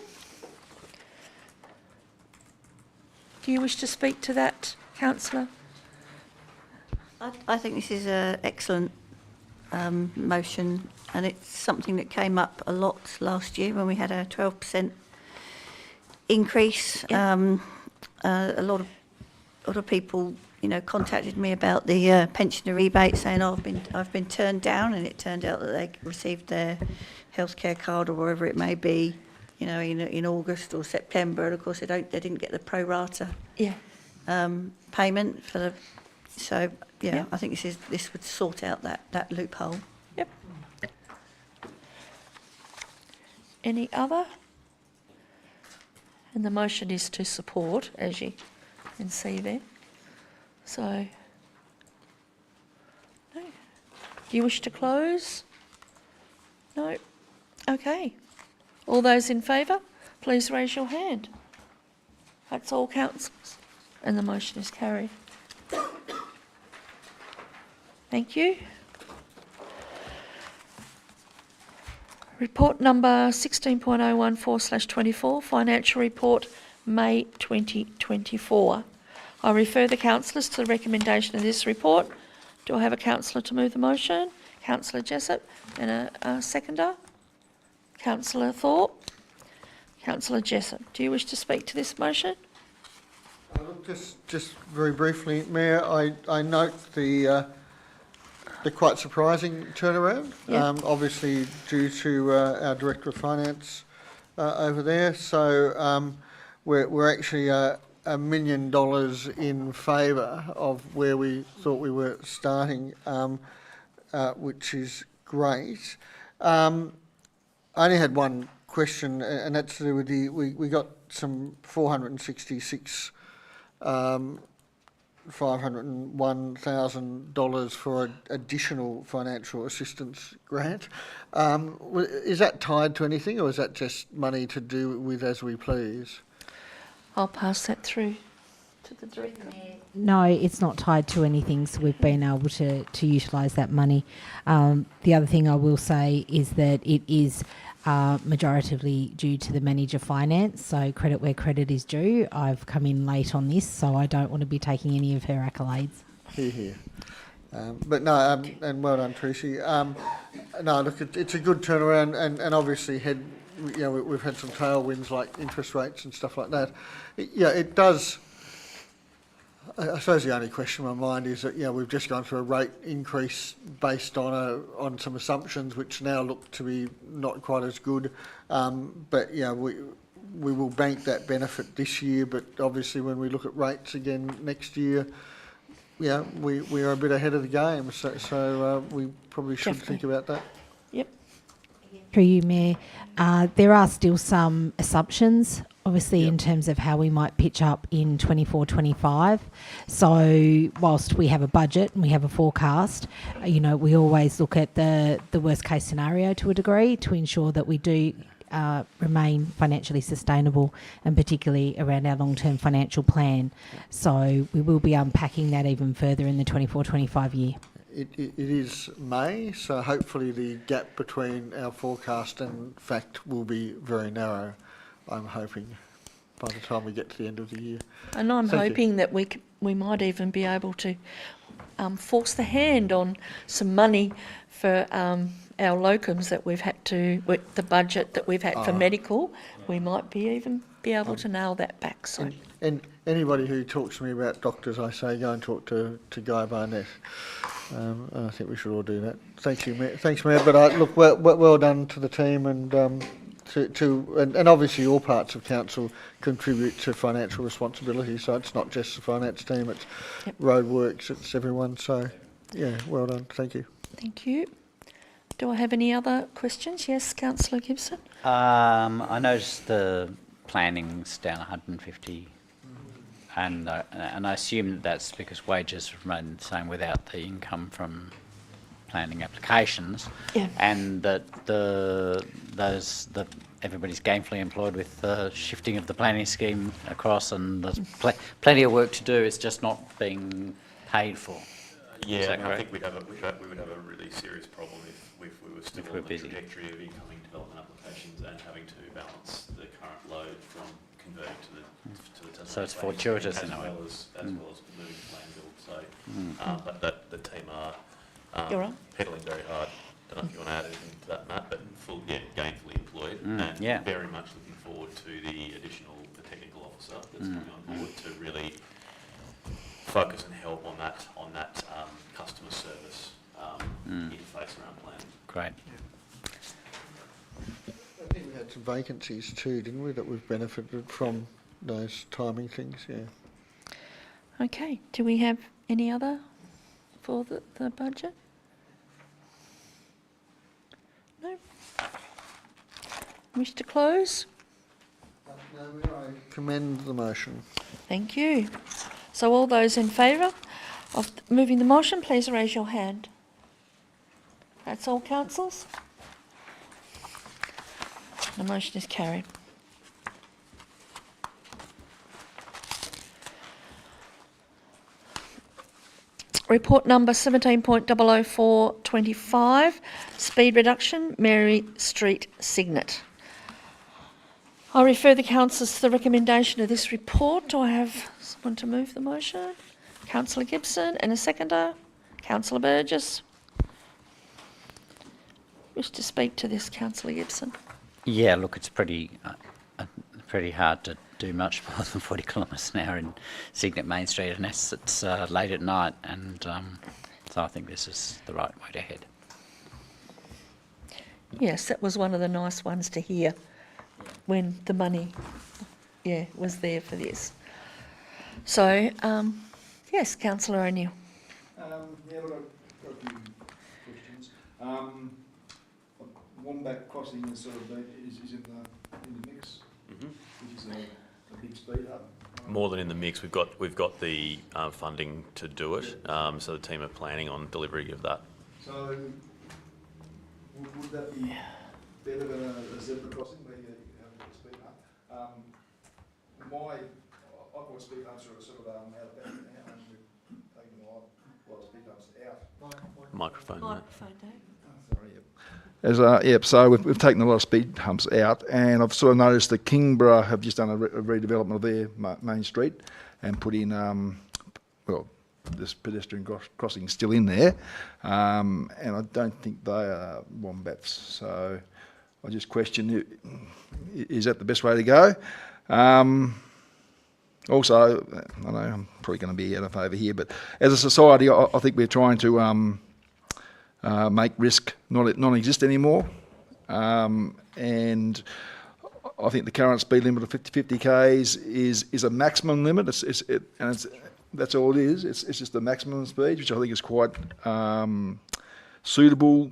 Do you wish to speak to that, Councillor? I think this is an excellent motion, and it's something that came up a lot last year when we had a 12% increase. A lot of people, contacted me about the pensioner rebate, saying, "Oh, I've been turned down," and it turned out that they received their healthcare card or wherever it may be, in August or September, and of course they didn't get the pro rata payment for the. So I think this would sort out that loophole. Yep. Any other? And the motion is to support, as you can see there. So, no. Do you wish to close? No. Okay. All those in favour, please raise your hand. That's all councillors, and the motion is carried. Thank you. Report number 16.014/24, Financial Report, May 2024. I refer the councillors to the recommendation of this report. Do I have a councillor to move the motion? Councillor Jessup, and a seconder? Councillor Thorpe? Councillor Jessup, do you wish to speak to this motion? Look, just very briefly, Mayor, I note the quite surprising turnaround, Yep. obviously due to our Director of Finance over there. So we're actually $1 million in favour of where we thought we were starting, which is great. I only had one question, and that's to do with we got some 466 $501,000 for an additional financial assistance grant. Is that tied to anything, or is that just money to do with as we please? I'll pass that through to the Director. No, it's not tied to anything, so we've been able to utilise that money. The other thing I will say is that it is majoritively due to the Manager Finance, so credit where credit is due. I've come in late on this, so I don't want to be taking any of her accolades. Hear, hear. But no, and well done, Tracy. No, look, it's a good turnaround, and obviously we've had some tailwinds like interest rates and stuff like that. It does. I suppose the only question in my mind is that we've just gone through a rate increase based on some assumptions which now look to be not quite as good. But we will bank that benefit this year. But obviously, when we look at rates again next year, we are a bit ahead of the game. So we probably should think about that. Yep. Through you, Mayor, there are still some assumptions, obviously, in terms of how we might pitch up in 24-25. So whilst we have a budget and we have a forecast, we always look at the worst case scenario to a degree to ensure that we do remain financially sustainable, and particularly around our long-term financial plan. So we will be unpacking that even further in the 24-25 year. It is May, so hopefully the gap between our forecast and fact will be very narrow, I'm hoping, by the time we get to the end of the year. And I'm hoping that we might even be able to force the hand on some money for our locums that we've had to, with the budget that we've had for medical. We might be able to nail that back soon. And anybody who talks to me about doctors, I say go and talk to Guy Barnett. I think we should all do that. Thank you, Mayor. Thanks, Mayor. But look, well done to the team, and and obviously all parts of council contribute to financial responsibility. So it's not just the finance team; it's roadworks, it's everyone. So well done. Thank you. Thank you. Do I have any other questions? Yes, Councillor Gibson. I noticed the planning's down 150. And I assume that's because wages remain the same without the income from planning applications, and that everybody's gainfully employed with the shifting of the planning scheme across, and there's plenty of work to do. It's just not being paid for. Yeah, I think we would have a really serious problem if we were still on the trajectory of incoming development applications and having to balance the current load from converting to the so it's fortuitous as in a way. well as moving to land build. So but the team are pedaling very hard. Don't know if you want to add anything to that, Matt, but gainfully employed and very much looking forward to the technical officer that's coming on board to really focus and help on that customer service interface around planning. Great. I think we had some vacancies too, didn't we, that we've benefited from those timing things, Okay. Do we have any other for the budget? No. Wish to close? No, I commend the motion. Thank you. So all those in favour of moving the motion, please raise your hand. That's all, councillors. The motion is carried. report number 17.00425, speed reduction, Mary Street Signet. I refer the councillors to the recommendation of this report. Do I have someone to move the motion? Councillor Gibson, and a seconder? Councillor Burgess. Wish to speak to this, Councillor Gibson? Yeah, look, it's pretty hard to do much more than 40 kilometres an hour in Signet Main Street unless it's late at night, and so I think this is the right way to head. Yes, that was one of the nice ones to hear when the money, was there for this. So, yes, Councillor O'Neill. Yeah, I've got a few questions. Wombat Crossing is sort of is in the mix, which is a big speed up. More than in the mix, we've got the funding to do it. So the team are planning on delivery of that. So would that be better than a zebra crossing where you have a speed hump? I thought speed humps are sort of out of bounds now, and we've taken a lot of speed humps out. Microphone. So we've taken a lot of speed humps out, and I've sort of noticed that Kingborough have just done a redevelopment of their main street and put in, this pedestrian crossing still in there, and I don't think they are wombats. So I just question, is that the best way to go? Also, I know I'm probably going to be out of favour here, but as a society, I think we're trying to make risk non-exist anymore, and I think the current speed limit of 50 k's is a maximum limit. That's all it is. It's just the maximum speed, which I think is quite suitable.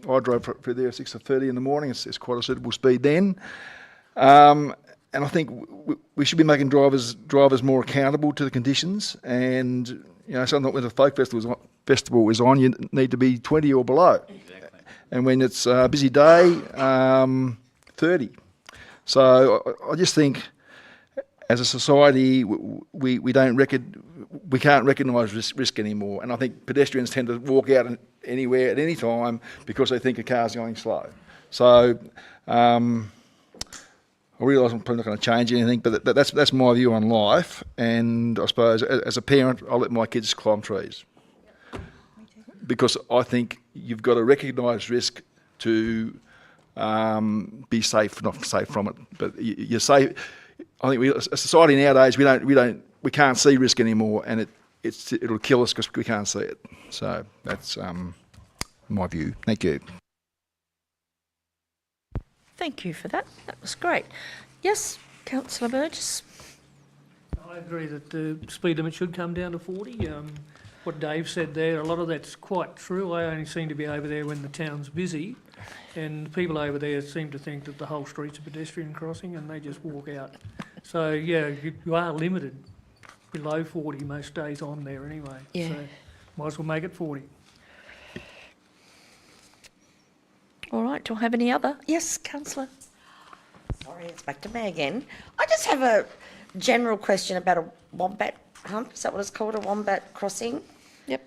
I drove through there at 6:30 in the morning. It's quite a suitable speed then, and I think we should be making drivers more accountable to the conditions. And something when the folk festival is on, you need to be 20 or below. Exactly. And when it's a busy day, 30. So I just think, as a society, we can't recognise risk anymore. And I think pedestrians tend to walk out anywhere at any time because they think a car's going slow. So I realise I'm probably not going to change anything, but that's my view on life. And I suppose as a parent, I'll let my kids climb trees. Because I think you've got to recognise risk to be safe, not safe from it, but you're safe. I think as a society nowadays, we can't see risk anymore, and it'll kill us because we can't see it. So that's my view. Thank you. Thank you for that. That was great. Yes, Councillor Burgess. I agree that the speed limit should come down to 40. What Dave said there, a lot of that's quite true. I only seem to be over there when the town's busy, and people over there seem to think that the whole street's a pedestrian crossing and they just walk out. So, yeah, you are limited below 40 most days on there anyway. Yeah. So might as well make it 40. All right, do I have any other? Yes, Councillor. Sorry, it's back to me again. I just have a general question about a wombat hump. Is that what it's called, a wombat crossing? Yep.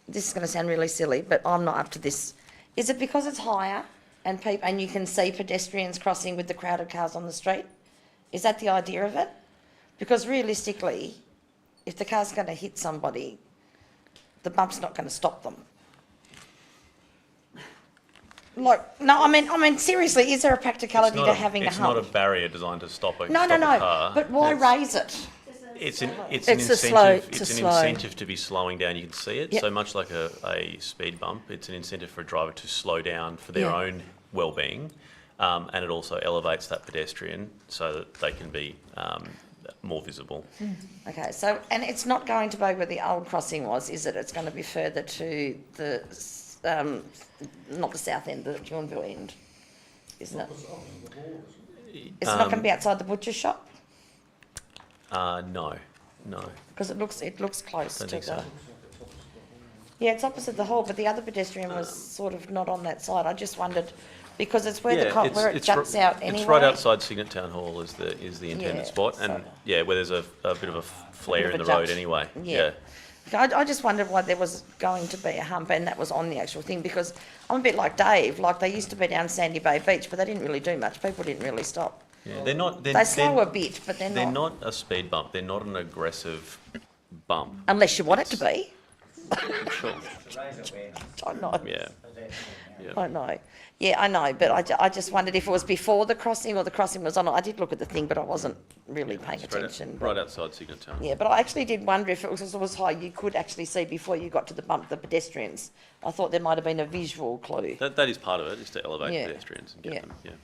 This is going to sound really silly, but I'm not up to this. Is it because it's higher and you can see pedestrians crossing with the crowded cars on the street? Is that the idea of it? Because realistically, if the car's going to hit somebody, the bump's not going to stop them. No, I mean, seriously, is there a practicality to having a hump? It's not a barrier designed to stop a No, car. but why raise it? It's an slow. incentive to be slowing down. You can see it. Yep. So much like a speed bump, it's an incentive for a driver to slow down for their own well-being, and it also elevates that pedestrian so that they can be more visible. Okay, so, and it's not going to be where the old crossing was, is it? It's going to be further to the, not the south end, the Jordanville end, isn't it? It's not going to be outside the butcher shop? No. Because it looks close to think the... so. Yeah, it's opposite the hall, but the other pedestrian was sort of not on that side. I just wondered, because it's where where it juts out anyway. It's right outside Signet Town Hall is the intended spot, and where there's a bit of a flare in the road anyway. Yeah. I just wondered why there was going to be a hump and that was on the actual thing, because I'm a bit like Dave, like they used to be down Sandy Bay Beach, but they didn't really do much. People didn't really stop. Yeah, they're not. They slow a bit, but they're They're not a speed bump. They're not an aggressive bump. Unless you want it to be. Sure. I know. Yeah. Yeah. I know. Yeah, I know, but I just wondered if it was before the crossing or the crossing was on. I did look at the thing, but I wasn't really paying attention. Right outside Signatown. Yeah, but I actually did wonder if it was high, you could actually see before you got to the bump, the pedestrians. I thought there might have been a visual clue. That is part of it, is to elevate Yeah. pedestrians and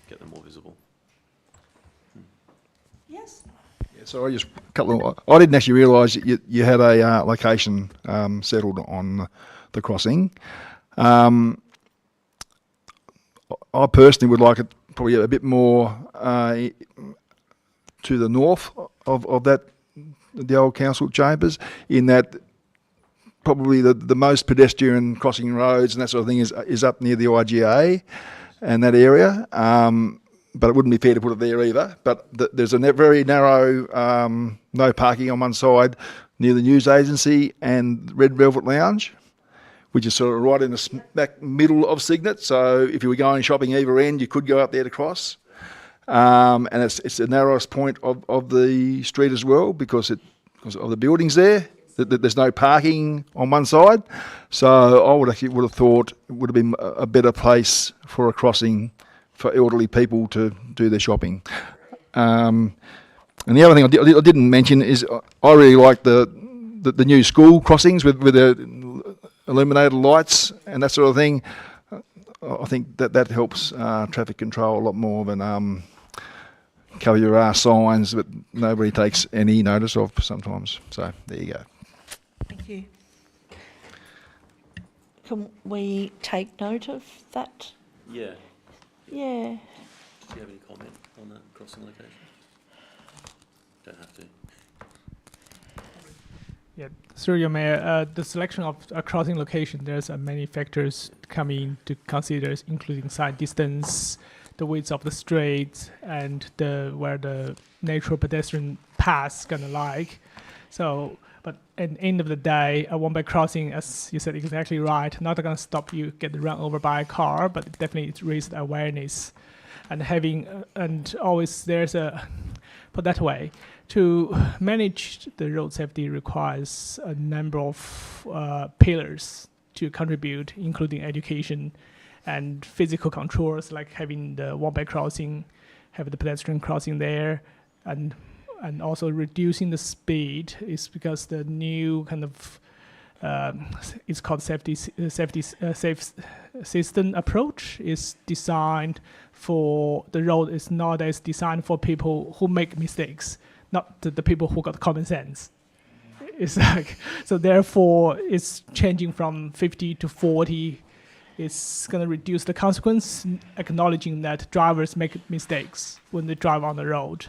get them more visible. Yes. Yeah, so I didn't actually realise that you had a location settled on the crossing. I personally would like it probably a bit more to the north of that, the old council chambers, in that probably the most pedestrian crossing roads and that sort of thing is up near the IGA and that area. But it wouldn't be fair to put it there either. But there's a very narrow no parking on one side near the news agency and Red Velvet Lounge, which is sort of right in the smack middle of Cygnet. So if you were going shopping either end, you could go up there to cross. And it's the narrowest point of the street as well because of the buildings there. There's no parking on one side. So I would have thought it would have been a better place for a crossing for elderly people to do their shopping. And the other thing I didn't mention is I really like the new school crossings with the illuminated lights and that sort of thing. I think that helps traffic control a lot more than cover your ass signs that nobody takes any notice of sometimes. So there you go. Thank you. Can we take note of that? Yeah. Yeah. Do you have any comment on that crossing location? Don't have to. Yeah, through your mayor, the selection of a crossing location, there's many factors coming to consider, including side distance, the width of the street, and where the natural pedestrian paths gonna like. So, but at the end of the day, a one-way crossing, as you said exactly right, not gonna stop you get run over by a car, but it definitely raises awareness, and always there's put that way. To manage the road safety requires a number of pillars to contribute, including education and physical controls, like having the one-way crossing, have the pedestrian crossing there, and also reducing the speed is because the new kind of it's called safe system approach is designed for the road is nowadays designed for people who make mistakes, not the people who got common sense. It's like, so therefore it's changing from 50 to 40. It's going to reduce the consequence, acknowledging that drivers make mistakes when they drive on the road.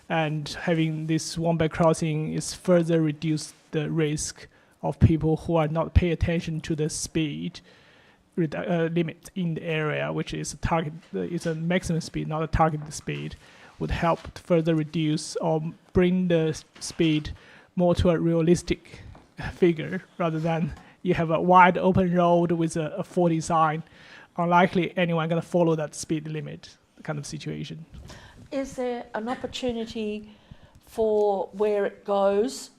And having this one-way crossing is further reduce the risk of people who are not pay attention to the speed limit in the area, which is a maximum speed, not a targeted speed, would help to further reduce or bring the speed more to a realistic figure rather than you have a wide open road with a 40 sign. Unlikely anyone going to follow that speed limit kind of situation. Is there an opportunity for where it goes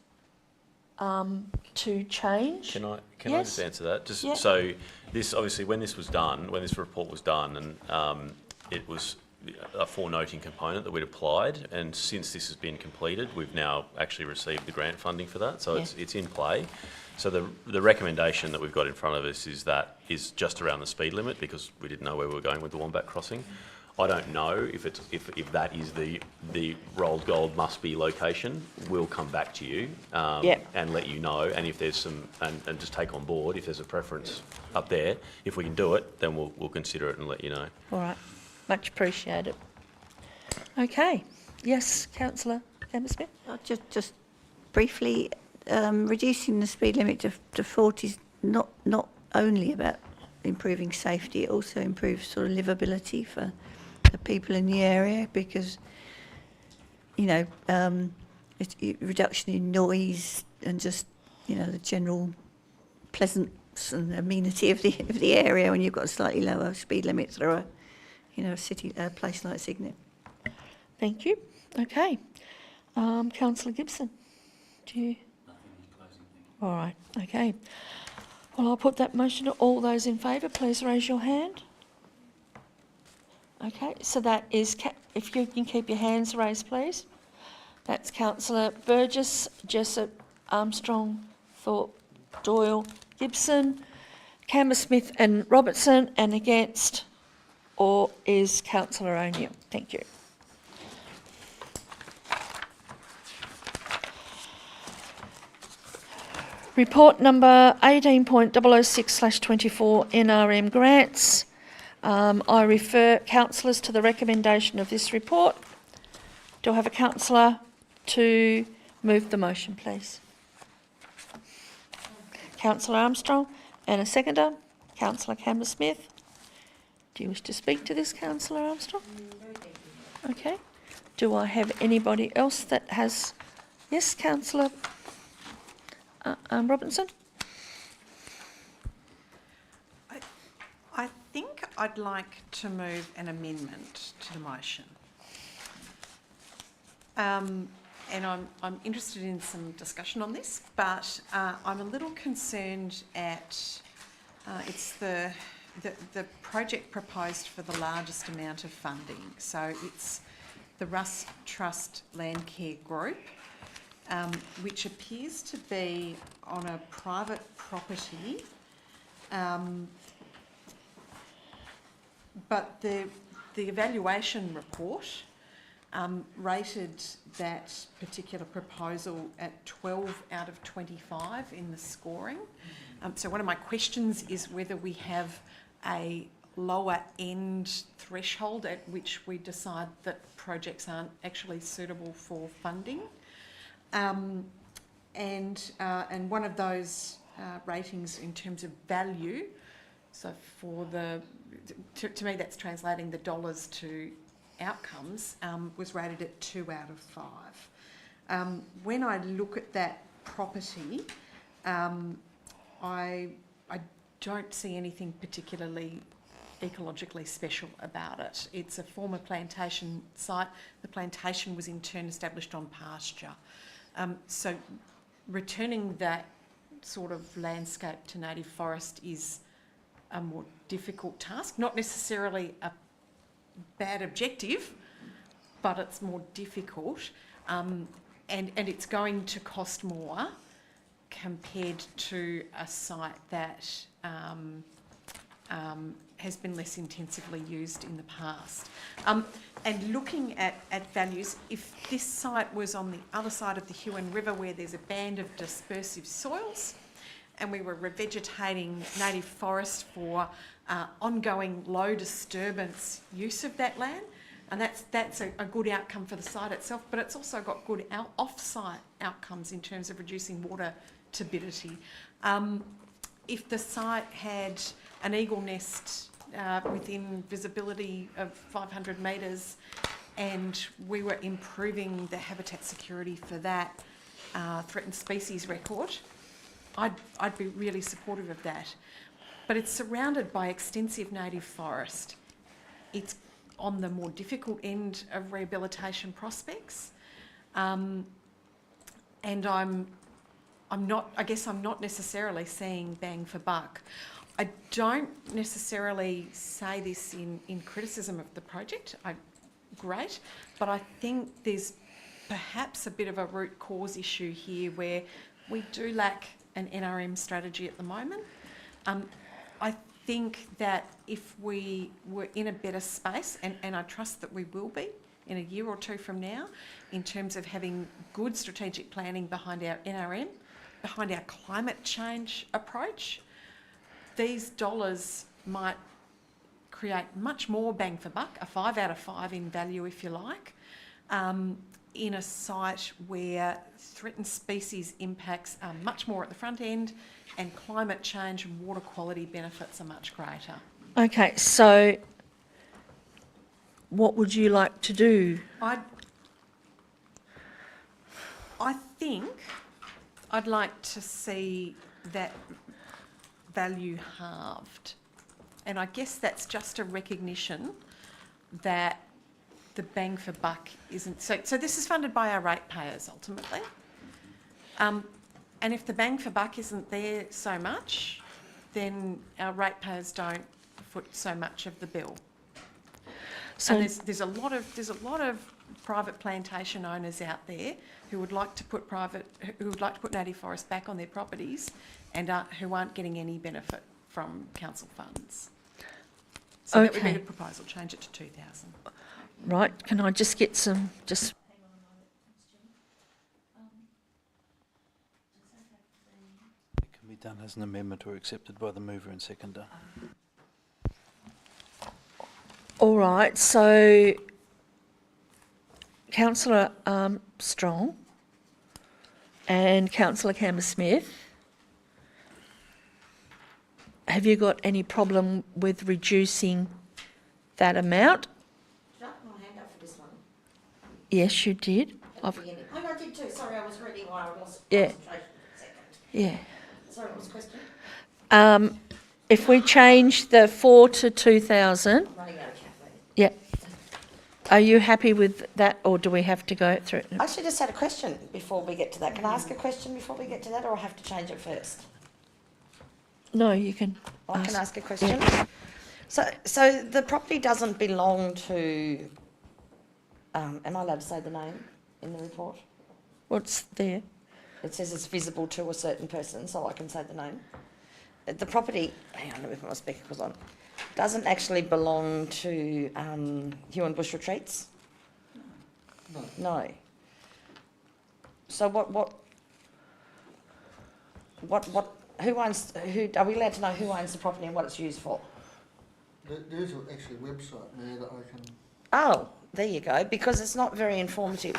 to change? Can I Yes. just answer that? Just Yeah. so this obviously when this report was done, and it was a four-noting component that we'd applied, and since this has been completed, we've now actually received the grant funding for that, so it's in play. So the recommendation that we've got in front of us is just around the speed limit because we didn't know where we were going with the Wombat crossing. I don't know if that is the rolled gold must be location. We'll come back to you and let you know. And if there's and just take on board if there's a preference up there. If we can do it, then we'll consider it and let you know. All right, much appreciated. Okay, yes, Councillor Amber-Smith. Just briefly, reducing the speed limit to 40 is not only about improving safety, it also improves sort of livability for the people in the area because, reduction in noise and just, the general pleasance and amenity of the area when you've got a slightly lower speed limit through a place like Cygnet. Thank you. Okay. Councillor Gibson, do you? All right, okay. Well, I'll put that motion to all those in favour. Please raise your hand. Okay, so that is, if you can keep your hands raised, please. That's Councillor Burgess, Jessup, Armstrong, Thorpe, Doyle, Gibson, Cambersmith and Robertson, and against or is Councillor O'Neill. Thank you. Report number 18.006/24 NRM grants. I refer councillors to the recommendation of this report. Do I have a councillor to move the motion, please? Councillor Armstrong, and a seconder, Councillor Cambersmith. Do you wish to speak to this, Councillor Armstrong? Okay. Do I have anybody else that has... Yes, Councillor Robinson? I think I'd like to move an amendment to the motion. And I'm interested in some discussion on this, but I'm a little concerned at it's the project proposed for the largest amount of funding. So it's the Russ Trust Landcare Group, which appears to be on a private property, but the evaluation report rated that particular proposal at 12 out of 25 in the scoring. So one of my questions is whether we have a lower end threshold at which we decide that projects aren't actually suitable for funding. And one of those ratings in terms of value, so for to me that's translating the dollars to outcomes, was rated at 2 out of 5. When I look at that property, I don't see anything particularly ecologically special about it. It's a former plantation site. The plantation was in turn established on pasture. So returning that sort of landscape to native forest is a more difficult task, not necessarily a bad objective, but it's more difficult, and it's going to cost more compared to a site that has been less intensively used in the past. And looking at values, if this site was on the other side of the Huon River where there's a band of dispersive soils and we were revegetating native forest for ongoing low disturbance use of that land, and that's a good outcome for the site itself, but it's also got good off-site outcomes in terms of reducing water turbidity. If the site had an eagle nest within visibility of 500 metres and we were improving the habitat security for that threatened species record, I'd be really supportive of that. But it's surrounded by extensive native forest. It's on the more difficult end of rehabilitation prospects, and I'm not necessarily seeing bang for buck. I don't necessarily say this in criticism of the project. Great, but I think there's perhaps a bit of a root cause issue here where we do lack an NRM strategy at the moment. I think that if we were in a better space, and I trust that we will be in a year or two from now, in terms of having good strategic planning behind our NRM, behind our climate change approach, these dollars might create much more bang for buck, a 5 out of 5 in value if you like, in a site where threatened species impacts are much more at the front end and climate change and water quality benefits are much greater. Okay, so what would you like to do? I think I'd like to see that value halved. And I guess that's just a recognition that the bang for buck isn't... So this is funded by our ratepayers, ultimately. And if the bang for buck isn't there so much, then our ratepayers don't foot so much of the bill. So And there's a lot of private plantation owners out there who would like to put native forest back on their properties and who aren't getting any benefit from council funds. So that would be the proposal, change it to 2,000. Right, can I just get some, just... It can be done as an amendment or accepted by the mover and seconder. All right, so Councillor Armstrong and Councillor Campbell-Smith, have you got any problem with reducing that amount? Did I put my hand up for this one? Yes, you did. At the beginning. Oh, no, I did too. Sorry, I was reading while I lost Yeah. concentration for a second. Yeah. Sorry, what was the question? If we change the 4 to 2,000, I'm running out of caffeine. yeah. Are you happy with that, or do we have to go through it? I actually just had a question before we get to that. Can I ask a question before we get to that, or I have to change it first? No, you can. I can ask a question. So the property doesn't belong to. Am I allowed to say the name in the report? What's there? It says it's visible to a certain person, so I can say the name. The property. Hang on, let me put my spectacles on. Doesn't actually belong to Huon Bush Retreats. No. So what? Who owns? Who are we allowed to know who owns the property and what it's used for? There is actually a website there that I can... Oh, there you go. Because it's not very informative.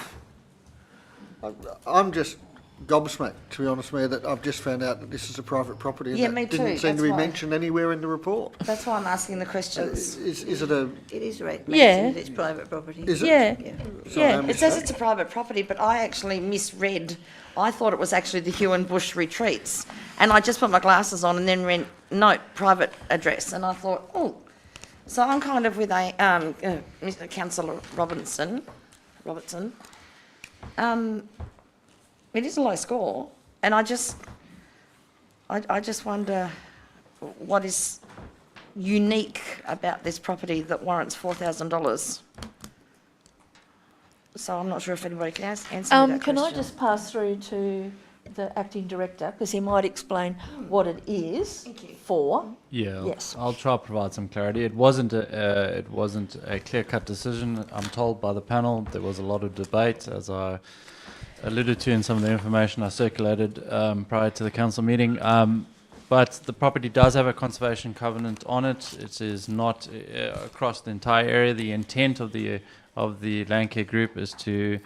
I'm just gobsmacked, to be honest with you, that I've just found out that this is a private property. And Yeah, that me too, didn't seem that's to be why. mentioned anywhere in the report. That's why I'm asking the questions. Is it a... It is right. Yeah. It's private property. Is it? Yeah. Sorry, I Yeah. It says missed it's a private property, but I actually misread. I thought it was actually the Huon Bush Retreats. And I just put my glasses on and then read, note, private address. And I thought, oh. So I'm kind of with Mr. Councillor Robertson. It is a low score. And I just wonder what is unique about this property that warrants $4,000. So I'm not sure if anybody can answer me that Can I question. just pass through to the acting director, because he might explain what it is for? Yeah, Yes. I'll try to provide some clarity. It wasn't a clear-cut decision, I'm told, by the panel. There was a lot of debate, as I alluded to in some of the information I circulated prior to the council meeting. But the property does have a conservation covenant on it. It is not across the entire area. The intent of the Landcare Group is to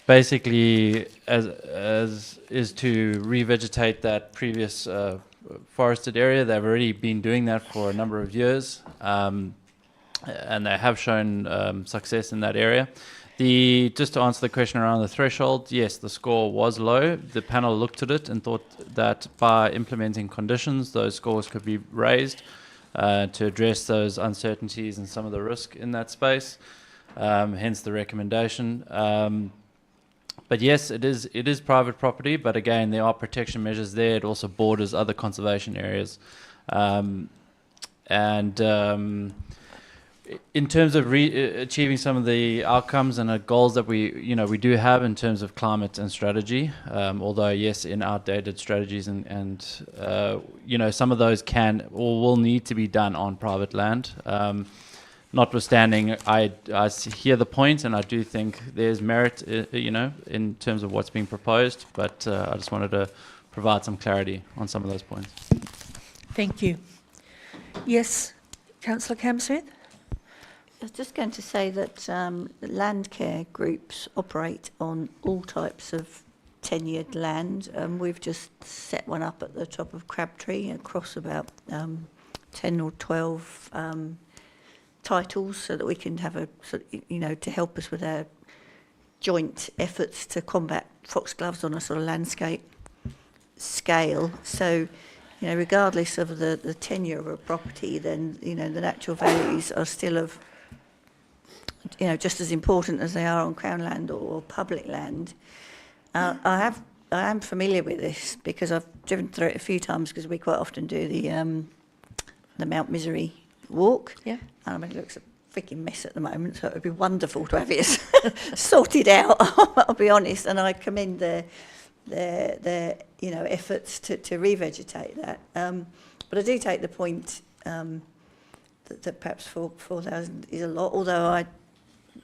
basically is to revegetate that previous forested area. They've already been doing that for a number of years, and they have shown success in that area. Just to answer the question around the threshold, yes, the score was low. The panel looked at it and thought that by implementing conditions, those scores could be raised to address those uncertainties and some of the risk in that space. Hence the recommendation. But yes, it is private property, but again, there are protection measures there. It also borders other conservation areas. In terms of achieving some of the outcomes and goals that we do have in terms of climate and strategy, although yes, in outdated strategies and some of those can or will need to be done on private land. Notwithstanding, I hear the point, and I do think there's merit, in terms of what's being proposed. But I just wanted to provide some clarity on some of those points. Thank you. Yes, Councillor Campbell-Smith? I was just going to say that Landcare groups operate on all types of tenured land. We've just set one up at the top of Crabtree across about 10 or 12 titles, so that we can have to help us with our joint efforts to combat foxgloves on a sort of landscape. scale. So, you know, regardless of the tenure of a property, then, you know, the natural values are still of, you know, just as important as they are on Crown land or public land. I am familiar with this because I've driven through it a few times because we quite often do the Mount Misery walk. Yeah. And I mean, it looks a freaking mess at the moment, so it would be wonderful to have it sorted out, I'll be honest, and I commend their you know, efforts to revegetate that. But I do take the point that perhaps 4,000 is a lot, although I,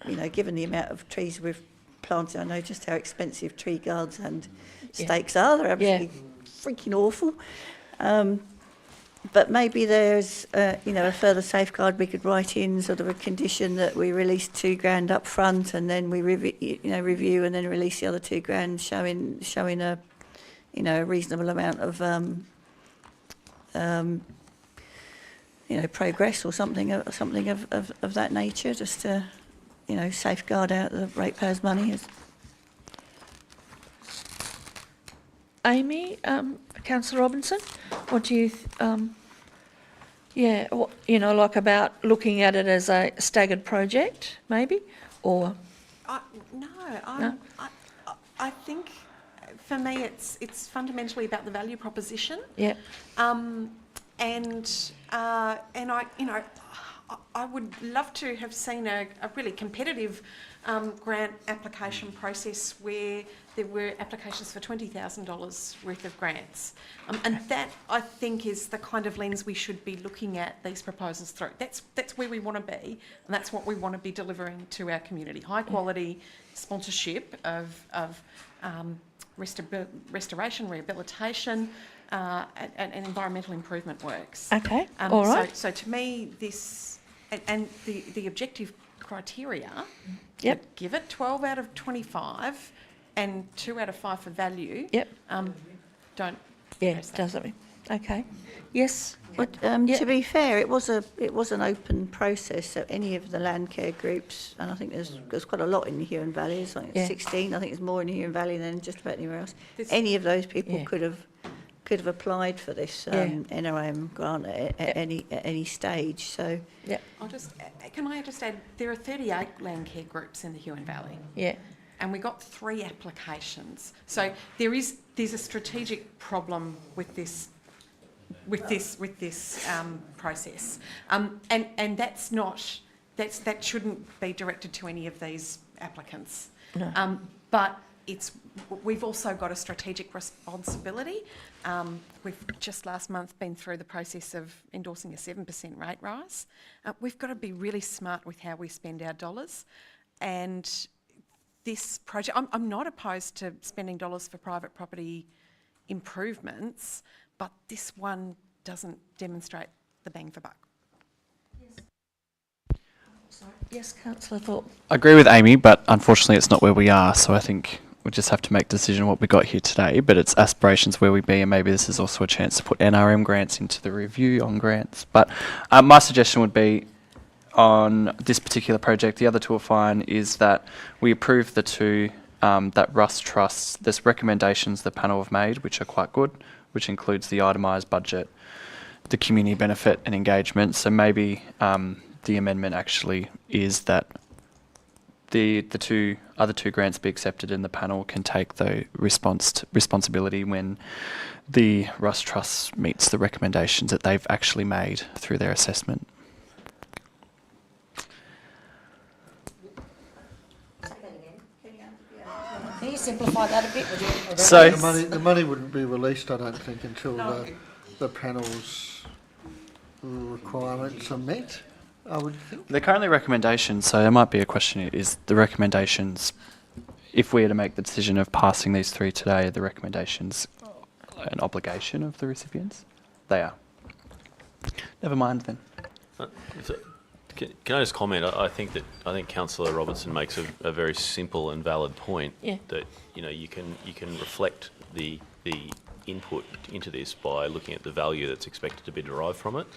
you know, given the amount of trees we've planted, I know just how expensive tree guards and stakes are. They're absolutely freaking awful. But maybe there's, you know, a further safeguard we could write in, sort of a condition that we release $2,000 up front, and then we review and then release the other $2,000, showing a, you know, a reasonable amount of, you know, progress or something of that nature, just to, you know, safeguard out the ratepayers' money. Amy, Councillor Robinson, what do you, you know, like about looking at it as a staggered project, maybe, or? I think for me it's fundamentally about the value proposition. Yeah. And I, you know, I would love to have seen a really competitive grant application process where there were applications for $20,000 worth of grants. And that, I think, is the kind of lens we should be looking at these proposals through. That's where we want to be, and that's what we want to be delivering to our community. High quality sponsorship of restoration, rehabilitation, and environmental improvement works. Okay, all right. So to me, this, and the objective criteria, Yep. give it 12 out of 25 and 2 out of 5 for value. Yep. Don't. Yeah, press that. doesn't. Okay. Yes. But to be fair, it was an open process. So any of the land care groups, and I think there's quite a lot in the Huon Valley. There's like 16. I think there's more in the Huon Valley than just about anywhere else. Any of those people could have applied for this NRM grant at any stage. So Can I just add? There are 38 land care groups in the Huon Valley. Yeah. And we got 3 applications. So there's a strategic problem with this process, and that shouldn't be directed to any of these applicants. No. But we've also got a strategic responsibility. We've just last month been through the process of endorsing a 7% rate rise. We've got to be really smart with how we spend our dollars, and this project, I'm not opposed to spending dollars for private property improvements, but this one doesn't demonstrate the bang for buck. Yes, Councillor Thorpe. I agree with Amy, but unfortunately it's not where we are, so I think we just have to make a decision on what we got here today, but it's aspirations where we be, and maybe this is also a chance to put NRM grants into the review on grants. But my suggestion would be, on this particular project, the other two are fine, is that we approve the two that Russ trusts. There's recommendations the panel have made, which are quite good, which includes the itemised budget, the community benefit and engagement. So maybe the amendment actually is that the other two grants be accepted, and the panel can take the responsibility when the Russ Trust meets the recommendations that they've actually made through their assessment. Can you simplify that a bit? So the money wouldn't be released, I don't think, until the panel's requirements are met, I would think. They're currently recommendations, so there might be a question, is the recommendations, if we are to make the decision of passing these 3 today, are the recommendations an obligation of the recipients? They are. Never mind then. Can I just comment? I think Councillor Robinson makes a very simple and valid point. Yeah. That you can reflect the input into this by looking at the value that's expected to be derived from it,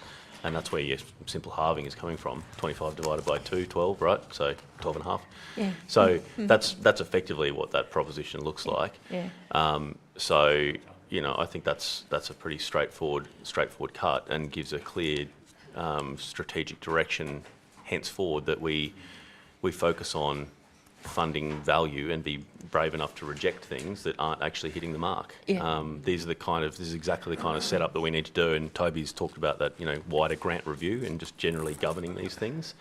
and that's where your simple halving is coming from. 25 divided by 2, 12, right? So 12 and a half. Yeah. So that's effectively what that proposition looks like. Yeah. So I think that's a pretty straightforward cut and gives a clear strategic direction henceforward that we focus on funding value and be brave enough to reject things that aren't actually hitting the mark. Yeah. This is exactly the kind of setup that we need to do, and Toby's talked about that, wider grant review and just generally governing these things.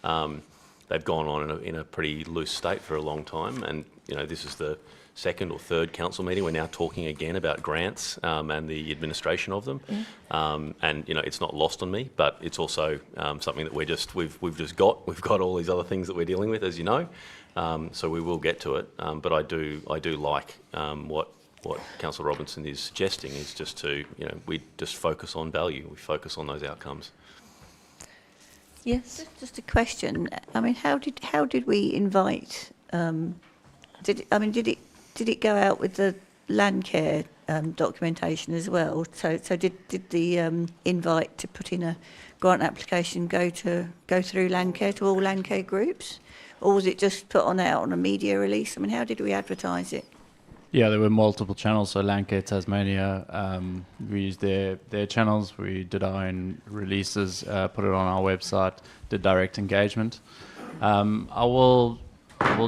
They've gone on in a pretty loose state for a long time, and this is the second or third council meeting. We're now talking again about grants and the administration of them, and it's not lost on me, but it's also something that we've got all these other things that we're dealing with, as you know. So we will get to it, but I do like what Councillor Robinson is suggesting is just to we just focus on value, we focus on those outcomes. Yes. Just a question. I mean, how did we invite? Did it go out with the land care documentation as well? So did the invite to put in a grant application go through land care to all land care groups, or was it just put out on a media release? I mean, how did we advertise it? Yeah, there were multiple channels. So Landcare Tasmania, we used their channels. We did our own releases, put it on our website, did direct engagement. I will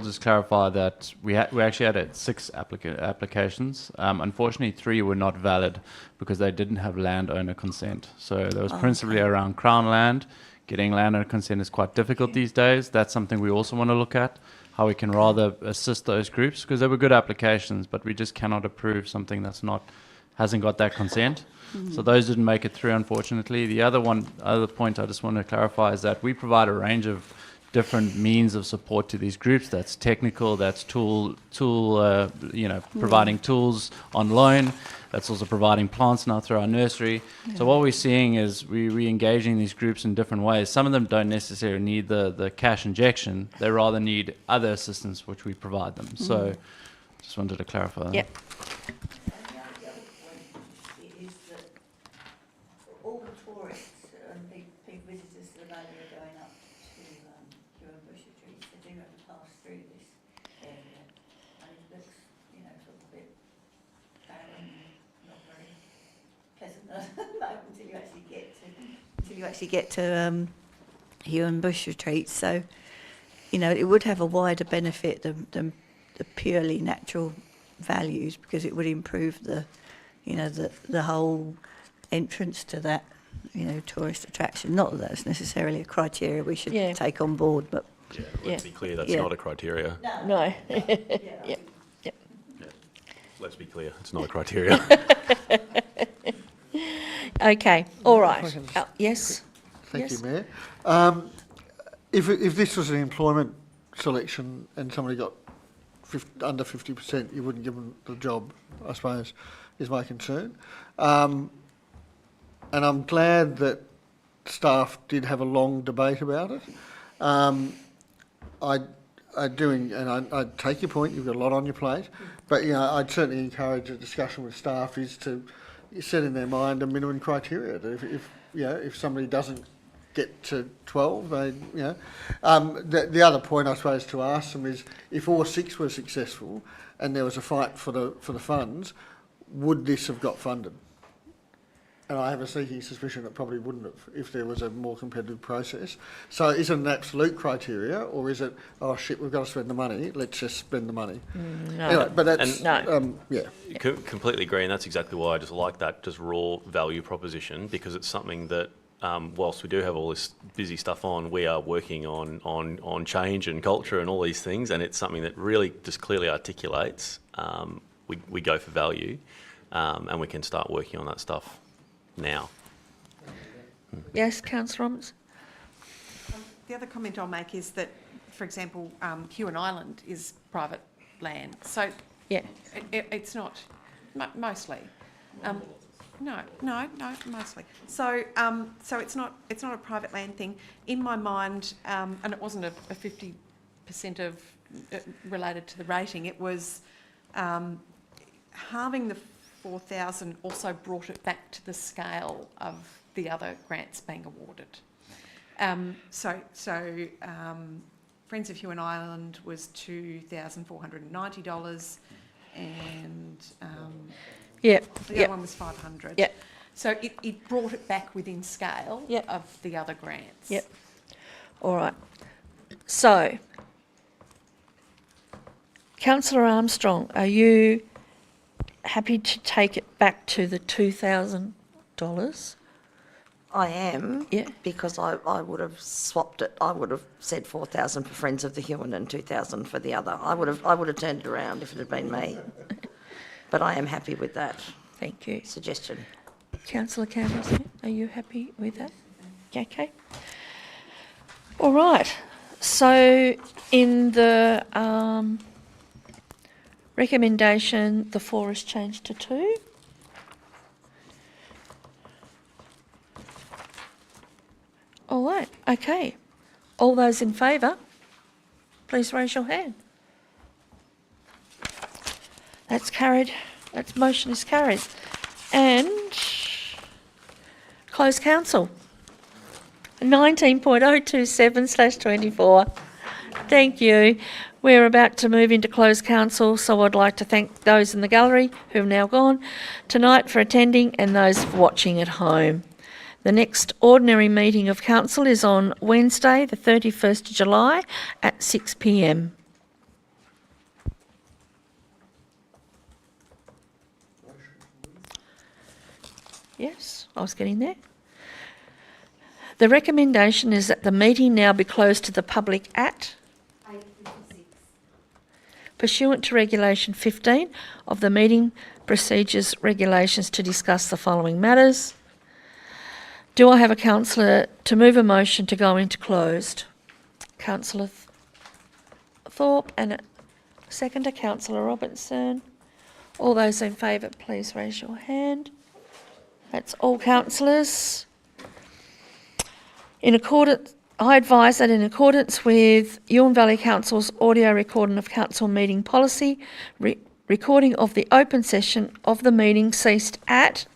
just clarify that we actually had 6 applications. Unfortunately, 3 were not valid because they didn't have landowner consent. So there was principally around Crown land. Getting landowner consent is quite difficult these days. That's something we also want to look at, how we can rather assist those groups, because they were good applications, but we just cannot approve something hasn't got that consent. So those didn't make it through, unfortunately. The other point I just want to clarify is that we provide a range of different means of support to these groups. That's technical, that's providing tools on loan. That's also providing plants now through our nursery. Yeah. So what we're seeing is we engaging these groups in different ways. Some of them don't necessarily need the cash injection. They rather need other assistance, which we provide them. So just wanted to clarify that. Yep. until you actually get to Huon Bush retreats. So, it would have a wider benefit than the purely natural values, because it would improve the whole entrance to that, tourist attraction. Not that that's necessarily a criteria we should take on board, but let's be clear, that's not a criteria. No. Let's be clear, it's not a criteria. Okay, all right. Yes. Thank you, Mayor. If this was an employment selection and somebody got under 50%, you wouldn't give them the job, I suppose, is my concern. And I'm glad that staff did have a long debate about it. I take your point, you've got a lot on your plate, but I'd certainly encourage a discussion with staff is to set in their mind a minimum criteria. That if somebody doesn't get to 12, the other point I suppose to ask them is, if all 6 were successful and there was a fight for the funds, would this have got funded? And I have a sneaking suspicion it probably wouldn't have if there was a more competitive process. So is it an absolute criteria, or is it, oh shit, we've got to spend the money, let's just spend the money? No. Anyway, but that's, Completely agree, and that's exactly why I just like that just raw value proposition, because it's something that whilst we do have all this busy stuff on, we are working on change and culture and all these things, and it's something that really just clearly articulates we go for value, and we can start working on that stuff now. Yes, Councillor Roberts. The other comment I'll make is that, for example, Huon Island is private land, so it's not mostly. No, mostly. So it's not a private land thing. In my mind, and it wasn't a 50% of related to the rating. It was halving the 4,000 also brought it back to the scale of the other grants being awarded. Friends of Huon Island was $2,490, and Yep. The Yep. other one was 500. Yep. So it brought it back within scale Yep. of the other grants. Yep. All right. So, Councillor Armstrong, are you happy to take it back to the $2,000? I am, Yeah. because I would have swapped it. I would have said 4,000 for Friends of the Huon and 2,000 for the other. I would have turned it around if it had been me. But I am happy with that. Thank you. Suggestion. Councillor Campbell, are you happy with that? Okay. All right. So in the recommendation, the 4 is changed to 2. All right. Okay. All those in favour, please raise your hand. That's carried. That motion is carried. And close council. 19.027/24. Thank you. We're about to move into closed council, so I'd like to thank those in the gallery who have now gone tonight for attending and those watching at home. The next ordinary meeting of council is on Wednesday, the 31st of July at 6 p.m. Yes, I was getting there. The recommendation is that the meeting now be closed to the public at 8:56. Pursuant to Regulation 15 of the Meeting Procedures Regulations to discuss the following matters. Do I have a councillor to move a motion to go into closed? Councillor Thorpe, and a seconder, Councillor Robertson. All those in favour, please raise your hand. That's all councillors. I advise that in accordance with Huon Valley Council's audio recording of council meeting policy, recording of the open session of the meeting ceased at